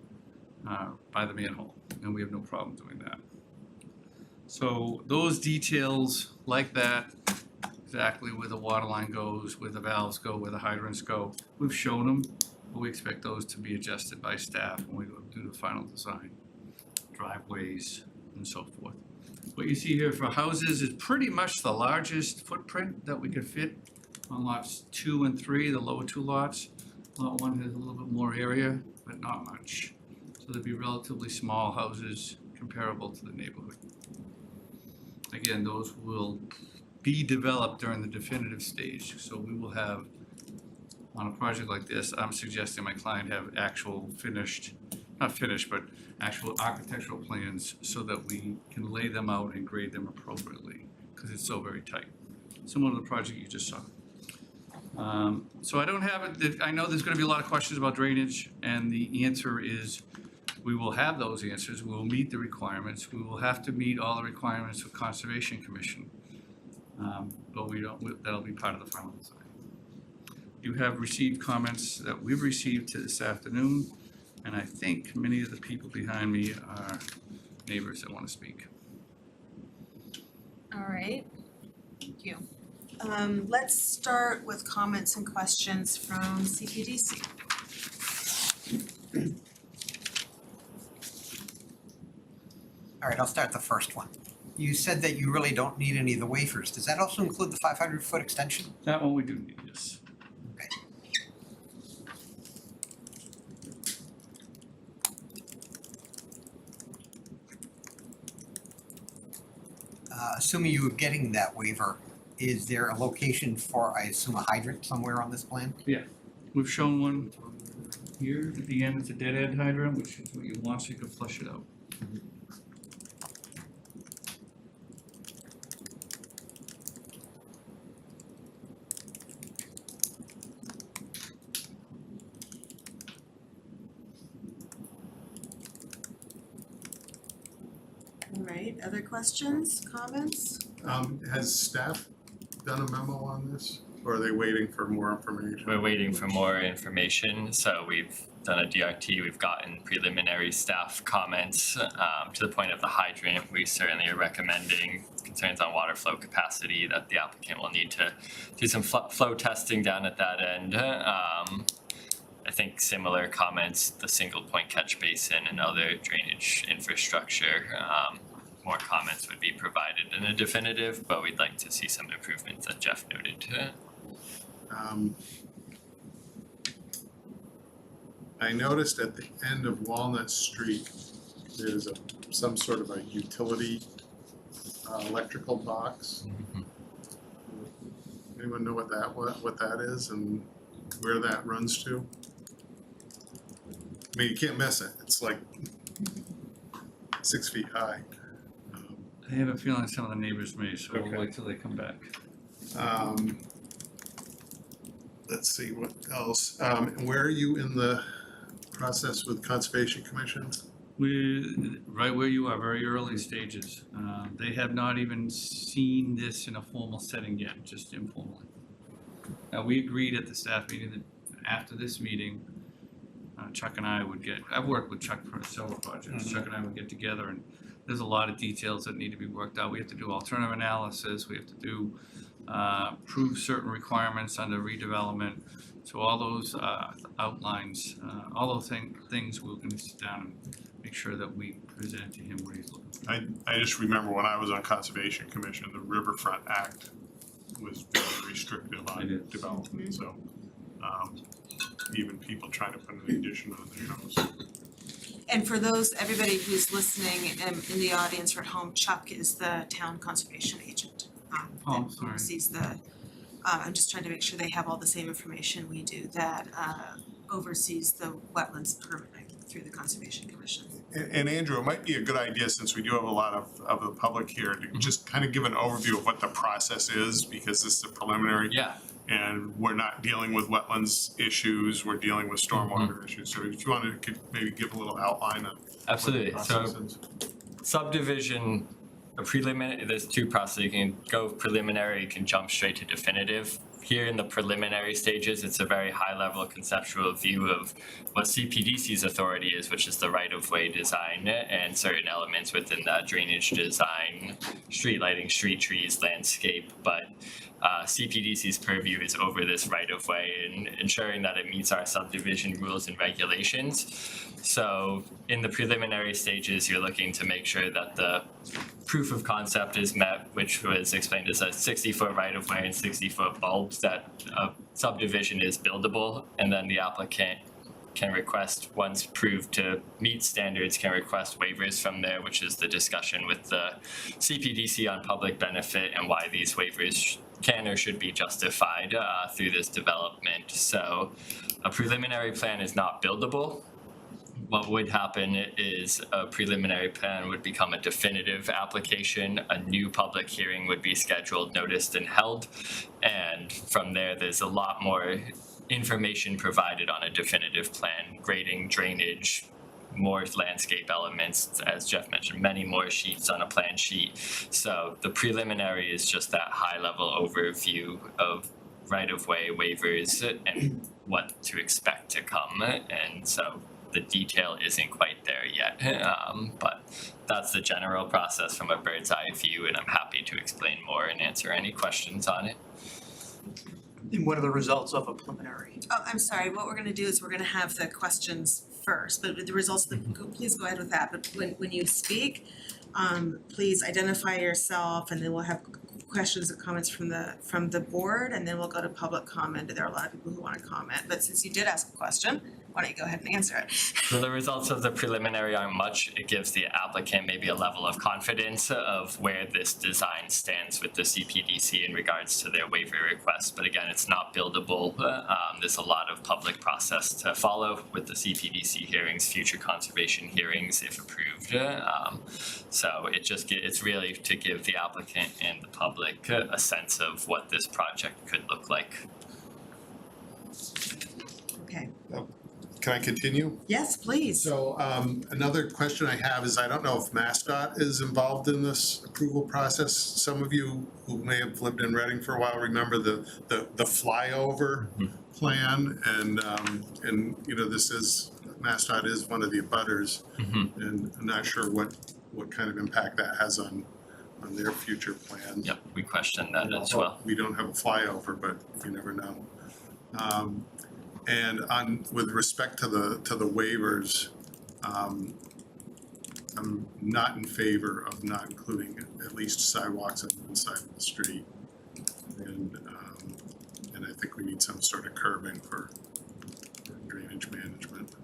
S16: by the manhole, and we have no problem doing that. So those details like that, exactly where the water line goes, where the valves go, where the hydrants go, we've shown them, but we expect those to be adjusted by staff when we go do the final design, driveways and so forth. What you see here for houses is pretty much the largest footprint that we could fit on lots 2 and 3, the lower 2 lots. Lot 1 has a little bit more area, but not much. So there'd be relatively small houses comparable to the neighborhood. Again, those will be developed during the definitive stage. So we will have, on a project like this, I'm suggesting my client have actual finished, not finished, but actual architectural plans so that we can lay them out and grade them appropriately, because it's so very tight. Similar to the project you just saw. So I don't have it, I know there's gonna be a lot of questions about drainage, and the answer is we will have those answers. We will meet the requirements. We will have to meet all the requirements of Conservation Commission. But that'll be part of the final design. You have received comments that we've received this afternoon, and I think many of the people behind me are neighbors that want to speak.
S1: All right, thank you. Let's start with comments and questions from CPDC.
S5: All right, I'll start the first one. you said that you really don't need any of the waivers. Does that also include the 500-foot extension?
S16: That one we do need, yes.
S5: Okay. Assuming you were getting that waiver, is there a location for, I assume, a hydrant somewhere on this plan?
S16: We've shown one here at the end, it's a dead end hydrant, which is what you want so you can flush it out.
S1: All right, other questions, comments?
S3: Has staff done a memo on this, or are they waiting for more information?
S2: We're waiting for more information, so we've done a DRT, we've gotten preliminary staff comments. To the point of the hydrant, we certainly are recommending concerns on water flow capacity, that the applicant will need to do some flow testing down at that end. I think similar comments, the single point catch basin and other drainage infrastructure, more comments would be provided in a definitive, but we'd like to see some improvements that Jeff noted.
S3: I noticed at the end of Walnut Street, there's some sort of a utility electrical box. Anyone know what that is and where that runs to? I mean, you can't miss it. It's like 6 feet high.
S16: I have a feeling some of the neighbors may, so
S3: Okay.
S16: we'll wait till they come back.
S3: Let's see, what else? Where are you in the process with Conservation Commission?
S16: We're right where you are, very early stages. They have not even seen this in a formal setting yet, just informally. Now, we agreed at the staff meeting that after this meeting, Chuck and I would I've worked with Chuck for several projects. Chuck and I would get together, and there's a lot of details that need to be worked out. We have to do alternative analysis, we have to do, prove certain requirements under redevelopment. So all those outlines, all those things we're gonna sit down and make sure that we present to him what he's looking for.
S3: I just remember when I was on Conservation Commission, the Riverfront Act was very restrictive on development, so even people trying to put an addition on their house.
S1: And for those, everybody who's listening in the audience or at home, Chuck is the town conservation agent. That
S16: Sorry.
S1: oversees the, I'm just trying to make sure they have all the same information we do, that oversees the wetlands permitting through the Conservation Commission.
S3: And Andrew, it might be a good idea, since we do have a lot of the public here, to just kind of give an overview of what the process is, because this is a preliminary.
S2: Yeah.
S3: And we're not dealing with wetlands issues, we're dealing with stormwater issues. So if you wanted to maybe give a little outline of
S2: Absolutely.
S3: what the process is.
S2: Subdivision, a preliminary, there's two processes. You can go preliminary, you can jump straight to definitive. Here in the preliminary stages, it's a very high level conceptual view of what Cpdc's authority is, which is the right of way design and certain elements within that drainage design, street lighting, street trees, landscape, but Cpdc's purview is over this right of way and ensuring that it meets our subdivision rules and regulations. So in the preliminary stages, you're looking to make sure that the proof of concept is met, which was explained as a 60-foot right of way and 60-foot bulbs, that a subdivision is buildable, and then the applicant can request, once proved to meet standards, can request waivers from there, which is the discussion with the Cpdc on public benefit and why these waivers can or should be justified through this development. So a preliminary plan is not buildable. What would happen is a preliminary plan would become a definitive application, a new public hearing would be scheduled, noticed, and held, and from there, there's a lot more information provided on a definitive plan, grading, drainage, more landscape elements, as Jeff mentioned, many more sheets on a plan sheet. So the preliminary is just that high-level overview of right-of-way waivers and what to expect to come, and so the detail isn't quite there yet, but that's the general process from a bird's eye view, and I'm happy to explain more and answer any questions on it.
S17: And what are the results of a preliminary?
S1: Oh, I'm sorry, what we're gonna do is we're gonna have the questions first, but the results, please go ahead with that, but when you speak, please identify yourself, and then we'll have questions or comments from the board, and then we'll go to public comment. There are a lot of people who wanna comment, but since you did ask a question, why don't you go ahead and answer it?
S2: So the results of the preliminary aren't much. It gives the applicant maybe a level of confidence of where this design stands with the CPDC in regards to their waiver request. But again, it's not buildable. There's a lot of public process to follow with the CPDC hearings, future conservation hearings if approved. So it's really to give the applicant and the public a sense of what this project could look like.
S1: Okay,
S3: Can I continue?
S1: yes, please.
S3: So another question I have is, I don't know if MassDOT is involved in this approval process. Some of you who may have lived in Reading for a while remember the flyover plan, and you know, MassDOT is one of the abutters, and I'm not sure what kind of impact that has on their future plans.
S2: Yep, we question that as well.
S3: We don't have a flyover, but you never know. And with respect to the waivers, I'm not in favor of not including at least sidewalks on one side of the street. And I think we need some sort of curbing for drainage management.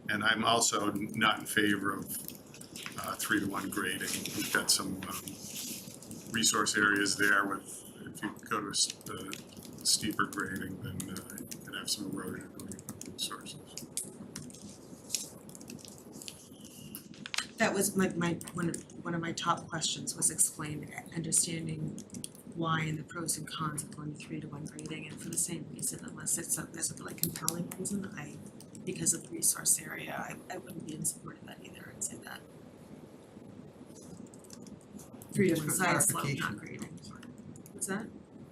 S3: And I'm also not in favor of 3-to-1 grading. We've got some resource areas there with, if you go to steeper grading, then you can have some erosion of resources.
S1: That was one of my top questions, was explain understanding why and the pros and cons of going to 3-to-1 grading, and for the same reason, unless there's a really compelling reason, because of the resource area, I wouldn't be in support of that either, I'd say that. 3-to-1 side slope, not grading. What's that?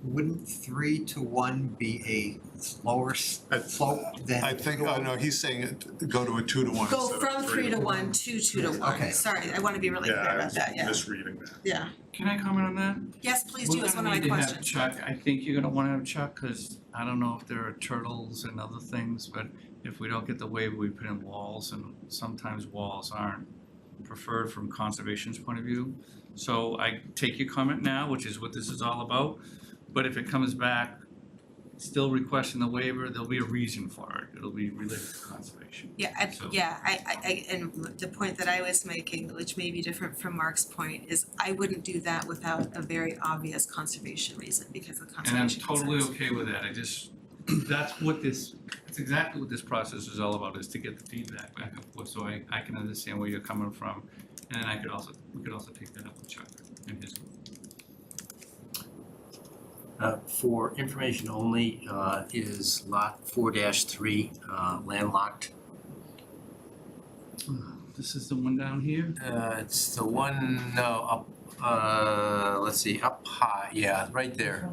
S5: Wouldn't 3-to-1 be a slower slope than?
S3: I think, oh no, he's saying go to a 2-to-1
S1: Go
S3: instead
S1: from
S3: of
S1: 3-to-1 to 2-to-1.
S5: Okay.
S1: Sorry, I wanna be really clear about that, yeah.
S3: Misreading that.
S1: Yeah,
S16: Can I comment on that?
S1: yes, please do, it's one of my
S16: We're gonna need
S1: questions.
S16: to have Chuck, I think you're gonna wanna have Chuck, cause I don't know if there are turtles and other things, but if we don't get the waiver, we put in walls, and sometimes walls aren't preferred from conservation's point of view. So I take your comment now, which is what this is all about, but if it comes back still requesting the waiver, there'll be a reason for it, it'll be related to conservation.
S1: Yeah, I and the point that I was making, which may be different from Mark's point, is I wouldn't do that without a very obvious conservation reason, because of
S16: And I'm
S1: conservation
S16: totally
S1: concerns.
S16: okay with that, that's exactly what this process is all about, is to get the feedback back and forth, so I can understand where you're coming from. And then we could also take that up with Chuck and his group.
S6: For information only, is lot 4-3 landlocked?
S16: This is the one down here?
S6: It's the one, no, up, let's see, up high, yeah, right there,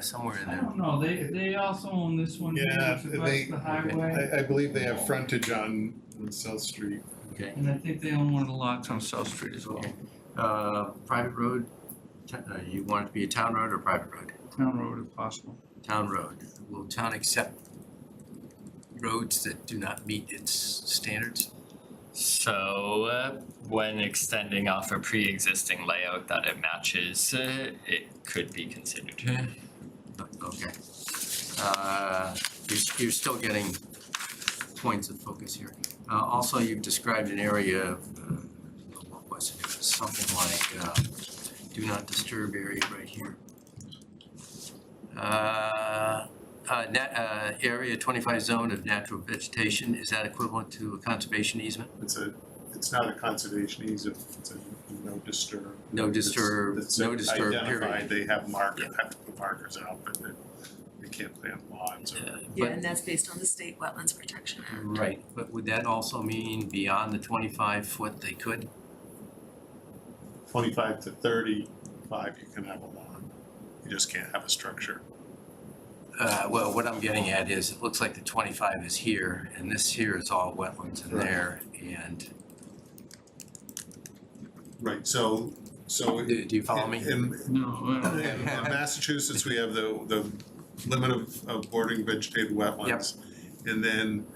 S6: somewhere in
S16: I
S6: there.
S16: don't know, they also own this one here,
S3: Yeah,
S16: which abuts the highway.
S3: I believe they have frontage on South Street.
S6: Okay.
S16: And I think they own one of the lots on South Street as well.
S6: Okay. Private road, you want it to be a town road or private road?
S16: Town road if possible.
S6: Town road. Will town accept roads that do not meet its standards?
S2: So when extending off a pre-existing layout that it matches, it could be considered.
S6: Okay. You're still getting points of focus here. Also, you've described an area, what was it? Something like do not disturb area right here. Area 25 zone of natural vegetation, is that equivalent to a conservation easement?
S3: It's not a conservation easement, it's a no disturb.
S6: No disturb,
S3: It's
S6: no disturb,
S3: identified,
S6: period.
S3: they have have to put markers out, but they can't plant lawns or.
S1: Yeah, and that's based on the State Wetlands Protection Act.
S6: Right, but would that also mean beyond the 25 foot they could?
S3: 25 to 35, you can have a lawn, you just can't have a structure.
S6: Well, what I'm getting at is, it looks like the 25 is here, and this here is all wetlands in there, and.
S3: Right, so.
S6: Do you follow me?
S16: No.
S3: In Massachusetts, we have the limit of bordering vegetated wetlands. Yep. And then,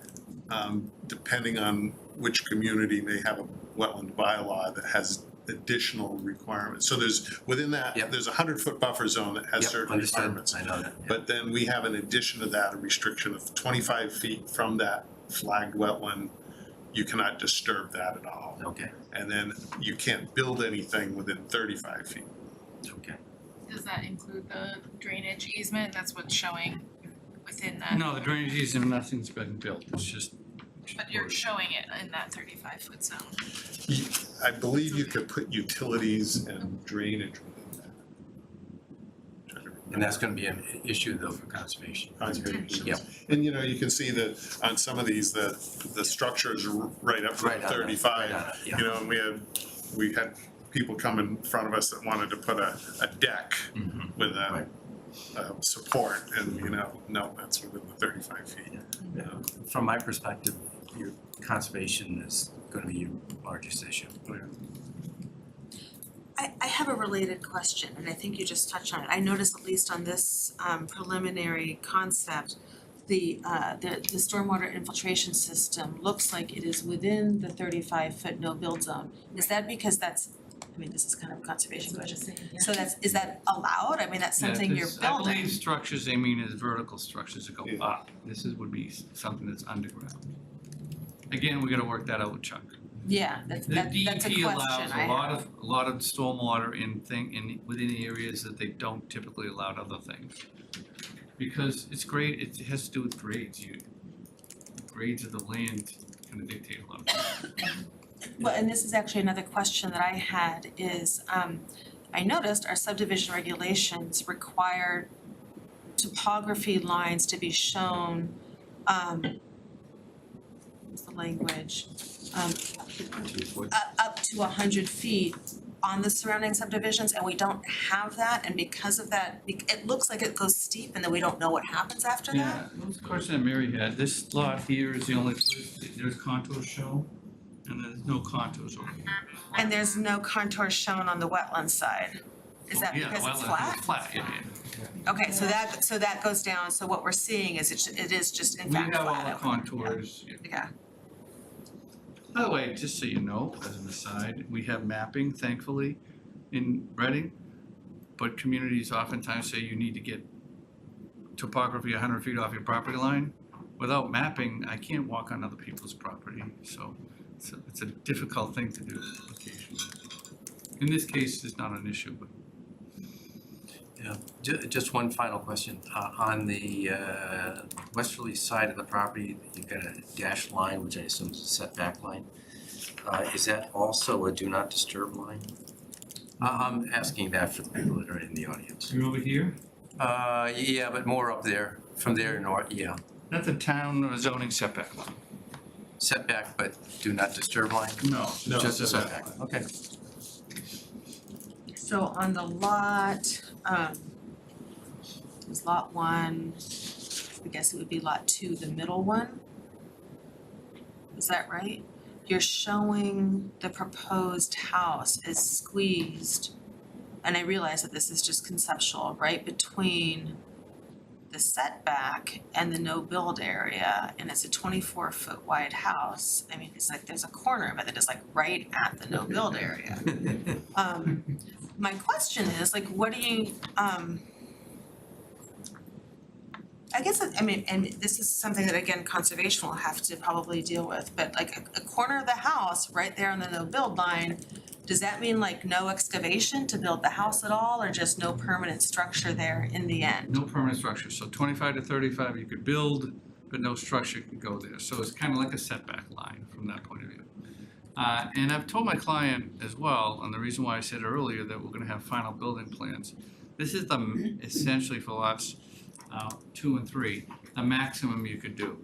S3: depending on which community may have a wetland bylaw that has additional requirements. So there's, within that, there's a 100-foot buffer zone that has certain
S6: Understood.
S3: requirements.
S6: I know that. Yeah.
S3: But then we have, in addition to that, a restriction of 25 feet from that flagged wetland. You cannot disturb that at all.
S6: Okay,
S3: And then you can't build anything within 35 feet.
S6: okay.
S11: Does that include the drainage easement? That's what's showing within that?
S16: No, the drainage easement, nothing's been built, it's just.
S11: But you're showing it in that 35-foot zone.
S3: I believe you could put utilities and drainage within that.
S6: And that's gonna be an issue though for conservation. Yep.
S3: And you know, you can see that on some of these, the structures are right up to
S6: Right on it,
S3: 35.
S6: right on it, yeah.
S3: You know, and we had people come in front of us that wanted to put a deck with a support, and you know, no, that's within the 35 feet.
S6: Yeah. From my perspective, your conservation is gonna be your largest issue.
S1: I have a related question, and I think you just touched on it. I noticed, at least on this preliminary concept, the stormwater infiltration system looks like it is within the 35-foot no-build zone. Is that because that's, I mean, this is kind of a conservation question. So is that allowed? I mean, that's something you're
S16: I
S1: building.
S16: believe structures they mean is vertical structures that go up. This would be something that's underground. Again, we gotta work that out with Chuck.
S1: Yeah, that's a question I have.
S16: The DEP allows a lot of stormwater within areas that they don't typically allow other things. Because it's great, it has to do with grades. Grades of the land kind of dictate a lot of things.
S1: Well, and this is actually another question that I had is, I noticed our subdivision regulations require topography lines to be shown, what's the language? Up to 100 feet on the surrounding subdivisions, and we don't have that, and because of that, it looks like it goes steep, and then we don't know what happens after that.
S16: Yeah, that was a question that Mary had. This lot here is the only place, there's contours shown, and there's no contours over here.
S1: And there's no contours shown on the wetland side. Is that because it's flat?
S16: It's flat, yeah.
S1: Okay, so that goes down, so what we're seeing is it is just in fact flat.
S16: We have all the contours.
S1: Yeah.
S16: By the way, just so you know, as an aside, we have mapping, thankfully, in Reading, but communities oftentimes say you need to get topography 100 feet off your property line. Without mapping, I can't walk on other people's property, so it's a difficult thing to do occasionally. In this case, it's not an issue, but.
S6: Yeah, just one final question. On the westerly side of the property, you've got a dashed line, which I assume is a setback line. Is that also a do not disturb line? I'm asking that for the people that are in the audience.
S16: You're over here?
S6: Yeah, but more up there, from there north, yeah.
S16: That's a town zoning setback line.
S6: Setback, but do not disturb line?
S16: No.
S6: Just a setback, okay.
S1: So on the lot, was lot 1, I guess it would be lot 2, the middle one? Is that right? You're showing the proposed house is squeezed, and I realize that this is just conceptual, right, between the setback and the no-build area, and it's a 24-foot wide house. I mean, it's like there's a corner of it that is like right at the no-build area. My question is, like, what do you, I guess, I mean, and this is something that, again, conservation will have to probably deal with, but like a corner of the house right there on the no-build line, does that mean like no excavation to build the house at all, or just no permanent structure there in the end?
S16: No permanent structure, so 25 to 35 you could build, but no structure can go there. So it's kind of like a setback line from that point of view. And I've told my client as well, and the reason why I said earlier that we're gonna have final building plans, this is essentially for lots 2 and 3, the maximum you could do.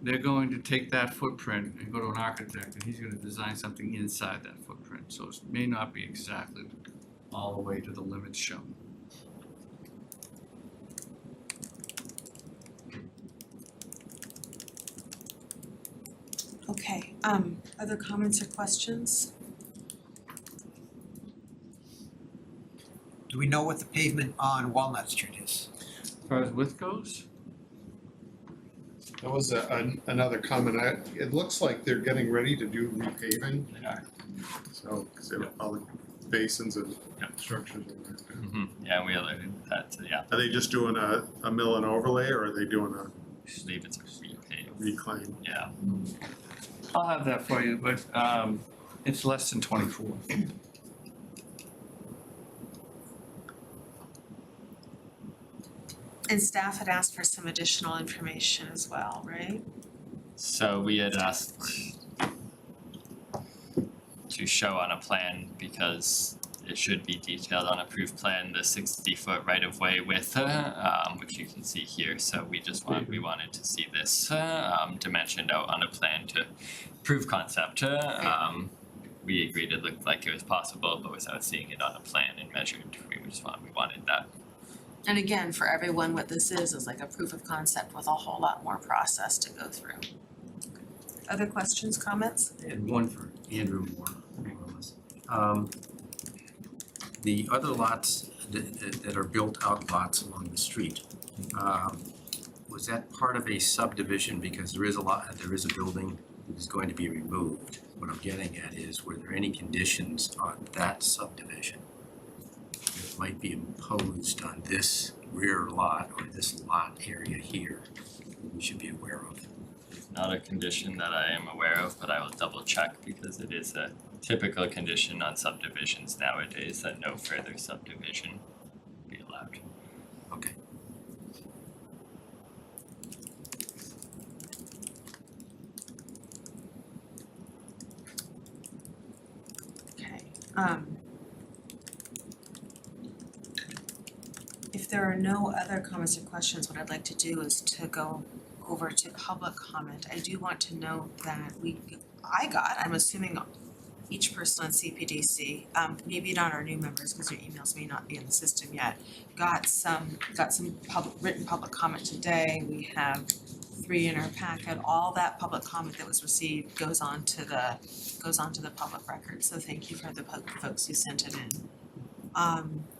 S16: They're going to take that footprint and go to an architect, and he's gonna design something inside that footprint. So it may not be exactly all the way to the limits shown.
S1: Okay, other comments or questions?
S5: Do we know what the pavement on Walnut Street is?
S16: As far as width goes?
S3: That was another comment. It looks like they're getting ready to do repaving. Oh, because they have all the basins and structures in there.
S2: Yeah, we alerted that, yeah,
S3: Are they just doing a mill and overlay, or are they doing a
S2: I believe it's a repave,
S3: reclaim?
S2: yeah.
S16: I'll have that for you, but it's less than 24.
S1: And staff had asked for some additional information as well, right?
S2: So we had asked to show on a plan, because it should be detailed on approved plan, the 60-foot right-of-way width, which you can see here. So we wanted to see this dimensioned out on a plan to prove concept. We agreed it looked like it was possible, but without seeing it on a plan and measured, we wanted that.
S1: And again, for everyone, what this is like a proof of concept with a whole lot more process to go through. Other questions, comments?
S6: And one for Andrew more on this. The other lots that are built out lots along the street, was that part of a subdivision? Because there is a building that is going to be removed. What I'm getting at is, were there any conditions on that subdivision that might be imposed on this rear lot or this lot area here that we should be aware of?
S2: Not a condition that I am aware of, but I will double check, because it is a typical condition on subdivisions nowadays that no further subdivision be allowed.
S6: Okay.
S1: Okay, if there are no other comments or questions, what I'd like to do is to go over to public comment. I do want to note that I'm assuming each person on CPDC, maybe not our new members, because your emails may not be in the system yet, got some written public comment today. We have 3 in our packet. All that public comment that was received goes on to the public record. So thank you for the folks who sent it in.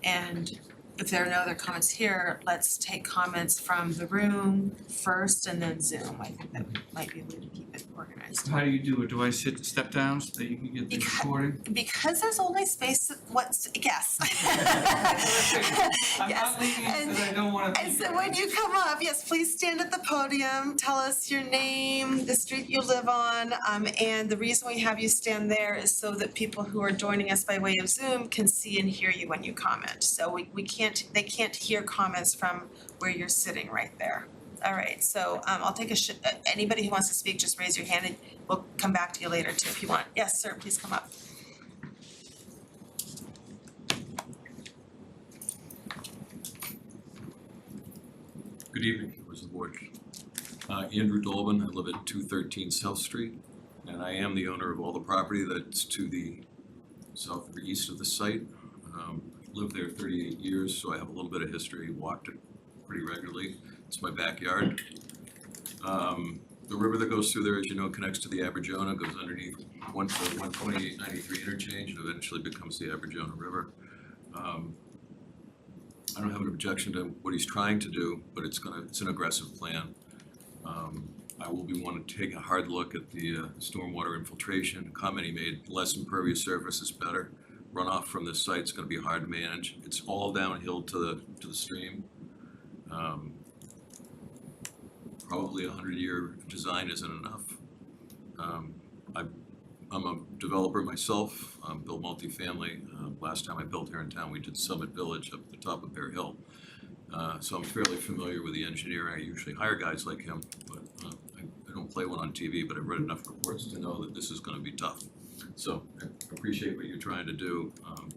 S1: And if there are no other comments here, let's take comments from the room first and then Zoom. I think that might be a way to keep it organized.
S16: How do you do it? Do I step down so that you can get the recording?
S1: Because there's only space, yes.
S16: I'm not leaving because I don't want to.
S1: And so when you come up, yes, please stand at the podium, tell us your name, the street you live on, and the reason we have you stand there is so that people who are joining us by way of Zoom can see and hear you when you comment. So they can't hear comments from where you're sitting right there. All right, so I'll take anybody who wants to speak, just raise your hand and we'll come back to you later too if you want. Yes, sir, please come up.
S18: Good evening, members of the board. Andrew Dolbin, I live at 213 South Street, and I am the owner of all the property that's to the south or east of the site. Lived there 38 years, so I have a little bit of history, walked it pretty regularly. It's my backyard. The river that goes through there, as you know, connects to the Aberjona, goes underneath 12893 interchange, and eventually becomes the Aberjona River. I don't have an objection to what he's trying to do, but it's an aggressive plan. I will be wanting to take a hard look at the stormwater infiltration. Comment he made, less impervious surface is better. Runoff from this site is going to be hard to manage. It's all downhill to the stream. Probably a 100-year design isn't enough. I'm a developer myself, built multifamily. Last time I built here in town, we did Summit Village up at the top of Bear Hill. So I'm fairly familiar with the engineering. I usually hire guys like him, but I don't play one on TV, but I've read enough reports to know that this is gonna be tough. So I appreciate what you're trying to do.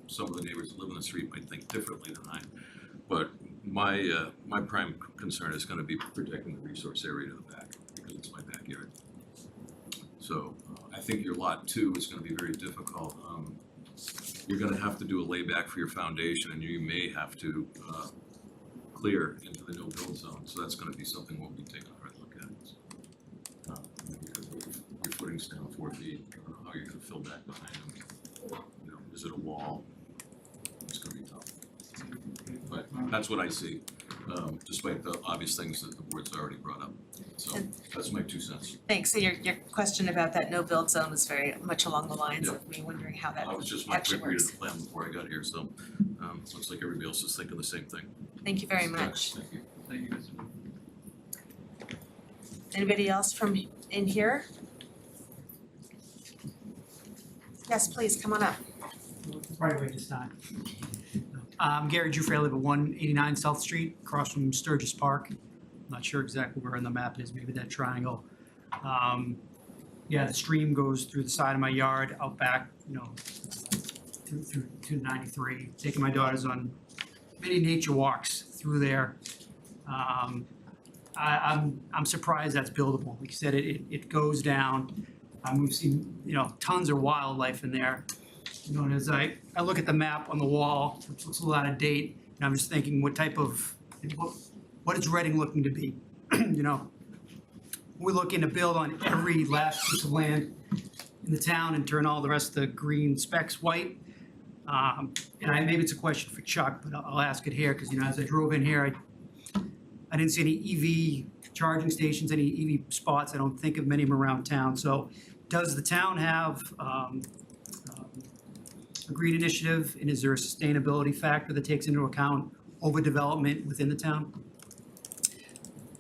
S18: Some of the neighbors that live on the street might think differently than I, but my prime concern is gonna be protecting the resource area to the back, because it's my backyard. So I think your lot 2 is gonna be very difficult. You're gonna have to do a layback for your foundation, and you may have to clear into the no-build zone. So that's gonna be something we'll be taking a hard look at. Because your footing's down 4 feet, I don't know how you're gonna fill back behind them. You know, is it a wall? It's gonna be tough. But that's what I see. despite the obvious things that the board's already brought up. So that's my 2 cents.
S1: Thanks, so your question about that no build zone was very much along the lines of me wondering how that
S18: I was just my
S1: actually
S18: quick read of
S1: works.
S18: the plan before I got here, so looks like everybody else is thinking the same thing.
S1: Thank you very much.
S18: Thank you.
S16: Thank you.
S1: Anybody else from in here? Yes, please, come on up.
S17: Right away this time. I'm Gary Jufrey, I live at 189 South Street, across from Sturgis Park. Not sure exactly where on the map it is, maybe that triangle. Yeah, the stream goes through the side of my yard, out back, through 93. Taking my daughters on many nature walks through there. I'm surprised that's buildable. Like you said, it goes down. We've seen, tons of wildlife in there. And as I look at the map on the wall, which looks a little out of date, and I'm just thinking what is Reading looking to be? We're looking to build on every last piece of land in the town and turn all the rest of the green specks white. Maybe it's a question for Chuck, but I'll ask it here, because as I drove in here, I didn't see any EV charging stations, any EV spots. I don't think of many of them around town. So does the town have a green initiative, and is there a sustainability factor that takes into account overdevelopment within the town?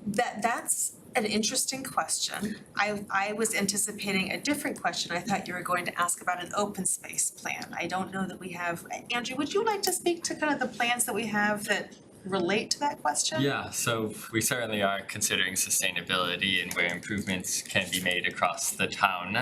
S1: That's an interesting question. I was anticipating a different question. I thought you were going to ask about an open space plan. I don't know that we have. Andrew, would you like to speak to kind of the plans that we have that relate to that question?
S2: Yeah, so we certainly are considering sustainability and where improvements can be made across the town.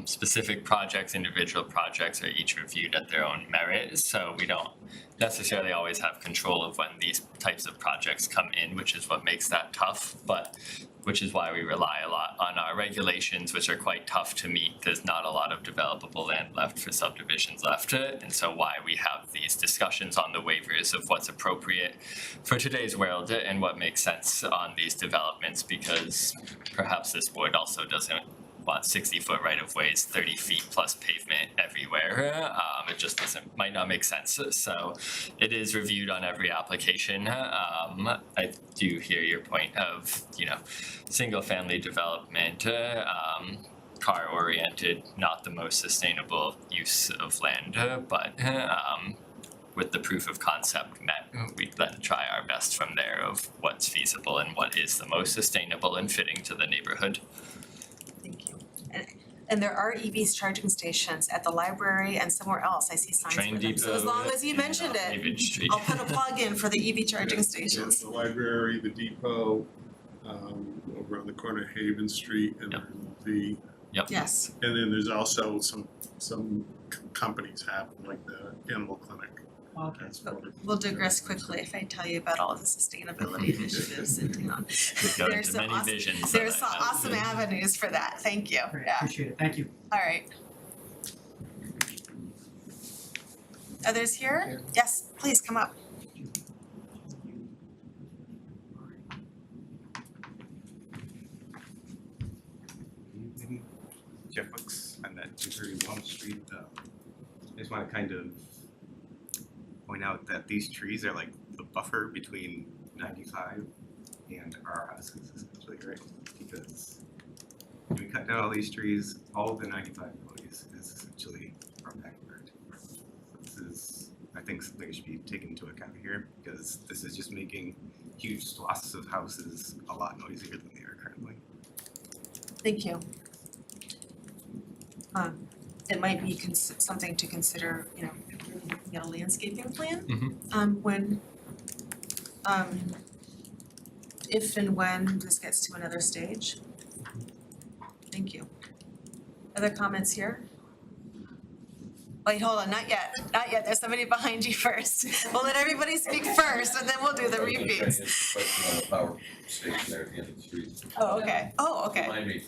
S2: Specific projects, individual projects are each reviewed at their own merit, so we don't necessarily always have control of when these types of projects come in, which is what makes that tough, but which is why we rely a lot on our regulations, which are quite tough to meet. There's not a lot of developable land left for subdivisions left, and so why we have these discussions on the waivers of what's appropriate for today's world and what makes sense on these developments, because perhaps this board also doesn't want 60-foot right-of-ways, 30 feet plus pavement everywhere. It just might not make sense. So it is reviewed on every application. I do hear your point of, single-family development, car-oriented, not the most sustainable use of land, but with the proof of concept met, we then try our best from there of what's feasible and what is the most sustainable and fitting to the neighborhood.
S1: Thank you. And there are EV charging stations at the library and somewhere else. I see signs for
S2: Train
S1: them. So as
S2: depot
S1: long as you
S2: in,
S1: mentioned
S2: David
S1: it,
S2: Street.
S1: I'll put a plug in for the EV charging stations.
S3: The library, the depot, over on the corner of Haven Street, and then the.
S2: Yep.
S1: Yes.
S3: And then there's also some companies have like the animal clinic.
S17: Okay.
S3: That's what it-
S1: We'll digress quickly if I tell you about all of the sustainability initiatives in town.
S2: We go
S1: There's
S2: into
S1: some
S2: many
S1: awesome-
S2: visions.
S1: There's
S2: of
S1: some
S2: it.
S1: awesome avenues for that. Thank you.
S17: Great,
S1: Yeah.
S17: appreciate it, thank you.
S1: All right. Others here? Yes, please come up.
S19: Jeff Hooks on that 231 Street. I just want to kind of point out that these trees are like the buffer between 95 and our houses, essentially, right? Because when we cut down all these trees, all of the 95 employees is essentially our backyard. So this is, I think, something that should be taken into account here, because this is just making huge swaths of houses a lot noisier than they are currently.
S1: Thank you. It might be something to consider, looking at a landscaping plan. When, if and when this gets to another stage. Thank you. Other comments here? Wait, hold on, not yet, there's somebody behind you first. We'll let everybody speak first and then we'll do the repeats.
S18: Question on the power station there at the end of the street.
S1: Oh, okay.
S18: Remind me.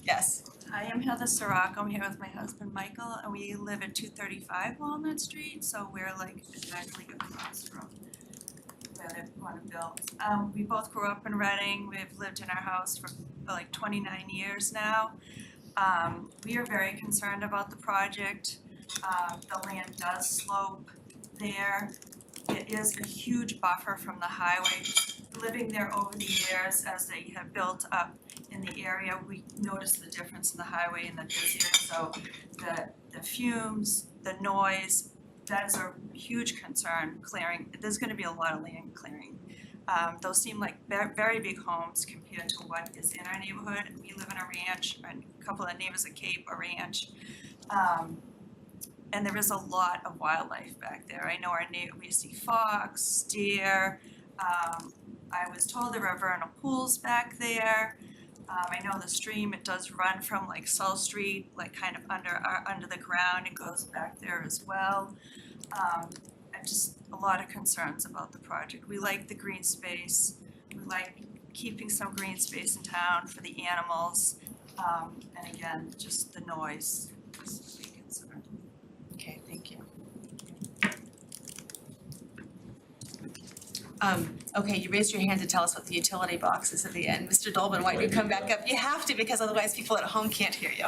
S1: Yes.
S20: Hi, I'm Heather Sirocco. I'm here with my husband Michael, and we live at 235 Walnut Street, so we're like exactly across from where they want to build. We both grew up in Reading. We've lived in our house for like 29 years now. We are very concerned about the project. The land does slope there. it is a huge buffer from the highway. Living there over the years as they have built up in the area, we noticed the difference in the highway and the busier, so the fumes, the noise, that is a huge concern, clearing. There's gonna be a lot of land clearing. Those seem like very big homes compared to what is in our neighborhood. We live in a ranch, and a couple of neighbors at Cape, a ranch. And there is a lot of wildlife back there. I know we see fox, deer. I was told there are vernal pools back there. I know the stream, it does run from like South Street, like kind of under the ground, it goes back there as well. And just a lot of concerns about the project. We like the green space, we like keeping some green space in town for the animals. And again, just the noise is a big concern.
S1: Okay, thank you. Okay, you raised your hand to tell us what the utility box is at the end. Mr. Dolben, why don't you come back up? You have to, because otherwise people at home can't hear you.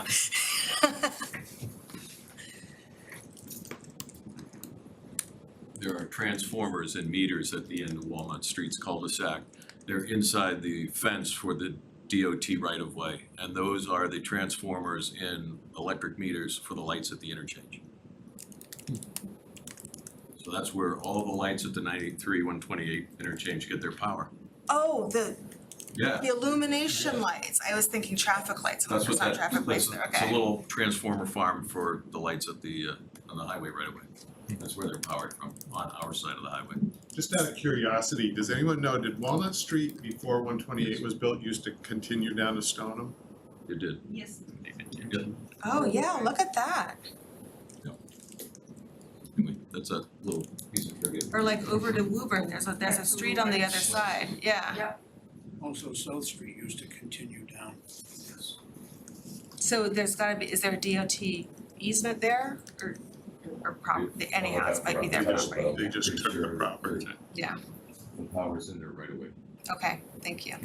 S18: There are transformers and meters at the end of Walnut Street's cul-de-sac. They're inside the fence for the DOT right-of-way, and those are the transformers and electric meters for the lights at the interchange. So that's where all the lights at the 93, 128 interchange get their power.
S1: Oh,
S18: Yeah.
S1: the illumination lights. I was thinking traffic lights.
S18: That's
S1: There's
S18: what
S1: not traffic lights there,
S18: it's a
S1: okay.
S18: little transformer farm for the lights at the, on the highway right-of-way. That's where they're powered from, on our side of the highway.
S3: Just out of curiosity, does anyone know, did Walnut Street before 128 was built used to continue down to Stoneham?
S18: It did.
S20: Yes.
S18: Yeah.
S1: Oh, yeah, look at that.
S18: Anyway, that's a little piece of trivia.
S1: Or like over to Woburn, there's a street on the other side, yeah.
S20: Yep.
S21: Also, South Street used to continue down.
S1: So there's gotta be, is there a DOT easement there or anyhow, it might be their property.
S3: They just took the property.
S1: Yeah,
S18: The power's in there right away.
S1: okay, thank you.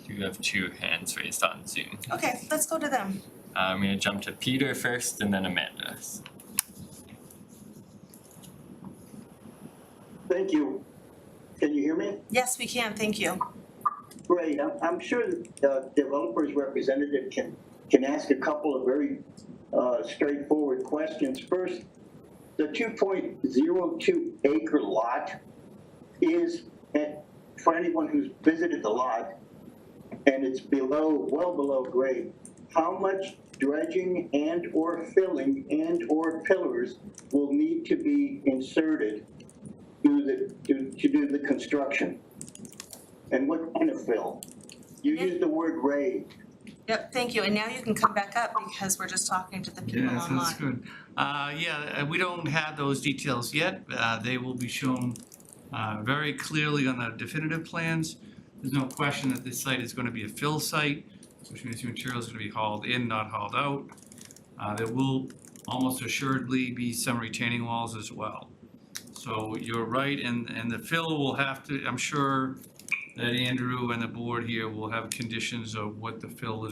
S2: We do have two hands raised on Zoom.
S1: Okay, let's go to them.
S2: I'm gonna jump to Peter first and then Amanda.
S9: Thank you. Can you hear me?
S1: Yes, we can, thank you.
S9: Great. I'm sure the developer's representative can ask a couple of very straightforward questions. First, the 2.02 acre lot is, for anyone who's visited the lot, and it's well below grade, how much dredging and or filling and or pillars will need to be inserted to do the construction? And what kind of fill? You used the word grade.
S1: Yep, thank you, and now you can come back up because we're just talking to the people
S16: Yeah,
S1: online.
S16: that's good. We don't have those details yet. They will be shown very clearly on the definitive plans. There's no question that this site is going to be a fill site, which means the material is going to be hauled in, not hauled out. There will almost assuredly be some retaining walls as well. So you're right, and the fill will have to, I'm sure that Andrew and the board here will have conditions of what the fill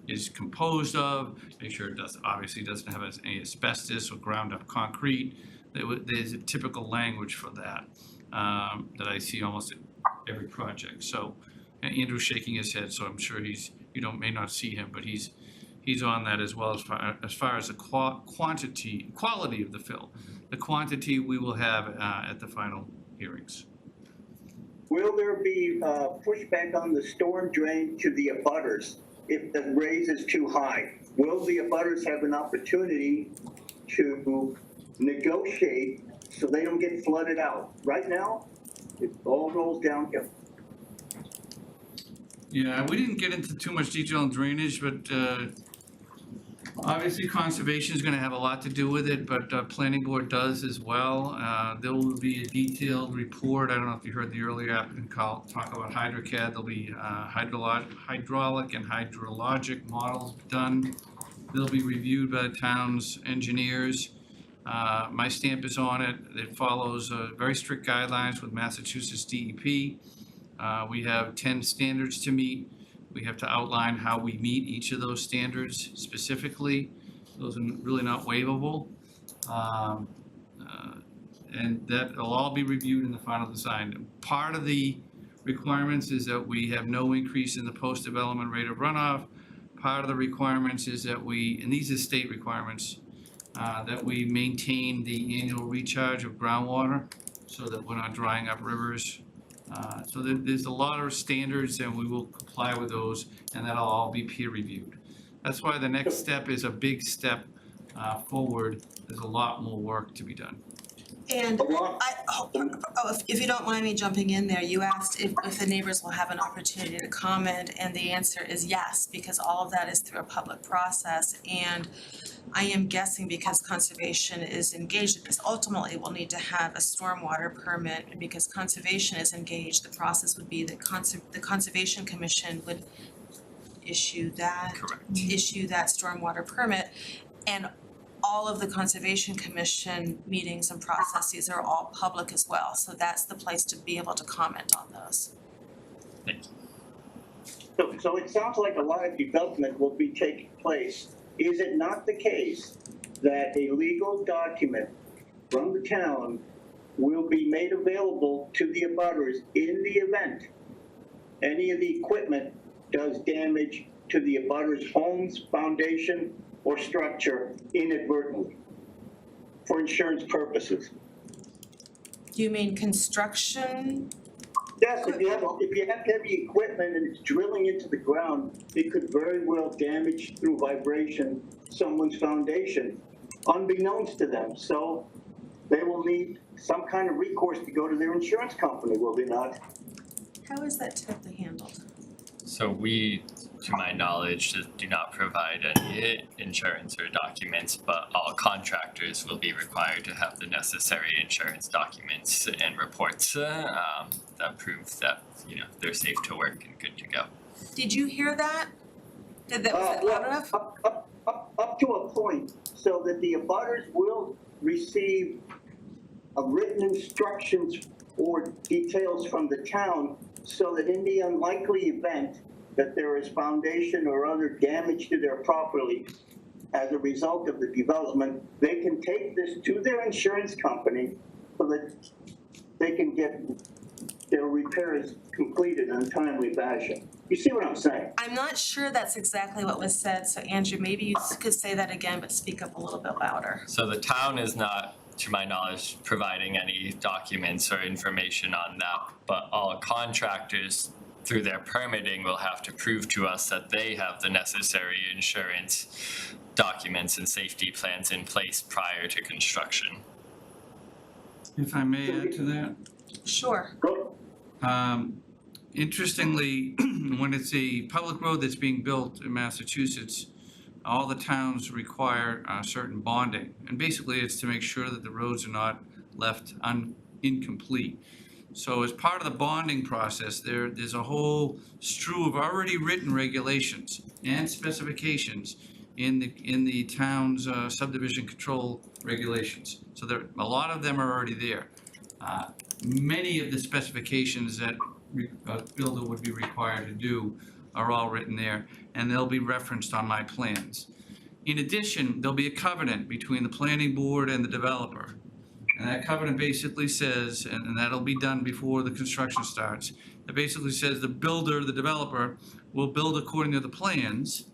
S16: is composed of. Make sure it obviously doesn't have any asbestos or ground up concrete. There's a typical language for that that I see almost at every project. So Andrew's shaking his head, so I'm sure may not see him, but he's on that as well as far as the quality of the fill. The quantity we will have at the final hearings.
S9: Will there be pushback on the storm drain to the abutters if the raise is too high? Will the abutters have an opportunity to negotiate so they don't get flooded out? Right now, it all rolls downhill.
S16: Yeah, we didn't get into too much detail on drainage, but obviously conservation is gonna have a lot to do with it, but planning board does as well. There will be a detailed report. I don't know if you heard the earlier applicant talk about HydroCAD. There'll be hydraulic and hydrologic models done. They'll be reviewed by the town's engineers. My stamp is on it. It follows very strict guidelines with Massachusetts DEP. We have 10 standards to meet. We have to outline how we meet each of those standards specifically. Those are really not waivable. And that'll all be reviewed in the final design. Part of the requirements is that we have no increase in the post-development rate of runoff. Part of the requirements is that and these are state requirements, that we maintain the annual recharge of groundwater so that we're not drying up rivers. So there's a lot of standards and we will comply with those, and that'll all be peer reviewed. That's why the next step is a big step forward. There's a lot more work to be done.
S1: And if you don't mind me jumping in there, you asked if the neighbors will have an opportunity to comment, and the answer is yes, because all of that is through a public process. And I am guessing because conservation is engaged in this, ultimately we'll need to have a stormwater permit, and because conservation is engaged, the process would be that the Conservation Commission would issue that stormwater permit, and all of the Conservation Commission meetings and processes are all public as well, so that's the place to be able to comment on those.
S2: Thank you.
S9: So it sounds like a lot of development will be taking place. Is it not the case that a legal document from the town will be made available to the abutters in the event any of the equipment does damage to the abutters' homes, foundation, or structure inadvertently for insurance purposes?
S1: Do you mean construction?
S9: Yes, if you have heavy equipment and it's drilling into the ground, it could very well damage through vibration someone's foundation, unbeknownst to them. So they will need some kind of recourse to go to their insurance company, will they not?
S1: How is that typically handled?
S2: So we, to my knowledge, do not provide any insurance or documents, but all contractors will be required to have the necessary insurance documents and reports that prove that, they're safe to work and good to go.
S1: Did you hear that? Was that loud enough?
S9: Up to a point, so that the abutters will receive written instructions or details from the town, so that in the unlikely event that there is foundation or other damage to their property as a result of the development, they can take this to their insurance company so that they can get their repairs completed in a timely fashion. You see what I'm saying?
S1: I'm not sure that's exactly what was said, so Andrew, maybe you could say that again, but speak up a little bit louder.
S2: So the town is not, to my knowledge, providing any documents or information on that, but all contractors through their permitting will have to prove to us that they have the necessary insurance documents and safety plans in place prior to construction.
S16: If I may add to that?
S1: Sure.
S16: Interestingly, when it's a public road that's being built in Massachusetts, all the towns require certain bonding. And basically it's to make sure that the roads are not left incomplete. So as part of the bonding process, there's a whole strew of already written regulations and specifications in the town's subdivision control regulations. So a lot of them are already there. Many of the specifications that a builder would be required to do are all written there, and they'll be referenced on my plans. In addition, there'll be a covenant between the planning board and the developer. And that covenant basically says, and that'll be done before the construction starts, it basically says the builder, the developer, will build according to the plans,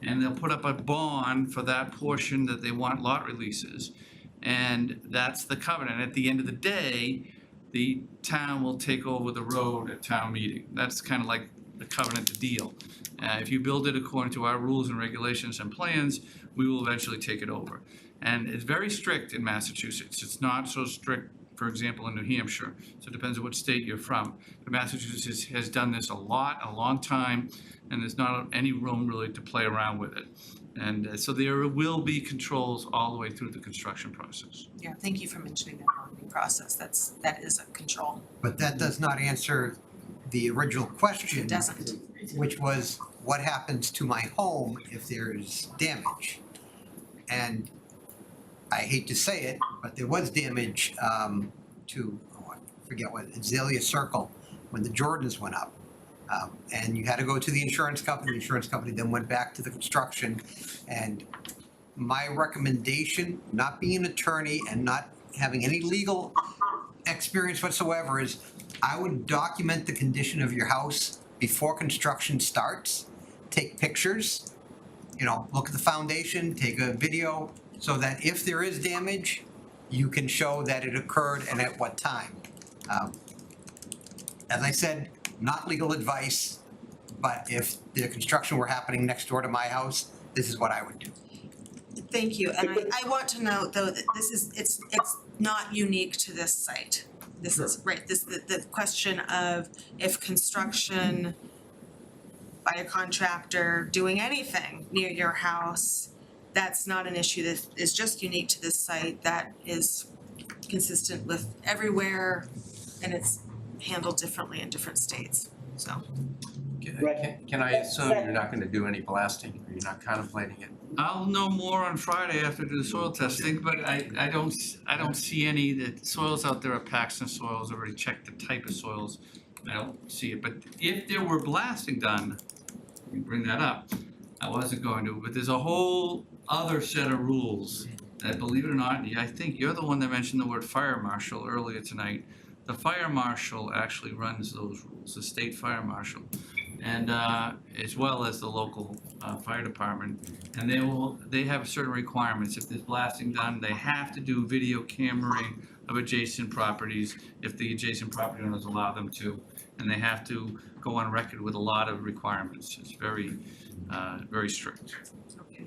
S16: and they'll put up a bond for that portion that they want lot releases. And that's the covenant. At the end of the day, the town will take over the road at town meeting. That's kind of like the covenant deal. If you build it according to our rules and regulations and plans, we will eventually take it over. And it's very strict in Massachusetts. It's not so strict, for example, in New Hampshire. So it depends on what state you're from. But Massachusetts has done this a long time, and there's not any room really to play around with it. And so there will be controls all the way through the construction process.
S1: Yeah, thank you for mentioning that bonding process. That is a control.
S5: But that does not answer the original question.
S1: It doesn't.
S5: Which was, what happens to my home if there's damage? And I hate to say it, but there was damage to, I forget what, Azalea Circle, when the Jordans went up. And you had to go to the insurance company then went back to the construction. And my recommendation, not being an attorney and not having any legal experience whatsoever, is I would document the condition of your house before construction starts. Take pictures, you know, look at the foundation, take a video, so that if there is damage, you can show that it occurred and at what time. As I said, not legal advice, but if the construction were happening next door to my house, this is what I would do.
S1: Thank you, and I want to note though that this is, it's not unique to this site. This is, right, the question of if construction by a contractor doing anything near your house, that's not an issue that is just unique to this site, that is consistent with everywhere, and it's handled differently in different states, so.
S6: Can I assume you're not gonna do any blasting, or you're not contemplating it?
S16: I'll know more on Friday after I do the soil testing, but I don't see any, the soils out there are Paxton soils, already checked the type of soils. I don't see it, but if there were blasting done, you bring that up, I wasn't going to, but there's a whole other set of rules that, believe it or not, I think you're the one that mentioned the word fire marshal earlier tonight. The fire marshal actually runs those rules, the state fire marshal, and as well as the local fire department. And they have certain requirements. If there's blasting done, they have to do video cameraing of adjacent properties if the adjacent property owners allow them to. And they have to go on record with a lot of requirements. It's very, very strict.
S1: Okay,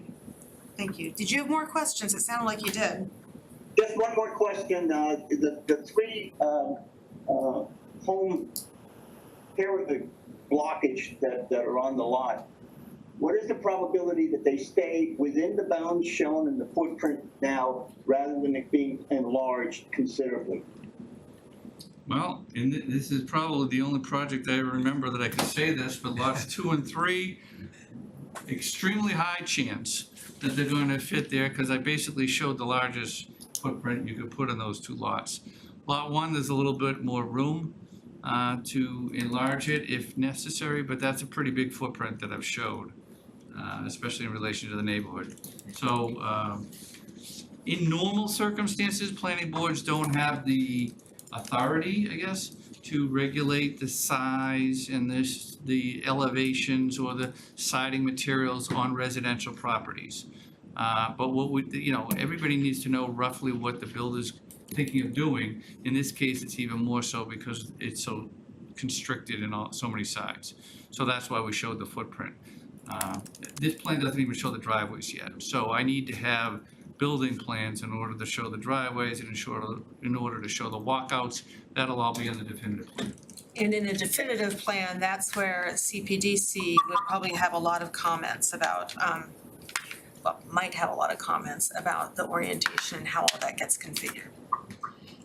S1: thank you. Did you have more questions? It sounded like you did.
S9: Just one more question, the three home here blockage that are on the lot, what is the probability that they stay within the bounds shown in the footprint now rather than it being enlarged considerably?
S16: Well, this is probably the only project I remember that I could say this, but lots 2 and 3, extremely high chance that they're going to fit there, because I basically showed the largest footprint you could put in those 2 lots. Lot 1, there's a little bit more room to enlarge it if necessary, but that's a pretty big footprint that I've showed, especially in relation to the neighborhood. So in normal circumstances, planning boards don't have the authority, I guess, to regulate the size and the elevations or the siding materials on residential properties. But what would, you know, everybody needs to know roughly what the builder's thinking of doing. In this case, it's even more so because it's so constricted in so many sides. So that's why we showed the footprint. This plan doesn't even show the driveways yet. So I need to have building plans in order to show the driveways and in order to show the walkouts. That'll all be in the definitive plan.
S1: And in a definitive plan, that's where CPDC would probably have a lot of comments about, might have a lot of comments about the orientation and how all that gets configured.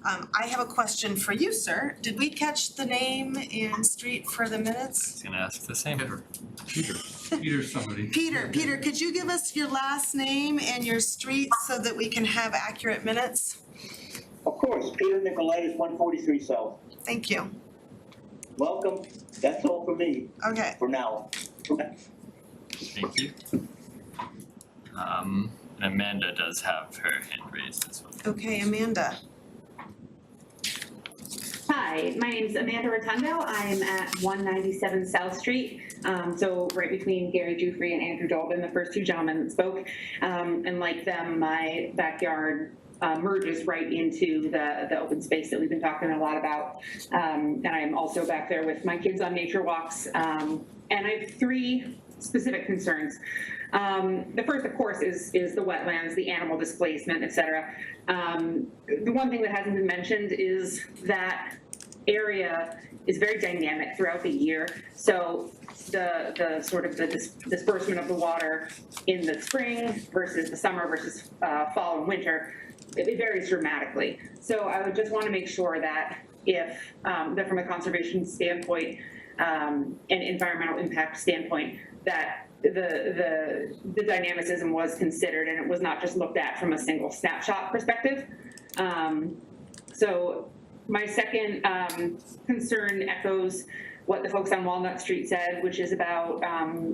S1: I have a question for you, sir. Did we catch the name and street for the minutes?
S2: I was gonna ask the same.
S16: Peter somebody.
S1: Peter, could you give us your last name and your street so that we can have accurate minutes?
S9: Of course, Peter Nicolaitis, 143 South.
S1: Thank you.
S9: Welcome, that's all for me.
S1: Okay.
S9: For now.
S2: Thank you. Amanda does have her hand raised as well.
S1: Okay, Amanda.
S4: Hi, my name's Amanda Rotundo. I'm at 197 South Street, so right between Gary Jufrey and Andrew Dolbin, the first 2 gentlemen that spoke. And like them, my backyard merges right into the open space that we've been talking a lot about. And I'm also back there with my kids on nature walks. And I have 3 specific concerns. The first, of course, is the wetlands, the animal displacement, et cetera. The one thing that hasn't been mentioned is that area is very dynamic throughout the year. So the sort of the disbursement of the water in the spring versus the summer versus fall and winter, it varies dramatically. So I would just want to make sure that if, that from a conservation standpoint and environmental impact standpoint, that the dynamicism was considered and it was not just looked at from a single snapshot perspective. So my second concern echoes what the folks on Walnut Street said, which is about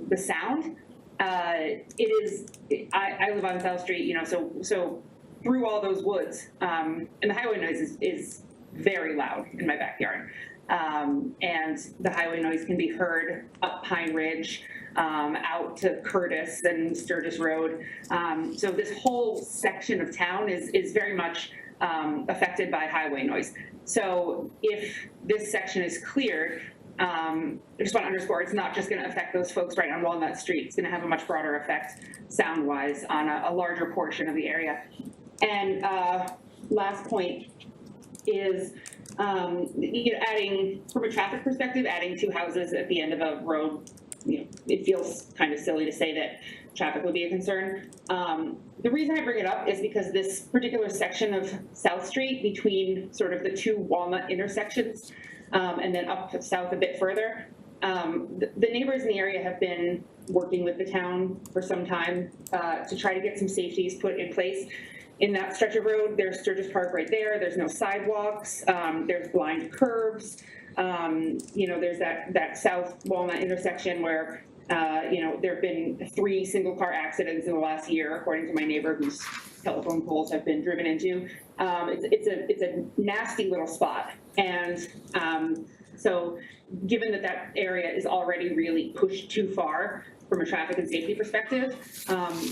S4: the sound. I live on South Street, you know, so through all those woods. And the highway noise is very loud in my backyard. And the highway noise can be heard up Pine Ridge, out to Curtis and Sturgis Road. So this whole section of town is very much affected by highway noise. So if this section is cleared, I just want to underscore, it's not just going to affect those folks right on Walnut Street. It's going to have a much broader effect sound-wise on a larger portion of the area. And last point is, adding, from a traffic perspective, adding 2 houses at the end of a road, it feels kind of silly to say that traffic would be a concern. The reason I bring it up is because this particular section of South Street between sort of the 2 Walnut intersections, and then up south a bit further, the neighbors in the area have been working with the town for some time to try to get some safeties put in place. In that stretch of road, there's Sturgis Park right there. There's no sidewalks. There's blind curbs. There's that South Walnut intersection where, there have been 3 single-car accidents in the last year, according to my neighbor, whose telephone poles have been driven into. It's a nasty little spot, and so given that area is already really pushed too far from a traffic and safety perspective,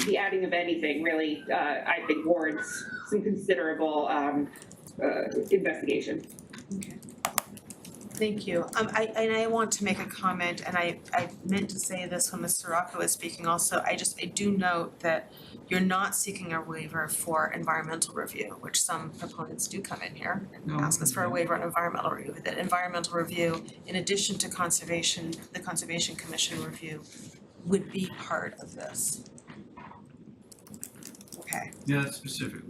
S4: the adding of anything really, I think, warrants some considerable investigation.
S1: Okay. Thank you. I want to make a comment, and I meant to say this when Mr. Rocco was speaking also. I do note that you're not seeking a waiver for environmental review, which some proponents do come in here and ask us for a waiver on environmental review. That environmental review, in addition to conservation, the Conservation Commission review, would be part of this. Okay.
S12: Yeah, that's specific.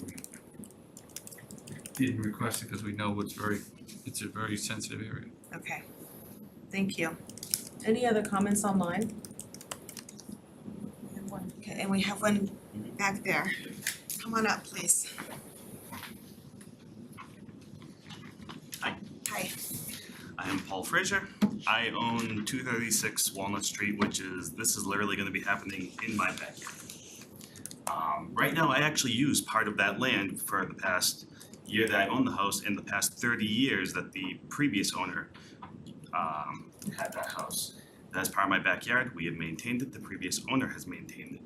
S12: We didn't request it because we know it's a very sensitive area.
S1: Okay. Thank you. Any other comments online? We have one. Okay, and we have one back there. Come on up, please.
S22: Hi.
S1: Hi.
S22: I am Paul Fraser. I own 236 Walnut Street, this is literally gonna be happening in my backyard. Right now, I actually use part of that land for the past year that I own the house and the past 30 years that the previous owner had that house. That's part of my backyard. We have maintained it. The previous owner has maintained it.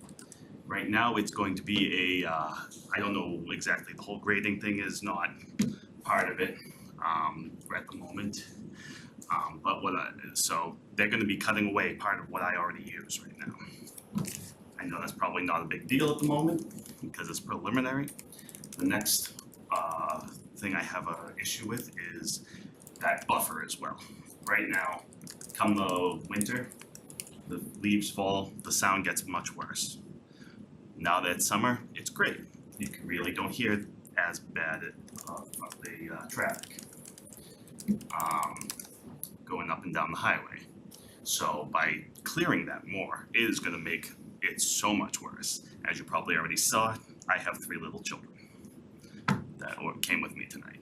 S22: Right now, it's going to be I don't know exactly, the whole grading thing is not part of it at the moment. So they're gonna be cutting away part of what I already use right now. I know that's probably not a big deal at the moment because it's preliminary. The next thing I have a issue with is that buffer as well. Right now, come the winter, the leaves fall, the sound gets much worse. Now that it's summer, it's great. You really don't hear as bad of the traffic going up and down the highway. So by clearing that more, it is gonna make it so much worse. As you probably already saw, I have 3 little children that came with me tonight.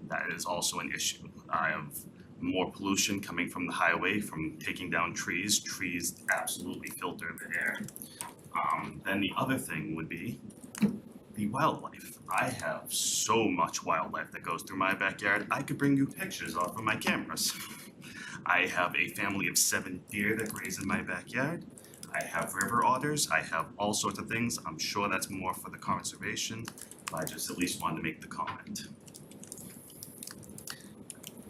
S22: That is also an issue. I have more pollution coming from the highway, from taking down trees. Trees absolutely filter the air. Then the other thing would be the wildlife. I have so much wildlife that goes through my backyard, I could bring you pictures off of my cameras. I have a family of 7 deer that graze in my backyard. I have river otters, I have all sorts of things. I'm sure that's more for the conservation, but I just at least wanted to make the comment.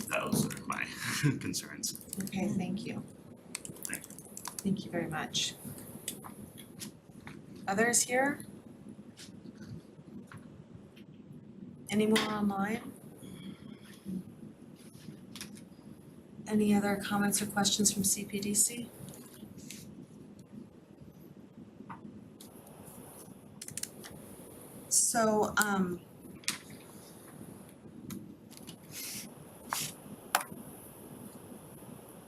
S22: Those are my concerns.
S1: Okay, thank you.
S22: Thank you.
S1: Thank you very much. Others here? Any more online? Any other comments or questions from CPDC? So, I'm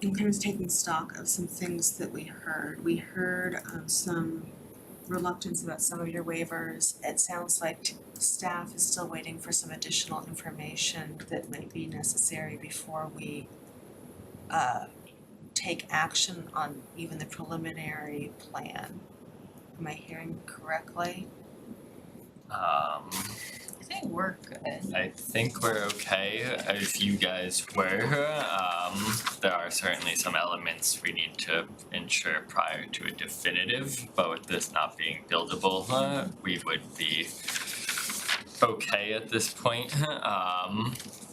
S1: kind of taking stock of some things that we heard. We heard some reluctance about some of your waivers. It sounds like staff is still waiting for some additional information that might be necessary before we take action on even the preliminary plan. Am I hearing correctly?
S11: I think we're good.
S2: I think we're okay if you guys were. There are certainly some elements we need to ensure prior to a definitive, but with this not being buildable, we would be okay at this point.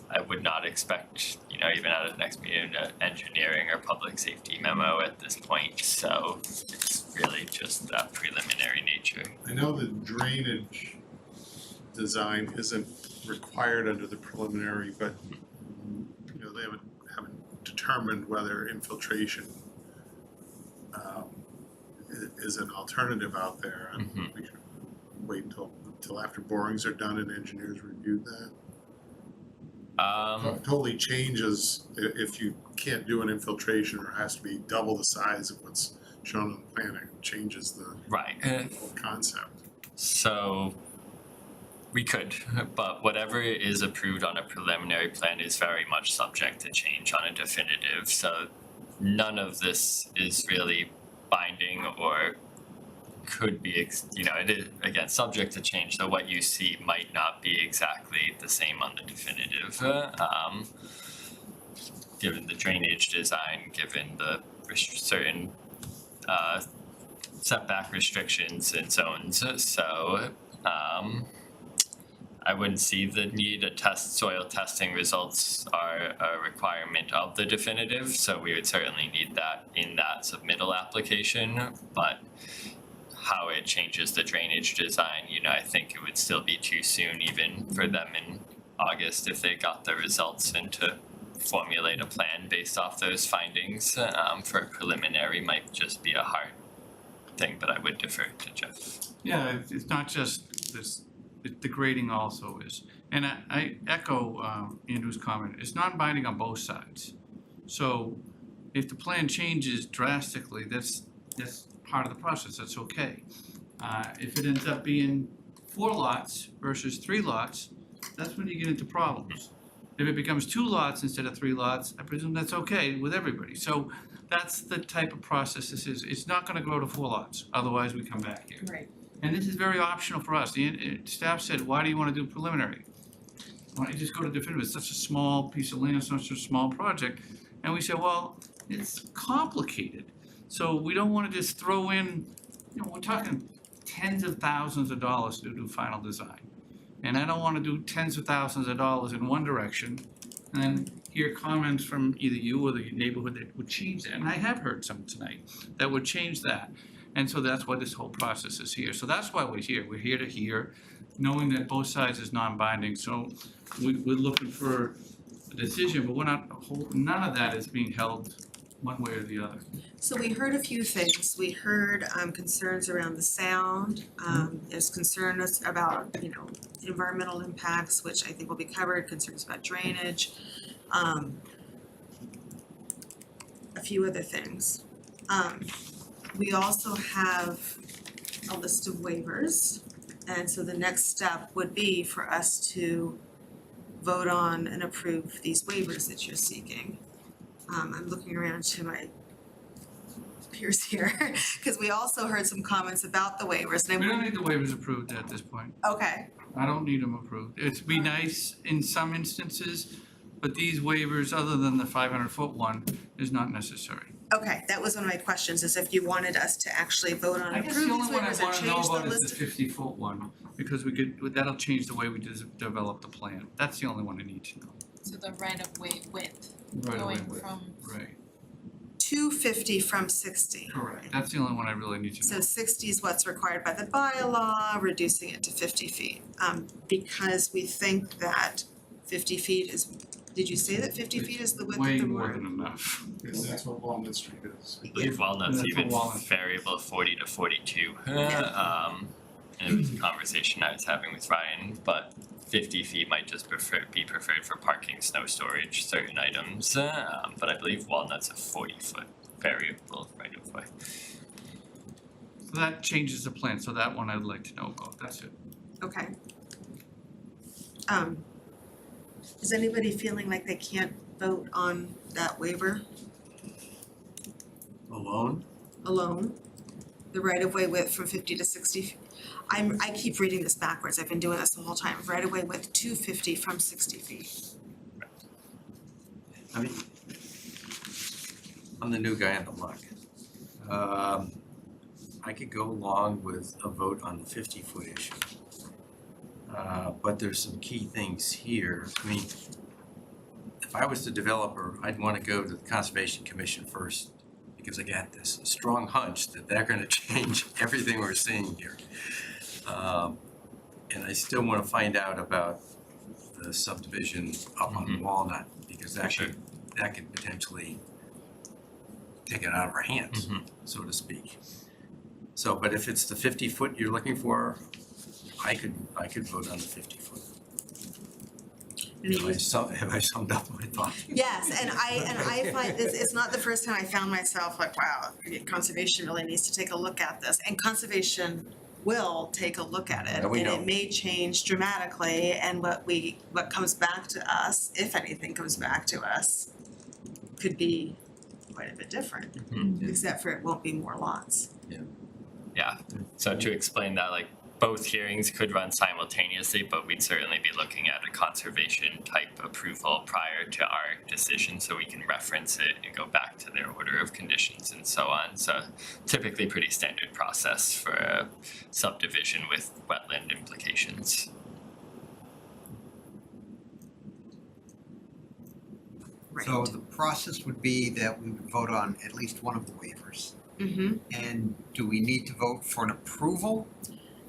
S2: I would not expect, even at the next meeting, an engineering or public safety memo at this point, so it's really just that preliminary nature.
S3: I know the drainage design isn't required under the preliminary, but they haven't determined whether infiltration is an alternative out there, and we should wait until after borings are done and engineers review that. Totally changes if you can't do an infiltration or has to be double the size of what's shown on the plan. It changes the whole concept.
S2: So we could, but whatever is approved on a preliminary plan is very much subject to change on a definitive. So none of this is really binding or could be, it is, again, subject to change. So what you see might not be exactly the same on the definitive. Given the drainage design, given the certain setback restrictions and zones. So I wouldn't see the need. Soil testing results are a requirement of the definitive, so we would certainly need that in that submittal application, but how it changes the drainage design, I think it would still be too soon even for them in August if they got the results and to formulate a plan based off those findings. For a preliminary might just be a hard thing, but I would defer to Jeff.
S16: Yeah, it's not just this, the grading also is. And I echo Andrew's comment, it's non-binding on both sides. So if the plan changes drastically, that's part of the process, that's okay. If it ends up being 4 lots versus 3 lots, that's when you get into problems. If it becomes 2 lots instead of 3 lots, I presume that's okay with everybody. So that's the type of process this is. It's not gonna grow to 4 lots, otherwise we come back here.
S1: Right.
S16: And this is very optional for us. The staff said, why do you wanna do preliminary? Why don't you just go to definitive? It's such a small piece of land, such a small project. And we said, well, it's complicated. So we don't wanna just throw in, we're talking tens of thousands of dollars to do final design. And I don't wanna do tens of thousands of dollars in one direction and then hear comments from either you or the neighborhood that would change that. And I have heard some tonight that would change that. And so that's why this whole process is here. So that's why we're here. We're here to hear, knowing that both sides is non-binding. So we're looking for a decision, but we're not, none of that is being held one way or the other.
S1: So we heard a few things. We heard concerns around the sound. There's concerns about, environmental impacts, which I think will be covered, concerns about drainage. A few other things. We also have a list of waivers. And so the next step would be for us to vote on and approve these waivers that you're seeking. I'm looking around to my peers here, because we also heard some comments about the waivers, and
S16: We don't need the waivers approved at this point.
S1: Okay,
S16: I don't need them approved. It'd be nice in some instances, but these waivers, other than the 500-foot one, is not necessary.
S1: okay, that was one of my questions, is if you wanted us to actually vote on
S16: I
S1: and
S16: guess
S1: approve
S16: the
S1: these
S16: only one I
S1: waivers or
S16: wanna know
S1: change the
S16: about is
S1: list
S16: the
S1: of.
S16: 50-foot one, because that'll change the way we develop the plan. That's the only one I need to know.
S11: So the right of way width
S16: Right away
S11: going
S16: with,
S11: from,
S16: right,
S1: 250 from 60.
S16: correct. That's the only one I really need to know.
S1: So 60 is what's required by the bylaw, reducing it to 50 feet. Because we think that 50 feet is, did you say that 50 feet is the width of the
S16: Way
S1: road?
S16: more than enough.
S3: Yes, that's what Walnut Street is.
S2: I believe Walnut's
S16: That's
S2: even
S16: a Walnut.
S2: variable 40 to 42. And it was a conversation I was having with Ryan, but 50 feet might just be preferred for parking, snow storage, certain items. But I believe Walnut's a 40-foot variable right of way.
S16: So that changes the plan, so that one I'd like to know about, that's it.
S1: Okay. Is anybody feeling like they can't vote on that waiver
S6: Alone?
S1: alone? The right of way width from 50 to 60 I keep reading this backwards, I've been doing this the whole time, right away with 250 from 60 feet.
S6: I mean, I'm the new guy on the block. I could go along with a vote on the 50-foot issue. But there's some key things here. I mean, if I was the developer, I'd want to go to the Conservation Commission first, because I got this strong hunch that they're going to change everything we're seeing here. And I still want to find out about the subdivision up on Walnut, because that could potentially take it out of our hands, so to speak. So, but if it's the 50-foot you're looking for, I could vote on the 50-foot. Have I summed up my thoughts?
S1: Yes, and I find this, it's not the first time I found myself like, wow, conservation really needs to take a look at this, and conservation will take a look at it,
S6: Yeah, we
S1: and
S6: know.
S1: it may change dramatically, and what comes back to us, if anything comes back to us, could be quite a bit different, except for it won't be more lots.
S2: Yeah, so to explain that, like, both hearings could run simultaneously, but we'd certainly be looking at a conservation type approval prior to our decision, so we can reference it and go back to their order of conditions and so on. So typically pretty standard process for a subdivision with wetland implications.
S5: So the process would be that we would vote on at least one of the waivers. And do we need to vote for an approval?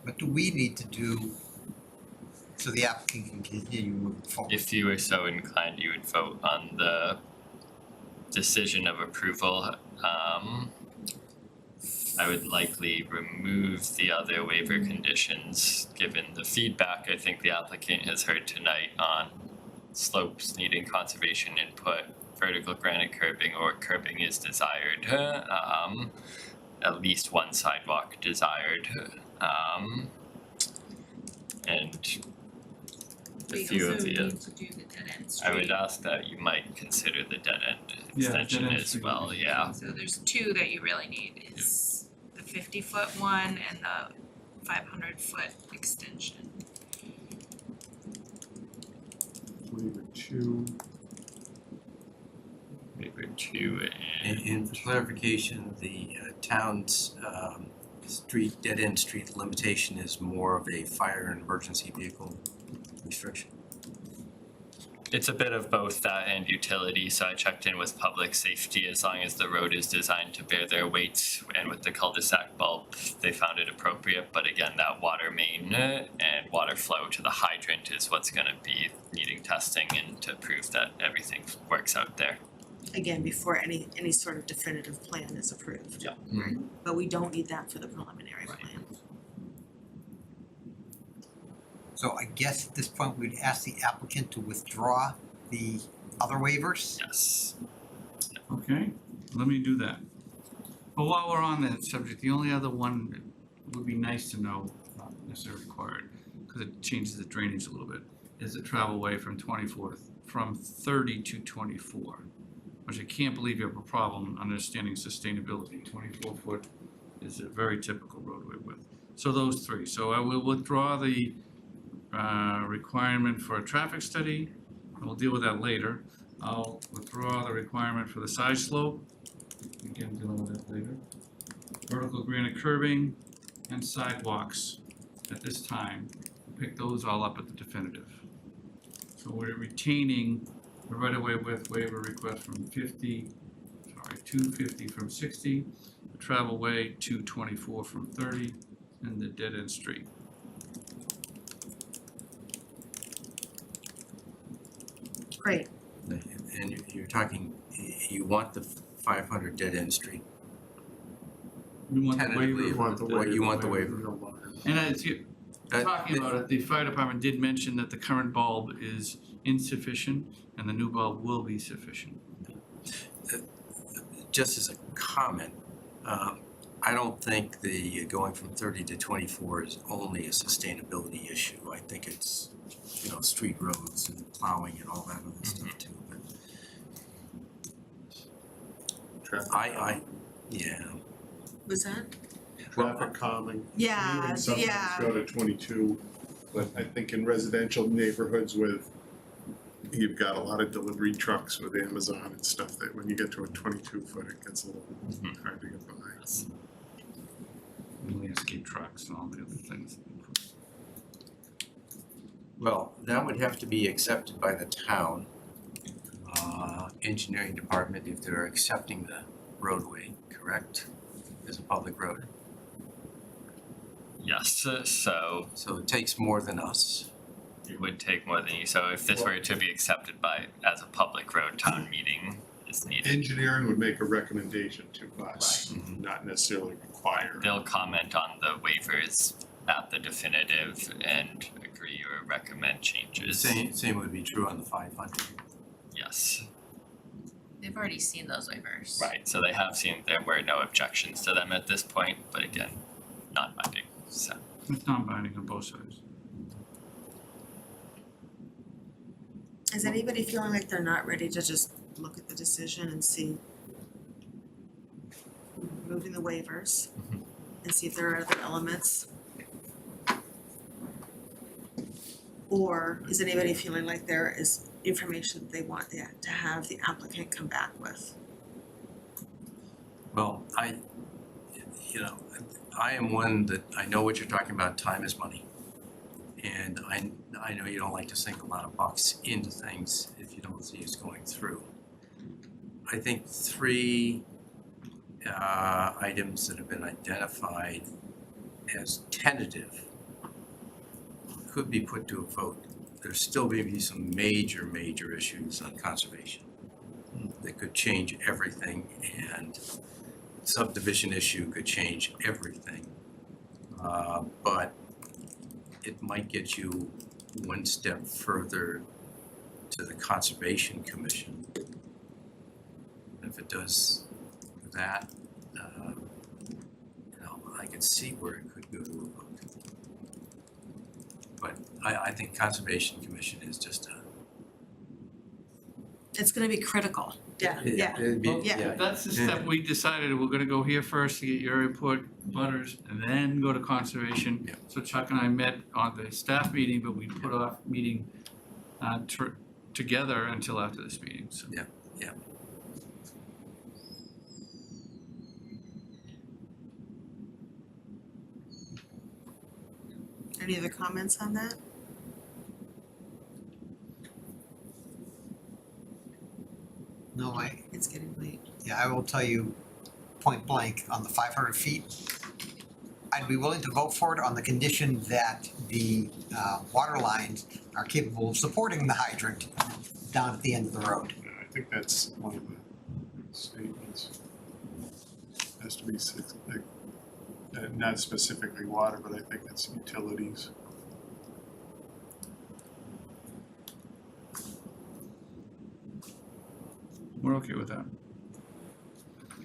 S5: What do we need to do so the applicant can continue moving forward?
S2: If you were so inclined, you would vote on the decision of approval. I would likely remove the other waiver conditions, given the feedback I think the applicant has heard tonight on slopes needing conservation input, vertical granite curbing or curbing is desired, at least one sidewalk desired, and a few of the, I would ask that you might consider the dead end extension
S12: dead end
S2: as
S12: street.
S2: well, yeah.
S11: So there's two that you really need, is the 50-foot one and the 500-foot extension.
S3: Waiver 2.
S2: Waiver 2
S6: And for clarification, the town's street, dead-end street limitation is more of a fire and emergency vehicle restriction.
S2: It's a bit of both that and utility, so I checked in with public safety. As long as the road is designed to bear their weight, and with the cul-de-sac bulb, they found it appropriate. But again, that water main and water flow to the hydrant is what's gonna be needing testing and to prove that everything works out there.
S1: Again, before any sort of definitive plan is approved.
S2: Yeah.
S1: Right, but we don't need that for the preliminary plan.
S5: So I guess at this point, we'd ask the applicant to withdraw the other waivers?
S2: Yes.
S12: Okay, let me do that. But while we're on that subject, the only other one that would be nice to know, not necessarily required, because it changes the drainage a little bit, is the travel way from 30 to 24. Which I can't believe you have a problem understanding sustainability. 24-foot is a very typical roadway width. So those three. So I will withdraw the requirement for a traffic study, and we'll deal with that later. I'll withdraw the requirement for the side slope, again, dealing with that later. Vertical granite curbing and sidewalks at this time. Pick those all up at the definitive. So we're retaining the right-of-way width waiver request from 250 from 60, the travel way 224 from 30, and the dead-end street.
S1: Great.
S6: And you're talking, you want the 500 dead-end street.
S12: We want the
S6: Tentatively,
S12: waiver.
S6: you want the waiver.
S12: And as you, talking about it, the fire department did mention that the current bulb is insufficient and the new bulb will be sufficient.
S6: Just as a comment, I don't think the going from 30 to 24 is only a sustainability issue. I think it's, street roads and plowing and all that other stuff too. But yeah.
S1: Was that?
S3: traffic calming.
S1: Yeah,
S3: Even sometimes
S1: yeah.
S3: go to 22, but I think in residential neighborhoods with, you've got a lot of delivery trucks with Amazon and stuff, that when you get to a 22 foot, it gets a little hard to get by.
S12: Landscape trucks and all the other things.
S6: Well, that would have to be accepted by the town engineering department if they're accepting the roadway, correct? As a public road.
S2: Yes,
S6: So it takes more than us.
S2: it would take more than you, so if this were to be accepted by, as a public road, town meeting is needed.
S3: Engineering would make a recommendation to us, not necessarily require.
S2: They'll comment on the waivers at the definitive and agree or recommend changes.
S6: Same would be true on the 500.
S2: Yes,
S10: They've already seen those waivers.
S2: right, so they have seen there were no objections to them at this point, but again, non-binding, so.
S12: It's non-binding on both sides.
S1: Is anybody feeling like they're not ready to just look at the decision and see, moving the waivers and see if there are other elements? Or is anybody feeling like there is information that they want to have the applicant come back with?
S6: Well, I am one that, I know what you're talking about, time is money. And I know you don't like to sink a lot of bucks into things if you don't see it's going through. I think 3 items that have been identified as tentative could be put to a vote. There's still maybe some major issues on conservation that could change everything, and subdivision issue could change everything. But it might get you one step further to the Conservation Commission. If it does that, I can see where it could go to a vote. But I think Conservation Commission is just a.
S1: It's gonna be critical, yeah.
S6: It'd be-
S1: Yeah.
S12: That's the step we decided, we're gonna go here first to get your input, butters, and then go to conservation.
S6: Yeah.
S12: So Chuck and I met on the staff meeting, but we put off meeting together until after this meeting, so.
S6: Yeah.
S1: Any other comments on that?
S5: No,
S1: It's getting late.
S5: I will tell you point blank, on the 500 feet, I'd be willing to vote for it on the condition that the water lines are capable of supporting the hydrant down at the end of the road.
S3: I think that's one of the statements. Has to be not specifically water, but I think it's utilities.
S12: We're okay with that.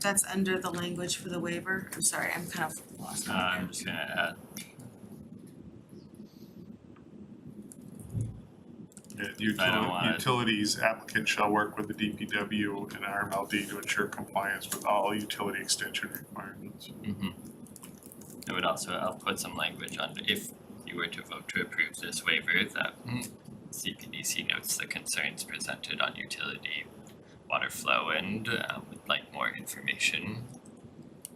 S1: That's under the language for the waiver. I'm sorry, I'm kind of lost.
S2: I'm just gonna add, I don't want it.
S3: Utilities applicant shall work with the DPW and RMLD to ensure compliance with all utility extension requirements.
S2: I would also, I'll put some language under, if you were to vote to approve this waiver, that CPDC notes the concerns presented on utility, water flow, and would like more information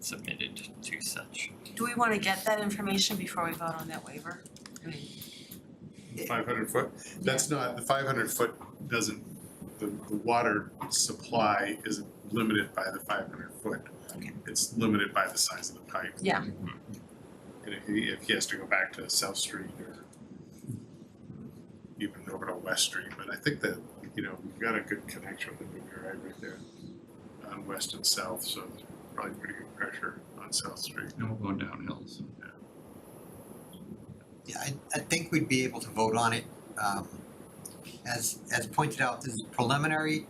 S2: submitted to such.
S1: Do we wanna get that information before we vote on that waiver? I mean,
S3: 500 foot, that's not, the 500 foot doesn't, the water supply isn't limited by the 500 foot.
S1: Okay.
S3: It's limited by the size of the pipe.
S1: yeah,
S3: And if he has to go back to South Street or even over to West Street, but I think that, we've got a good connection with the new drive right there on West and South, so it's probably pretty good pressure on South Street.
S12: And we're going downhill, so.
S5: Yeah, I think we'd be able to vote on it. As pointed out, this is preliminary.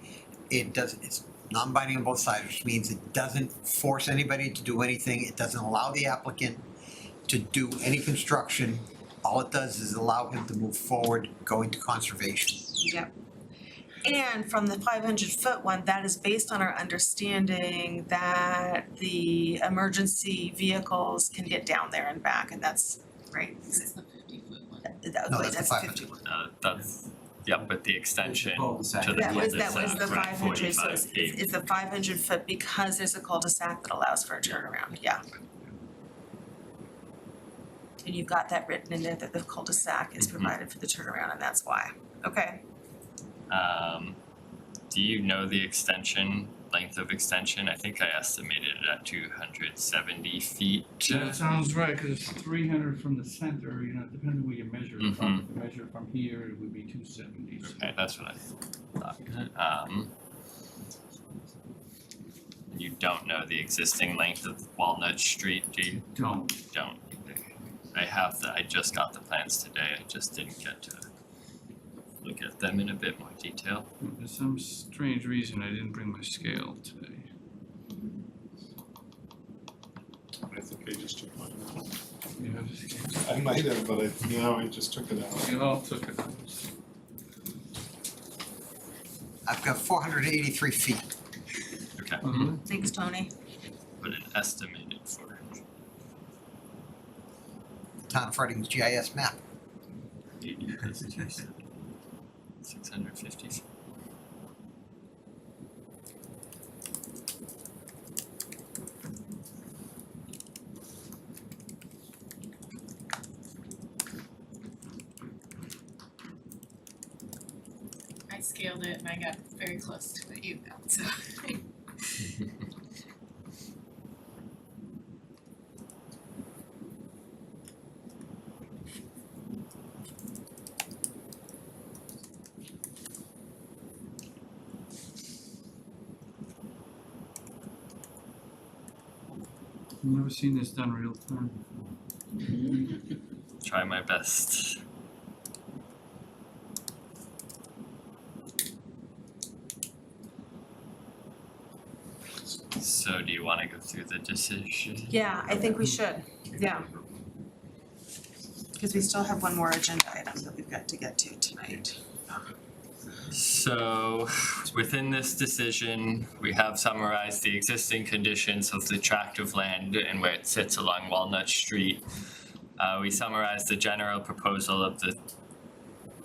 S5: It's non-binding on both sides, which means it doesn't force anybody to do anything. It doesn't allow the applicant to do any construction. All it does is allow him to move forward, going to conservation.
S1: yep. And from the 500-foot one, that is based on our understanding that the emergency vehicles can get down there and back, and that's, right?
S10: That's the 50-foot one.
S5: No, that's the
S1: 50 one.
S2: That's, yeah, but the extension to
S5: cul-de-sac.
S2: the
S1: That was the
S2: cul-de-sac, right,
S1: 500, so
S2: 45 feet.
S1: it's the 500 foot because there's a cul-de-sac that allows for a turnaround, yeah. And you've got that written in there that the cul-de-sac is provided for the turnaround, and that's why. Okay.
S2: Do you know the extension, length of extension? I think I estimated it at 270 feet.
S16: That sounds right, cause it's 300 from the center, you know, depending where you measure it from. If you measure it from here, it would be 270.
S2: Okay, that's what I thought. You don't know the existing length of Walnut Street, do you?
S16: Don't.
S2: Don't. I just got the plans today, I just didn't get to look at them in a bit more detail.
S16: For some strange reason, I didn't bring my scale today.
S3: I think I just took mine out.
S16: You have a scale?
S3: I might have, but I just took it out.
S16: You all took it out.
S5: I've got 483 feet.
S2: Okay.
S1: Thanks, Tony.
S2: But an estimated for
S5: Town of Reading's GIS map.
S2: 650 feet.
S11: I scaled it and I got very close to what you got, so.
S16: I've never seen this done real time before.
S2: Try my best. So do you wanna go through the decision?
S1: Yeah, I think we should, yeah. Because we still have one more agenda item that we've got to get to tonight.
S2: So within this decision, we have summarized the existing conditions of the tract of land and where it sits along Walnut Street. We summarized the general proposal of the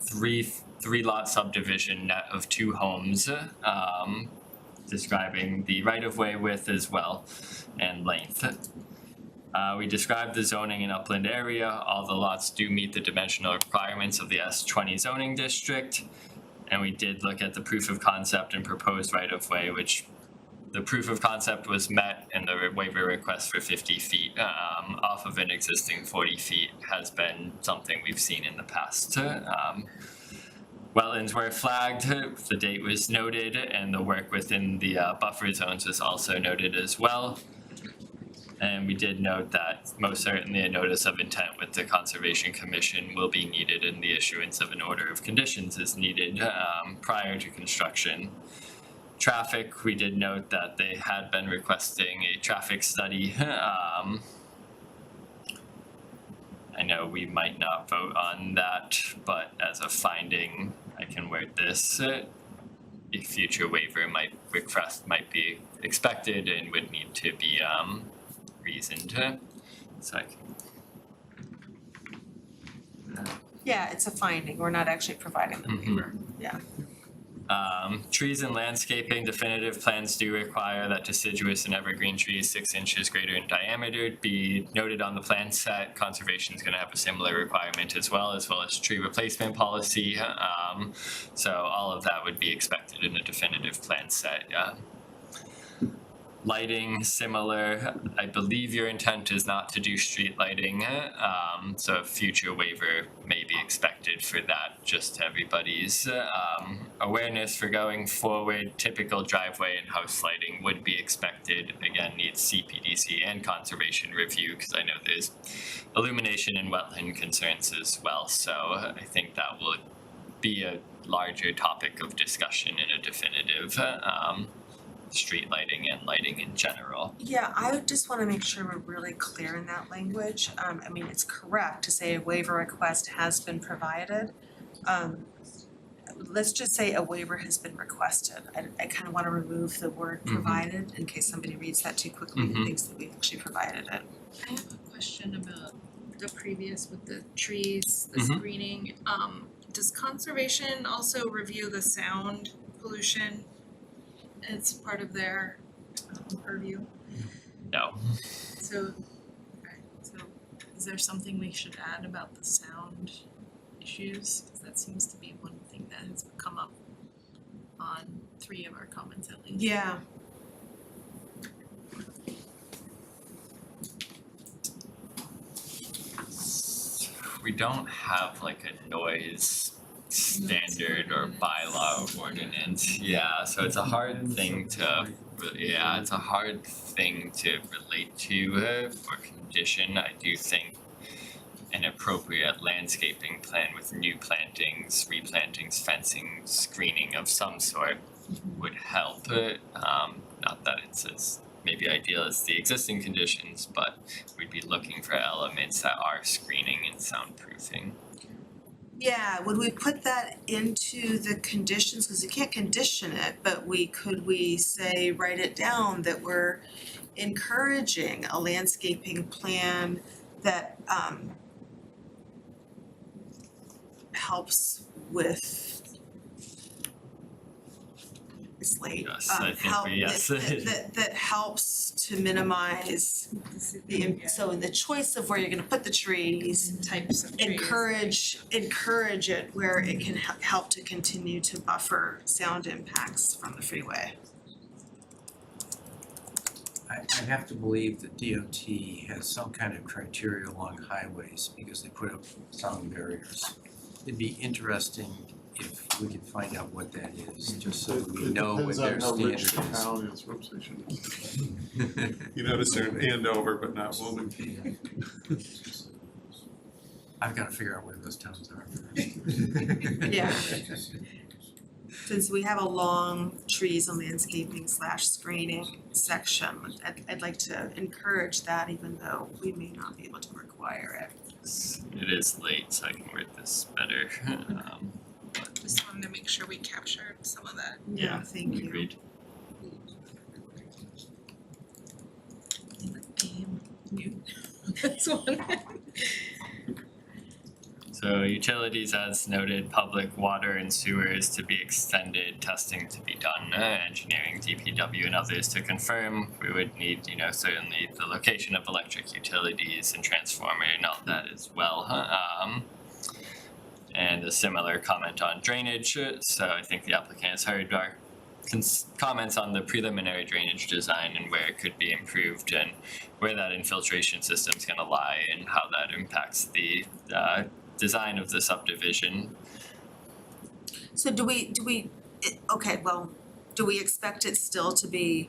S2: three lot subdivision net of 2 homes, describing the right-of-way width as well and length. We described the zoning and upland area. All the lots do meet the dimensional requirements of the S20 zoning district. And we did look at the proof of concept and proposed right-of-way, which the proof of concept was met and the waiver request for 50 feet off of an existing 40 feet has been something we've seen in the past. Wetlands were flagged, the date was noted, and the work within the buffer zones was also noted as well. And we did note that most certainly a notice of intent with the Conservation Commission will be needed and the issuance of an order of conditions is needed prior to construction. Traffic, we did note that they had been requesting a traffic study. I know we might not vote on that, but as a finding, I can word this. A future waiver request might be expected and would need to be reasoned. So I can.
S1: Yeah, it's a finding, we're not actually providing the waiver, yeah.
S2: Trees and landscaping, definitive plans do require that deciduous and evergreen trees 6 inches greater in diameter be noted on the plan set. Conservation is going to have a similar requirement as well as tree replacement policy. So all of that would be expected in a definitive plan set. Lighting, similar. I believe your intent is not to do street lighting, so a future waiver may be expected for that, just everybody's awareness for going forward. Typical driveway and house lighting would be expected. Again, needs CPDC and conservation review, because I know there's illumination and wetland concerns as well, so I think that will be a larger topic of discussion in a definitive street lighting and lighting in general.
S1: Yeah, I would just wanna make sure we're really clear in that language. I mean, it's correct to say a waiver request has been provided. let's just say a waiver has been requested. I kind of want to remove the word provided in case somebody reads that too quickly and thinks that we actually provided it.
S11: I have a question about the previous with the trees, the screening. Does conservation also review the sound pollution as part of their purview?
S2: No.
S11: So is there something we should add about the sound issues? Because that seems to be one thing that has come up on 3 of our comments at least.
S1: Yeah.
S2: We don't have like a noise standard or bylaw ordinance. Yeah, so it's a hard thing to relate to or condition. I do think an appropriate landscaping plan with new plantings, replantings, fencing, screening of some sort would help. Not that it's as maybe ideal as the existing conditions, but we'd be looking for elements that are screening and soundproofing.
S1: Yeah, would we put that into the conditions, because you can't condition it, but could we say, write it down that we're encouraging a landscaping plan that helps with it's late.
S2: Yes, I think
S1: that helps to minimize so in the choice of where you're gonna put the trees,
S11: types of trees.
S1: encourage it where it can help to continue to buffer sound impacts from the freeway.
S6: I have to believe that DOT has some kind of criteria along highways because they put up sound barriers. It'd be interesting if we could find out what that is, just so we know what their standard is.
S3: It depends on how rich the town is, whoops, I shouldn't. You notice they're in Andover, but not Wilmington.
S6: I've gotta figure out where those towns are.
S1: Yeah. Since we have a long trees and landscaping / screening section, I'd like to encourage that even though we may not be able to require it.
S2: It is late, so I can word this better.
S11: Just wanted to make sure we captured some of that.
S1: Yeah, thank you.
S2: Agreed.
S11: This one.
S2: So utilities, as noted, public water and sewer is to be extended, testing to be done, engineering, DPW and others to confirm. We would need, certainly the location of electric utilities and transformer and all that as well. And a similar comment on drainage. So I think the applicant has heard our comments on the preliminary drainage design and where it could be improved and where that infiltration system is gonna lie and how that impacts the design of the subdivision.
S1: So do we expect it still to be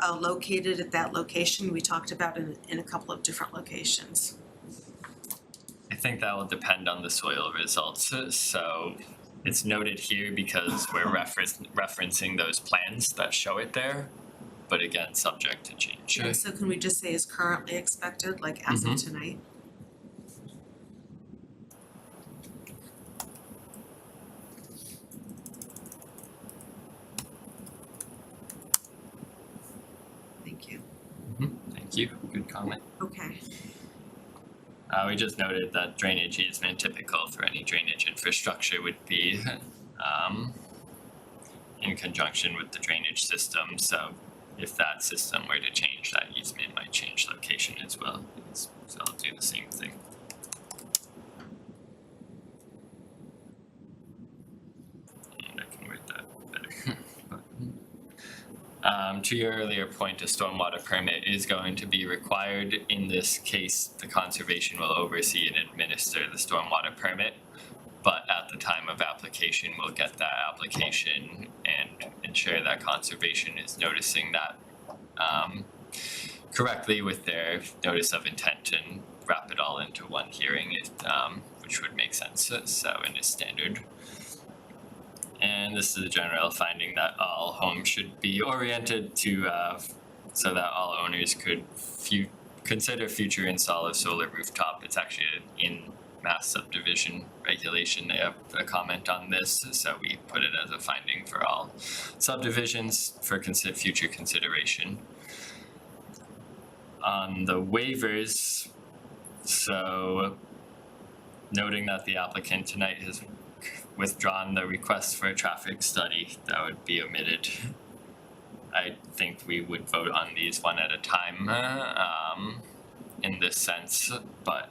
S1: located at that location we talked about in a couple of different locations?
S2: I think that will depend on the soil results, so it's noted here because we're referencing those plans that show it there, but again, subject to change.
S1: Yeah, so can we just say is currently expected, like as of tonight? Thank you.
S2: Thank you, good comment.
S1: Okay.
S2: We just noted that drainage easement typical for any drainage infrastructure would be in conjunction with the drainage system, so if that system were to change, that easement might change location as well, so I'll do the same thing. And I can word that better. To your earlier point, a stormwater permit is going to be required. In this case, the conservation will oversee and administer the stormwater permit. But at the time of application, we'll get that application and ensure that conservation is noticing that correctly with their notice of intent and wrap it all into one hearing, which would make sense, so in a standard. And this is a general finding that all homes should be oriented to so that all owners could consider future install of solar rooftop. It's actually in mass subdivision regulation. They have a comment on this, so we put it as a finding for all subdivisions for future consideration. On the waivers, so noting that the applicant tonight has withdrawn the request for a traffic study, that would be omitted. I think we would vote on these one at a time in this sense, but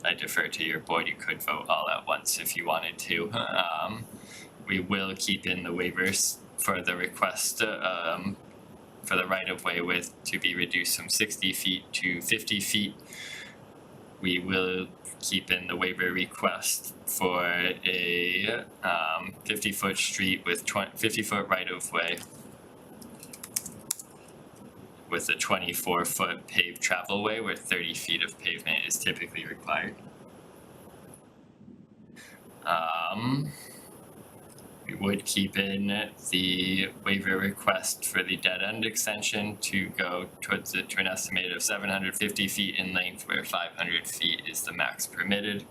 S2: I defer to your board. You could vote all at once if you wanted to. We will keep in the waivers for the request for the right-of-way width to be reduced from 60 feet to 50 feet. We will keep in the waiver request for a 50-foot street with 50-foot right-of-way with a 24-foot paved travelway where 30 feet of pavement is typically required. We would keep in the waiver request for the dead end extension to go towards to an estimate of 750 feet in length where 500 feet is the max permitted.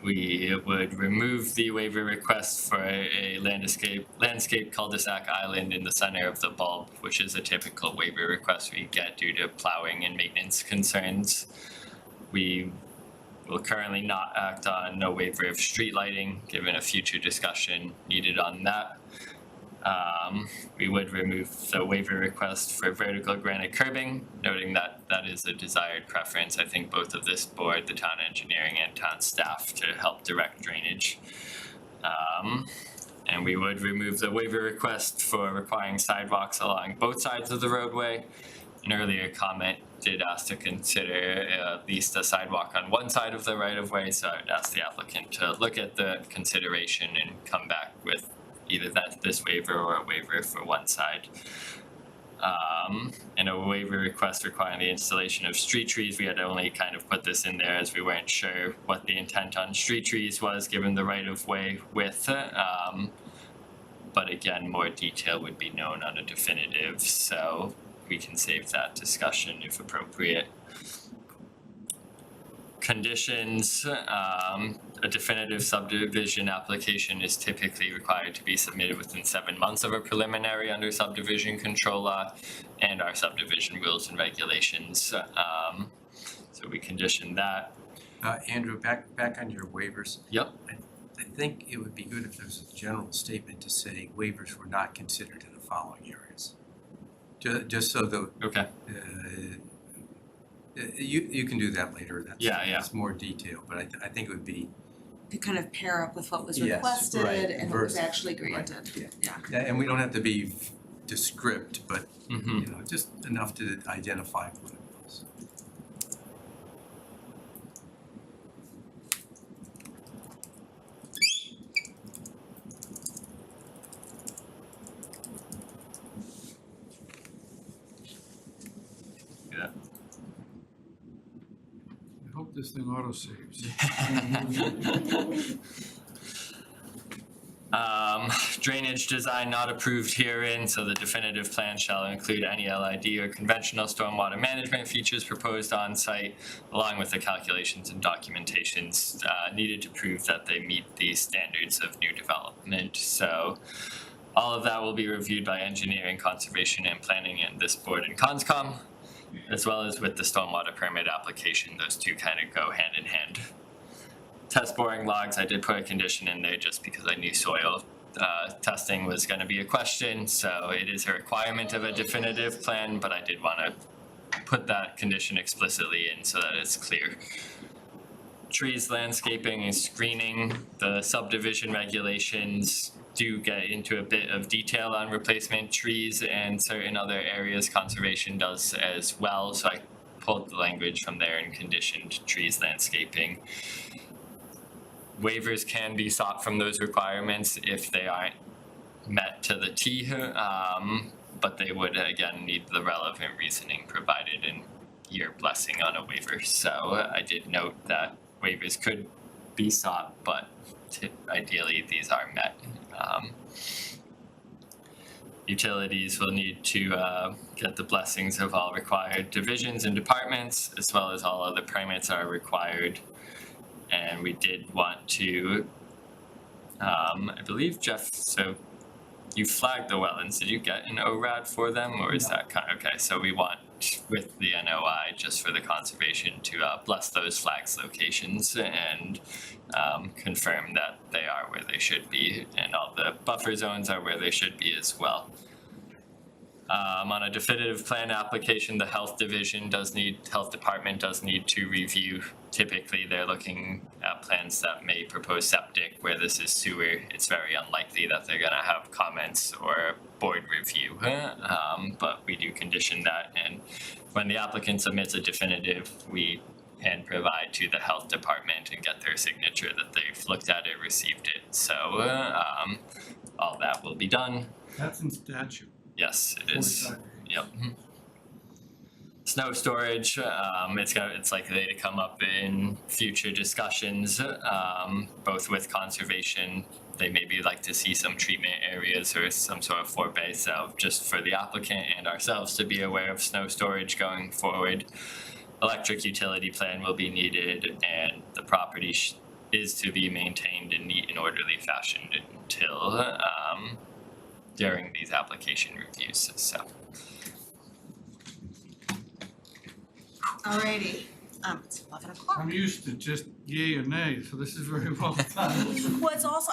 S2: We would remove the waiver request for a landscape cul-de-sac island in the center of the bulb, which is a typical waiver request we get due to plowing and maintenance concerns. We will currently not act on no waiver of street lighting, given a future discussion needed on that. We would remove the waiver request for vertical granite curbing, noting that that is a desired preference, I think, both of this board, the town engineering and town staff to help direct drainage. And we would remove the waiver request for requiring sidewalks along both sides of the roadway. An earlier comment did ask to consider at least a sidewalk on one side of the right-of-way, so I'd ask the applicant to look at the consideration and come back with either this waiver or a waiver for one side. And a waiver request requiring the installation of street trees. We had only kind of put this in there as we weren't sure what the intent on street trees was given the right-of-way width. But again, more detail would be known on a definitive, so we can save that discussion if appropriate. Conditions, a definitive subdivision application is typically required to be submitted within 7 months of a preliminary under subdivision control law and our subdivision rules and regulations. So we condition that.
S6: Andrew, back on your waivers.
S2: Yep.
S6: I think it would be good if there's a general statement to say waivers were not considered in the following areas. Just so the.
S2: Okay.
S6: You can do that later. That's more detail, but I think it would be.
S10: To kind of pair up with what was
S6: Yes,
S10: requested
S6: right,
S10: and what was
S6: versus-
S10: actually granted.
S6: right,
S10: Yeah.
S6: Yeah, and we don't have to be descript, but you know, just enough to identify what it was.
S2: Yeah.
S12: I hope this thing auto saves.
S2: Drainage design not approved herein, so the definitive plan shall include any LID or conventional stormwater management features proposed on site, along with the calculations and documentations needed to prove that they meet the standards of new development. So all of that will be reviewed by engineering, conservation, and planning and this board and Conscom, as well as with the stormwater permit application. Those two kind of go hand in hand. Test boring logs, I did put a condition in there just because I knew soil testing was going to be a question, so it is a requirement of a definitive plan, but I did want to put that condition explicitly in so that it's clear. Trees, landscaping, and screening, the subdivision regulations do get into a bit of detail on replacement trees and certain other areas. Conservation does as well, so I pulled the language from there and conditioned trees, landscaping. Waivers can be sought from those requirements if they aren't met to the T, but they would again need the relevant reasoning provided in your blessing on a waiver. So I did note that waivers could be sought, but ideally these are met. Utilities will need to get the blessings of all required divisions and departments, as well as all other permits are required. And we did want to, I believe, Jeff, so you flagged the wetlands. Did you get an ORAD for them, or is that kind of, okay, so we want with the NOI just for the conservation to bless those flags locations and confirm that they are where they should be and all the buffer zones are where they should be as well. On a definitive plan application, the health department does need to review. Typically, they're looking at plans that may propose septic where this is sewer. It's very unlikely that they're gonna have comments or board review, but we do condition that, and when the applicant submits a definitive, we can provide to the health department and get their signature that they've looked at it, received it. So all that will be done.
S12: That's in statute.
S2: Yes, it is. Yep. Snow storage, it's likely to come up in future discussions, both with conservation. They maybe like to see some treatment areas or some sort of forebay, so just for the applicant and ourselves to be aware of snow storage going forward. Electric utility plan will be needed, and the property is to be maintained in neat and orderly fashion until during these application reviews, so.
S1: Alrighty, it's 11 o'clock.
S12: I'm used to just yay or nay, so this is very well done.
S1: Well, it's also,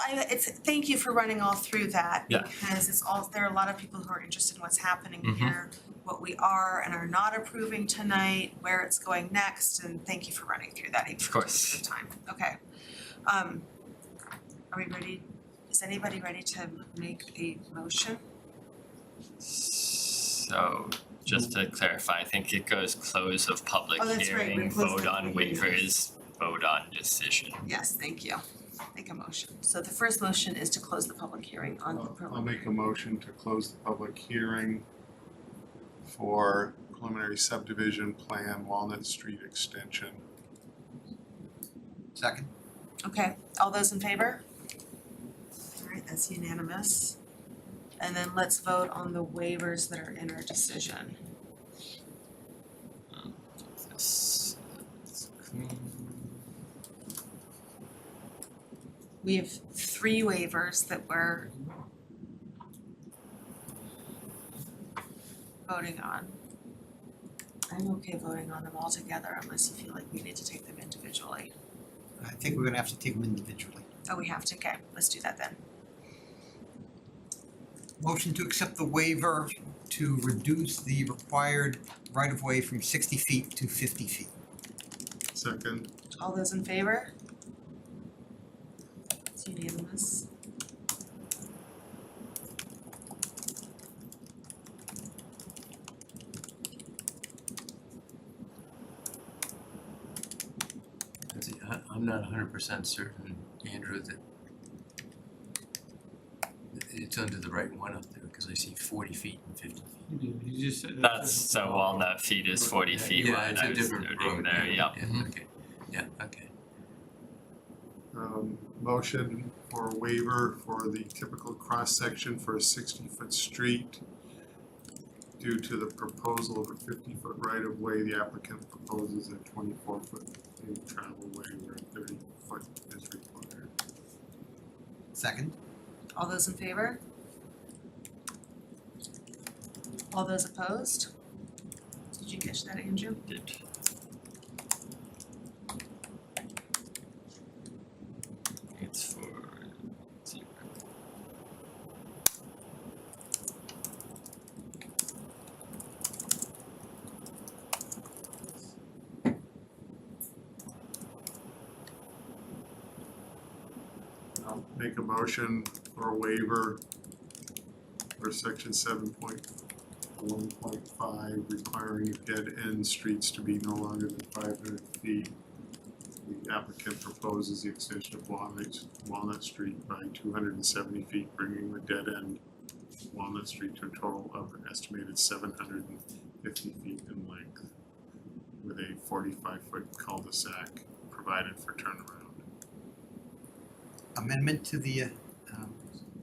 S1: thank you for running all through that.
S2: Yeah.
S1: Because there are a lot of people who are interested in what's happening
S2: Mhm.
S1: here, what we are and are not approving tonight, where it's going next, and thank you for running through that.
S2: Of course.
S1: Even time, okay. Are we ready? Is anybody ready to make a motion?
S2: So, just to clarify, I think it goes close of public
S1: Oh, that's right,
S2: hearing,
S1: we close
S2: vote
S1: the
S2: on
S1: public hearing.
S2: waivers, vote on decision.
S1: Yes, thank you. Make a motion. So the first motion is to close the public hearing on the
S3: I'll
S1: preliminary.
S3: make a motion to close the public hearing for preliminary subdivision plan Walnut Street extension.
S5: Second?
S1: Okay, all those in favor? Alright, that's unanimous. And then let's vote on the waivers that are in our decision.
S2: This is clean.
S1: We have 3 waivers that we're voting on. I'm okay voting on them all together unless you feel like we need to take them individually.
S5: I think we're gonna have to take them individually.
S1: Oh, we have to, okay, let's do that then.
S5: Motion to accept the waiver to reduce the required right-of-way from 60 feet to 50 feet.
S3: Second.
S1: All those in favor? It's unanimous.
S6: I'm not 100% certain, Andrew, that it's under the right one up there, because I see 40 feet and 50 feet.
S12: You just said.
S2: That's, so Walnut feet is 40 feet
S6: Yeah,
S2: wide,
S6: it's a
S2: I was
S6: different
S2: noting
S6: road,
S2: there,
S6: yeah,
S2: yep.
S6: yeah, okay, yeah, okay.
S3: Motion for waiver for the typical cross-section for a 60-foot street. Due to the proposal of a 50-foot right-of-way, the applicant proposes a 24-foot paved travel way where 30-foot is required.
S5: Second?
S1: All those in favor? All those opposed? Did you catch that, Andrew?
S2: Did. It's for 0.
S3: I'll make a motion for a waiver for section 7.1.5 requiring dead-end streets to be no longer than 500 feet. The applicant proposes the extension of Walnut Street by 270 feet, bringing the dead-end Walnut Street to a total of an estimated 750 feet in length, with a 45-foot cul-de-sac provided for turnaround.
S5: Amendment to the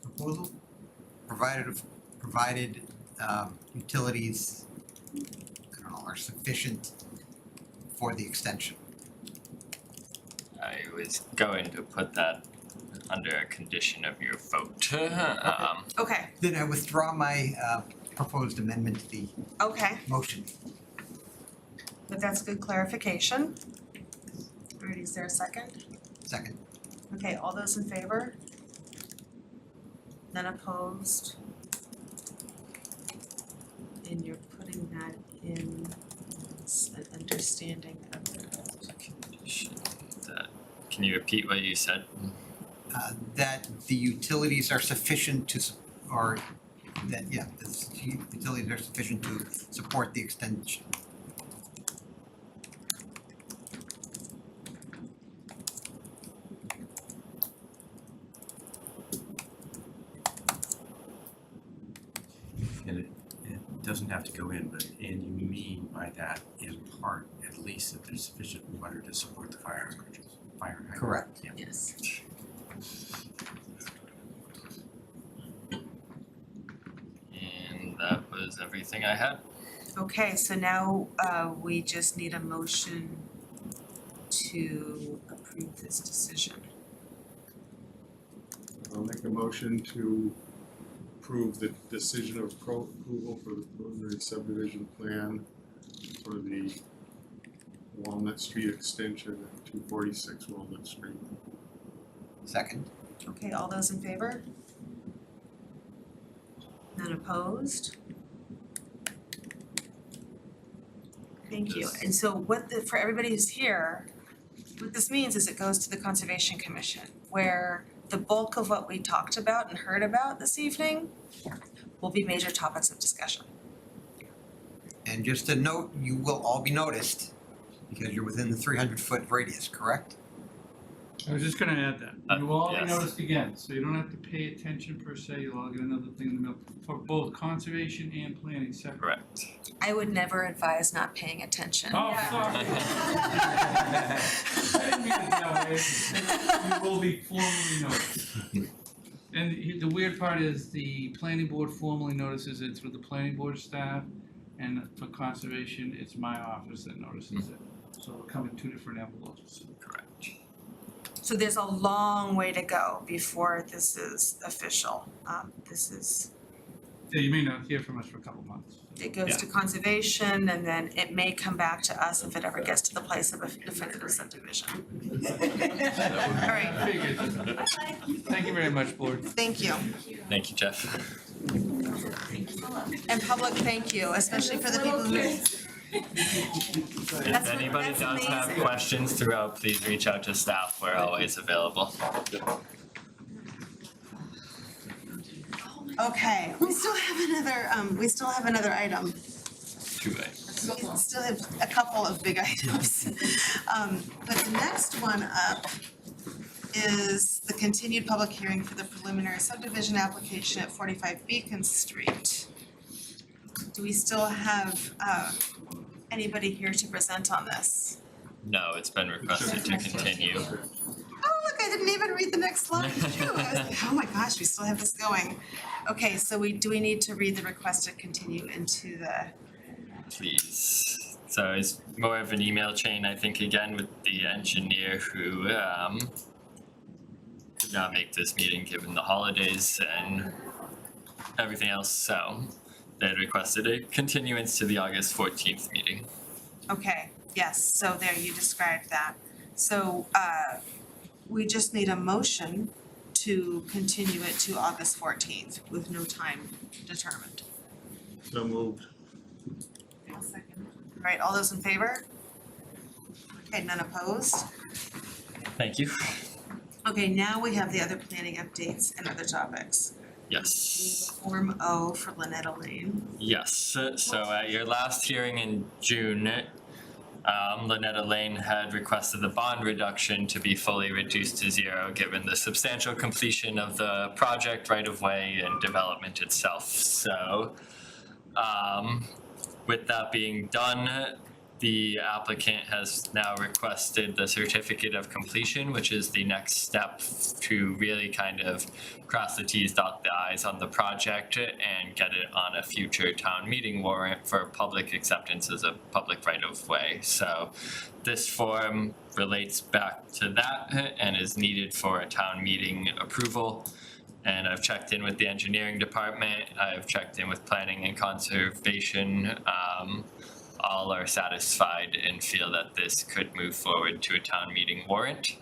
S5: proposal? Provided provided utilities, I don't know, are sufficient for the extension.
S2: I was going to put that under a condition of your vote.
S1: Okay,
S5: Then I withdraw my proposed amendment to the
S1: okay,
S5: motion.
S1: but that's good clarification. Alright, is there a second?
S5: Second.
S1: Okay, all those in favor? None opposed? And you're putting that in as an understanding of
S2: That- Can you repeat what you said?
S5: That the utilities are sufficient to, or that, yeah, the utilities are sufficient to support the extension.
S6: And it doesn't have to go in, but, and you mean by that, in part, at least, that there's sufficient water to support the fire hydrant.
S5: Correct.
S6: Yeah.
S1: yes.
S2: And that was everything I had.
S1: Okay, so now we just need a motion to approve this decision.
S3: I'll make a motion to approve the decision of approval for the preliminary subdivision plan for the Walnut Street extension at 246 Walnut Street.
S5: Second.
S1: Okay, all those in favor? None opposed? Thank you.
S2: Yes.
S1: And so for everybody who's here, what this means is it goes to the Conservation Commission, where the bulk of what we talked about and heard about this evening will be major topics of discussion.
S5: And just a note, you will all be noticed because you're within the 300-foot radius, correct?
S12: I was just gonna add that. You will all be
S2: yes.
S12: noticed again, so you don't have to pay attention per se, you'll all get another thing in the middle, for both conservation and planning separate.
S2: Correct.
S1: I would never advise not paying attention.
S12: Oh, sorry. I didn't mean it that way. You will be formally noticed. And the weird part is the planning board formally notices it through the planning board staff, and for conservation, it's my office that notices it. So it'll come in two different envelopes.
S2: Correct.
S1: So there's a long way to go before this is official. This is,
S12: Yeah, you may not hear from us for a couple months.
S1: it goes to conservation and then it may come back to us if it ever gets to the place of a definitive subdivision. All right,
S12: Figured. Thank you very much, board.
S1: thank you.
S2: Thank you, Jeff.
S1: And public thank you, especially for the people who.
S2: If anybody
S1: that's
S2: does have
S1: amazing.
S2: questions throughout, please reach out to staff. We're always available.
S1: Okay, we still have another item.
S2: Two items.
S1: We still have a couple of big items. But the next one up is the continued public hearing for the preliminary subdivision application at 45 Beacon Street. Do we still have anybody here to present on this?
S2: No, it's been requested to continue.
S1: Oh, look, I didn't even read the next line too. I was like, oh my gosh, we still have this going. Okay, so do we need to read the request to continue into the,
S2: Please. So it's more of an email chain, I think, again, with the engineer who could not make this meeting given the holidays and everything else, so they had requested a continuance to the August 14th meeting.
S1: okay, yes, so there you described that. So we just need a motion to continue it to August 14th with no time determined.
S3: So moved.
S1: All right, all those in favor? Okay, none opposed?
S2: Thank you.
S1: Okay, now we have the other planning updates and other topics.
S2: Yes.
S1: Form O for Lynetta Lane.
S2: Yes, so at your last hearing in June, Lynetta Lane had requested the bond reduction to be fully reduced to zero, given the substantial completion of the project right-of-way and development itself. So, with that being done, the applicant has now requested the certificate of completion, which is the next step to really kind of cross the Ts, dot the Is on the project and get it on a future town meeting warrant for public acceptance as a public right of way. So this form relates back to that and is needed for a town meeting approval. And I've checked in with the engineering department, I've checked in with planning and conservation. All are satisfied and feel that this could move forward to a town meeting warrant.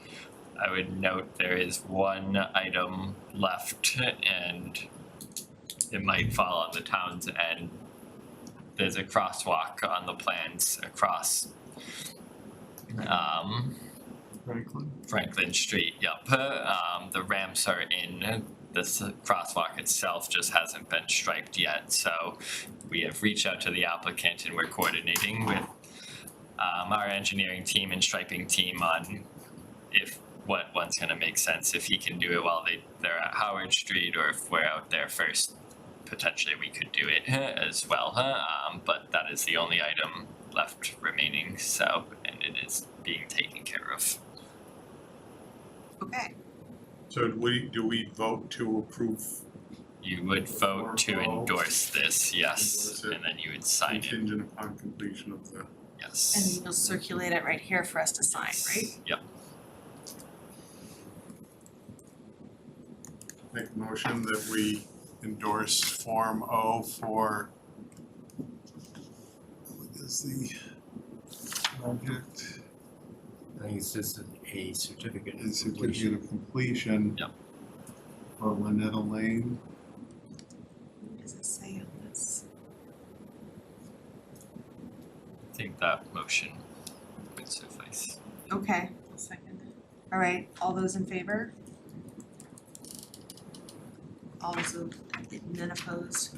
S2: I would note there is one item left and it might fall on the town's end. There's a crosswalk on the plans across Franklin Street, yep. The ramps are in, this crosswalk itself just hasn't been striped yet, so we have reached out to the applicant and we're coordinating with our engineering team and striping team on if what one's gonna make sense, if he can do it while they're at Howard Street, or if we're out there first, potentially we could do it as well, but that is the only item left remaining, so, and it is being taken care of.
S1: Okay.
S3: So do we vote to approve?
S2: You would vote to endorse this, yes,
S3: Endorse it.
S2: and then you would sign it,
S3: Contingent upon completion of the.
S2: yes.
S1: And you'll circulate it right here for us to sign, right?
S2: Yep.
S3: Make a motion that we endorse Form O for, what is the project?
S6: I think it's just a certificate.
S3: A certificate of completion.
S2: Yep.
S3: For Lynetta Lane.
S1: What does it say on this?
S2: I think that motion would suffice.
S1: Okay, I'll second it. All right, all those in favor? All those none opposed?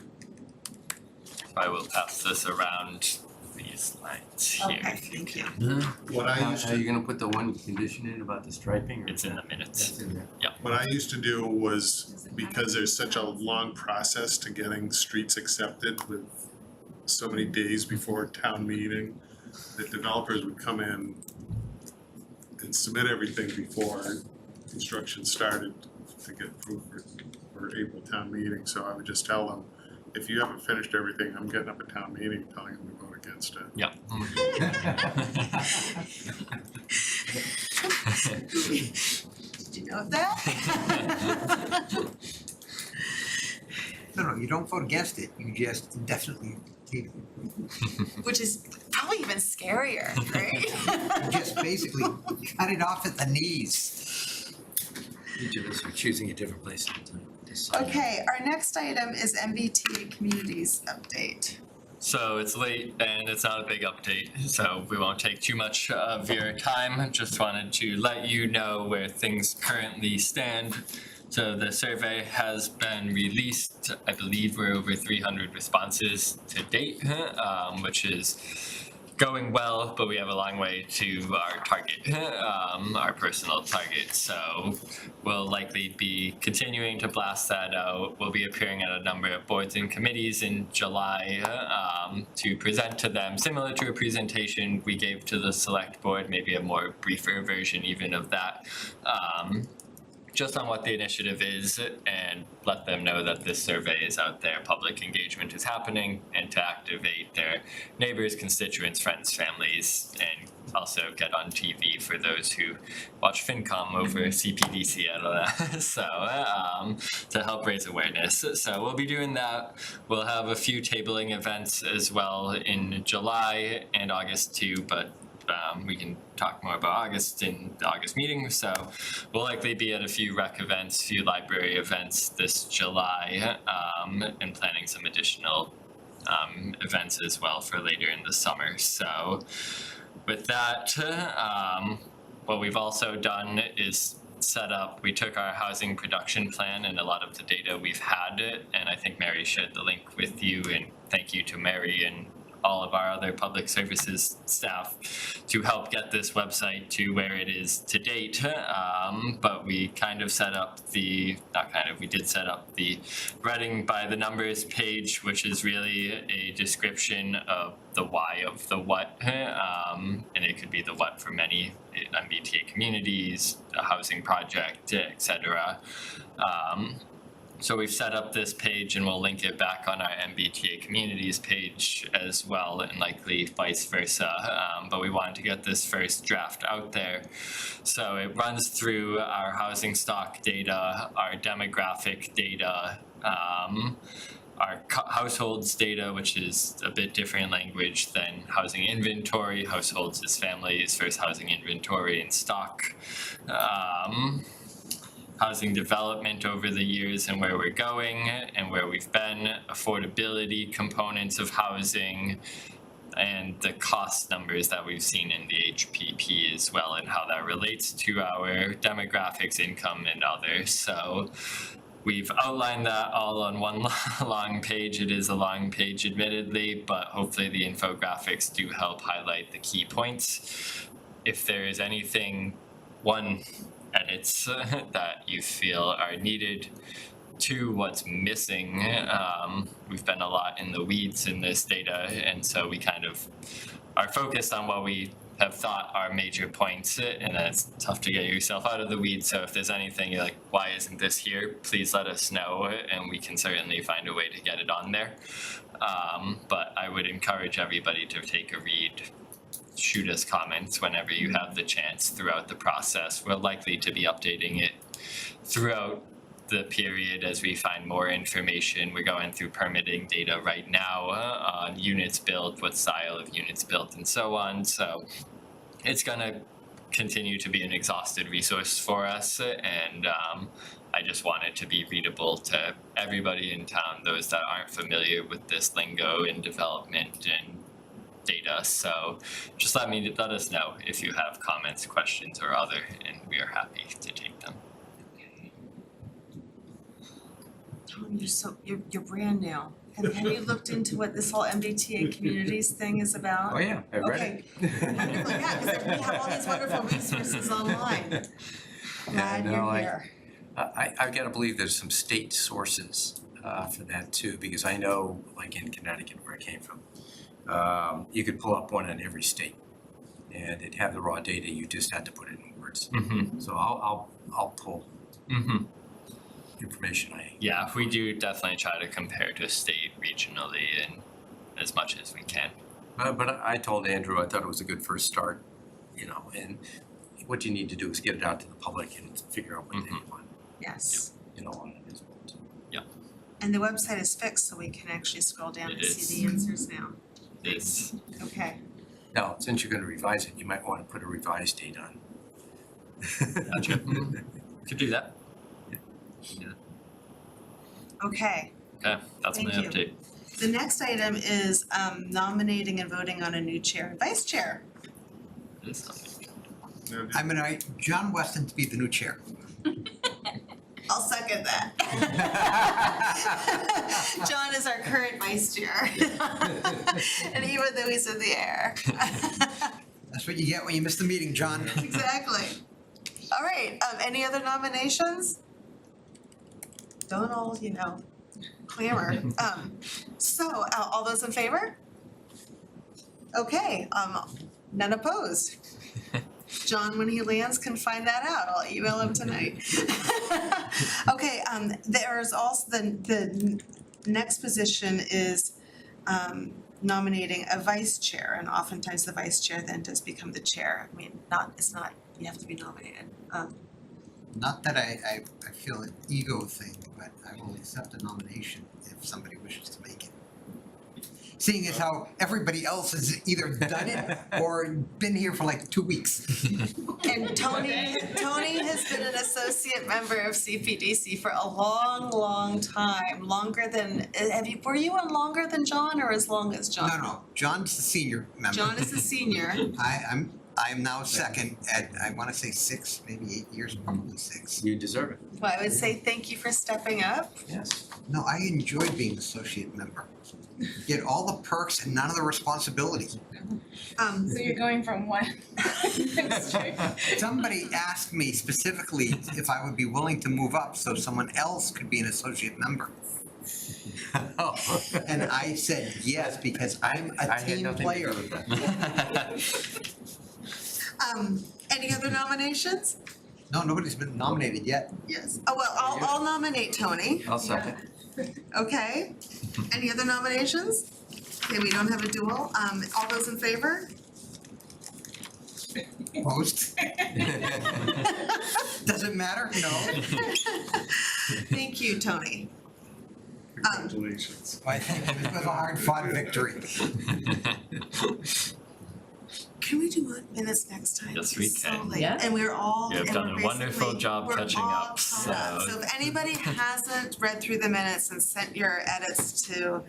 S2: I will pass this around these lines here.
S1: Okay, thank you.
S3: What I used
S6: Are
S3: to,
S6: you gonna put the one condition in about the striping or?
S2: It's in the minutes.
S6: That's in there.
S3: what I used to do was, because there's such a long process to getting streets accepted with so many days before town meeting, that developers would come in and submit everything before construction started to get approved for April town meeting. So I would just tell them, if you haven't finished everything, I'm getting up at town meeting and telling them to vote against it.
S2: Yep.
S1: Did you know that?
S5: No, you don't vote against it, you just indefinitely leave it.
S1: Which is probably even scarier, right?
S5: You just basically cut it off at the knees.
S6: Each of us are choosing a different place at the time.
S1: Okay, our next item is MBTA Communities update.
S2: So it's late and it's not a big update, so we won't take too much of your time. Just wanted to let you know where things currently stand. So the survey has been released. I believe we're over 300 responses to date, which is going well, but we have a long way to our target, our personal target. So we'll likely be continuing to blast that out. We'll be appearing at a number of boards and committees in July to present to them, similar to a presentation we gave to the select board, maybe a more briefer version even of that. Just on what the initiative is and let them know that this survey is out there, public engagement is happening, and to activate their neighbors, constituents, friends, families, and also get on TV for those who watch FinCom over CPDC, I don't know, so to help raise awareness. So we'll be doing that. We'll have a few tabling events as well in July and August too, but we can talk more about August in the August meeting. So we'll likely be at a few rec events, few library events this July, and planning some additional events as well for later in the summer. So with that, what we've also done is set up, we took our housing production plan and a lot of the data we've had, and I think Mary shared the link with you, and thank you to Mary and all of our other public services staff to help get this website to where it is to date. But we kind of set up we did set up the running by the numbers page, which is really a description of the why of the what, and it could be the what for many MBTA communities, a housing project, etc. So we've set up this page and we'll link it back on our MBTA communities page as well, and likely vice versa. But we wanted to get this first draft out there. So it runs through our housing stock data, our demographic data, our households data, which is a bit different language than housing inventory. Households is families versus housing inventory and stock. Housing development over the years and where we're going and where we've been, affordability components of housing, and the cost numbers that we've seen in the HPP as well, and how that relates to our demographics, income, and others. So we've outlined that all on one long page. It is a long page admittedly, but hopefully the infographics do help highlight the key points. If there is anything, edits that you feel are needed, to what's missing. We've been a lot in the weeds in this data, and so we kind of are focused on what we have thought are major points, and it's tough to get yourself out of the weeds. So if there's anything you're like, why isn't this here? Please let us know, and we can certainly find a way to get it on there. But I would encourage everybody to take a read. Shoot us comments whenever you have the chance throughout the process. We're likely to be updating it throughout the period as we find more information. We're going through permitting data right now on units built, what style of units built, and so on. So it's gonna continue to be an exhausted resource for us, and I just want it to be readable to everybody in town, those that aren't familiar with this lingo in development and data. So just let us know if you have comments, questions, or other, and we are happy to take them.
S1: Tom, you're brand new. Have you looked into what this whole MBTA communities thing is about?
S6: Oh, yeah, I read it.
S1: Wonderful, yeah, because we have all these wonderful resources online. Glad you're here.
S6: I've got to believe there's some state sources for that too, because I know, like in Connecticut, where I came from, you could pull up one in every state, and it'd have the raw data. You just had to put it in words.
S2: Mm-hmm.
S6: So I'll pull information.
S2: Yeah, we do definitely try to compare to state regionally and as much as we can.
S6: But I told Andrew I thought it was a good first start, and what you need to do is get it out to the public and figure out what they want.
S1: Yes.
S6: On the municipal.
S2: Yeah.
S1: And the website is fixed, so we can actually scroll down and see the answers now.
S2: It's
S1: okay.
S6: Now, since you're going to revise it, you might want to put a revised date on.
S2: Gotcha. Could do that. Yeah.
S1: Okay.
S2: Okay, that's my update.
S1: The next item is nominating and voting on a new chair and vice chair.
S5: I'm gonna John Weston to be the new chair.
S1: I'll second that. John is our current vice chair. And even though he's in the air.
S5: That's what you get when you miss the meeting, John.
S1: Exactly. All right, any other nominations? Don't all, clamor. So, all those in favor? Okay, none opposed. John, when he lands, can find that out. I'll email him tonight. Okay, there's also the next position is nominating a vice chair, and oftentimes the vice chair then does become the chair. I mean, you have to be nominated.
S5: Not that I feel an ego thing, but I will accept a nomination if somebody wishes to make it. Seeing as how everybody else has either done it or been here for like 2 weeks.
S1: And Tony has been an associate member of CPDC for a long, long time, longer than, were you on longer than John or as long as John?
S5: No, John's the senior member.
S1: John is the senior.
S5: I'm now second at, I want to say 6, maybe 8 years, probably 6.
S6: You deserve it.
S1: Well, I would say thank you for stepping up.
S6: Yes.
S5: No, I enjoyed being associate member. Get all the perks and none of the responsibilities.
S11: So you're going from one district.
S5: Somebody asked me specifically if I would be willing to move up so someone else could be an associate member. And I said yes, because I'm a team player.
S1: Any other nominations?
S5: No, nobody's been nominated yet.
S1: Yes. Oh, well, I'll nominate Tony.
S6: I'll second.
S1: Okay. Any other nominations? Okay, we don't have a duel. All those in favor?
S5: Opposed? Does it matter? No.
S1: Thank you, Tony.
S3: Congratulations.
S5: I think it was a hard-fought victory.
S1: Can we do minutes next time?
S2: Yes, we
S1: It's so
S2: can.
S1: late.
S10: Yeah.
S1: And we're all,
S2: You have
S1: and
S2: done
S1: we're
S2: a wonderful
S1: basically-
S2: job
S1: we're
S2: catching
S1: all
S2: up,
S1: caught
S2: so-
S1: So if anybody hasn't read through the minutes and sent your edits to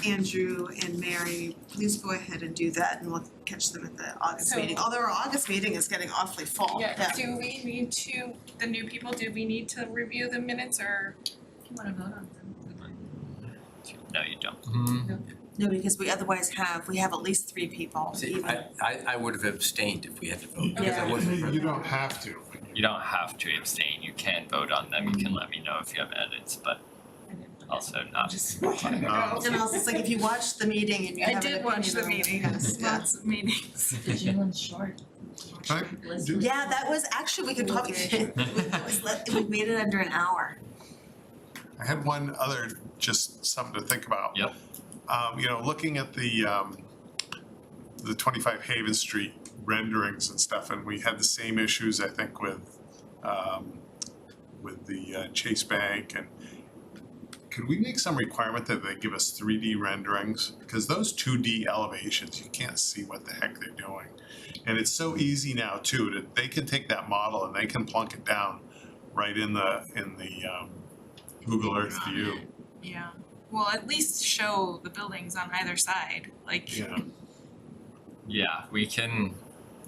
S1: Andrew and Mary, please go ahead and do that and we'll catch them at the August
S11: So-
S1: meeting. Although our August meeting is getting awfully full.
S11: Yeah, do we need to, the new people, do we need to review the minutes or?
S10: You wanna vote on them?
S2: No, you don't.
S1: No, because we otherwise we have at least 3 people.
S6: See,
S1: even-
S6: I would have abstained if we had to vote, because I
S1: Yeah.
S6: wasn't
S3: You
S6: present.
S3: don't have to.
S2: You don't have to abstain, you can vote on them, you can let me know if you have edits, but also not.
S11: Just watching it go.
S1: And also, it's like if you watched the meeting and you
S11: I
S1: have an
S11: did watch
S1: opinion
S11: the
S1: on it,
S11: meeting,
S1: yes, yeah.
S11: lots of meetings.
S10: Did you want short?
S3: Right.
S10: List?
S3: Do-
S1: Yeah, that was, actually, we could probably, we made it under an hour.
S3: I had one other, just something to think about.
S2: Yep.
S3: Looking at the 25 Haven Street renderings and stuff, and we had the same issues, I think, with the Chase Bank, and could we make some requirement that they give us 3D renderings? Because those 2D elevations, you can't see what the heck they're doing. And it's so easy now too, that they can take that model and they can plunk it down right in the Google Earth view.
S11: Yeah, well, at least show the buildings on either side, like.
S3: Yeah.
S2: Yeah, we can,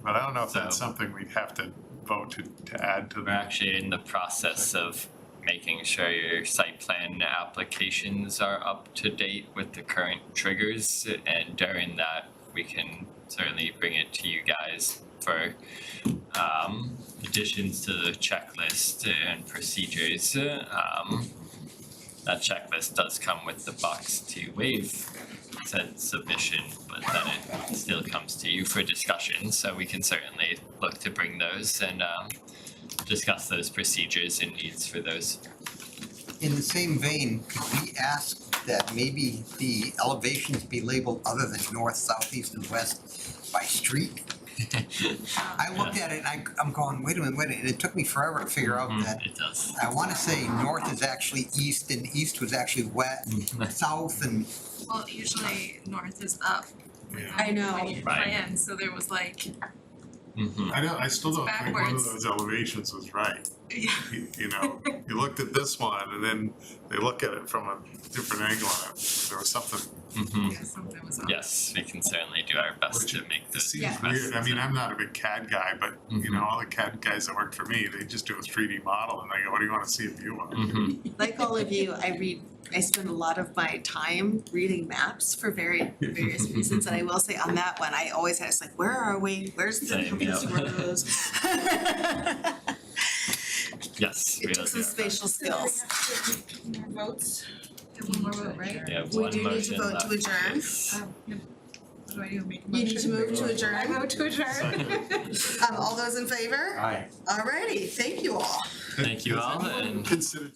S3: But I don't know if that's
S2: So-
S3: something we'd have to vote to add to
S2: we're
S3: the.
S2: actually in the process of making sure your site plan applications are up to date with the current triggers, and during that, we can certainly bring it to you guys for additions to the checklist and procedures. That checklist does come with the box to waive said submission, but then it still comes to you for discussion, so we can certainly look to bring those and discuss those procedures and needs for those.
S5: In the same vein, could we ask that maybe the elevations be labeled other than north, south, east, and west by street? I looked at it and I'm going, wait a minute, and it took me forever to figure out that
S2: It does.
S5: I wanna say north is actually east and east was actually west, south and,
S11: Well, usually north is up.
S1: I know.
S11: When you
S2: Right.
S11: plan, so there was like,
S3: I still don't think one of
S11: backwards.
S3: those elevations was right.
S11: yeah,
S3: You looked at this one and then they look at it from a different angle on it. There was something,
S11: yeah, something was off.
S2: Yes, we can certainly do our best to make
S3: it
S2: those
S3: seems
S2: best.
S3: weird. I mean, I'm not a big CAD guy, but all the CAD guys that work for me, they just do a 3D model and they go, what do you wanna see a view of?
S1: Like all of you, I spend a lot of my time reading maps for various reasons, and I will say on that one, I always had, it's like, where are we? Where's the
S2: Same, yeah.
S1: roads?
S2: Yes, we
S1: It took some spatial skills.
S11: More votes, have one more vote, right?
S2: We have
S1: We
S2: one
S1: do need to
S2: motion
S1: vote
S2: left.
S1: to adjourn.
S2: Yes.
S11: What do I do, make a
S1: You
S11: motion?
S1: need to move to
S11: I
S1: adjourn.
S11: vote to adjourn.
S1: All those in favor?
S6: Aye.
S1: Alrighty, thank you all.
S2: Thank you all, and
S3: Considered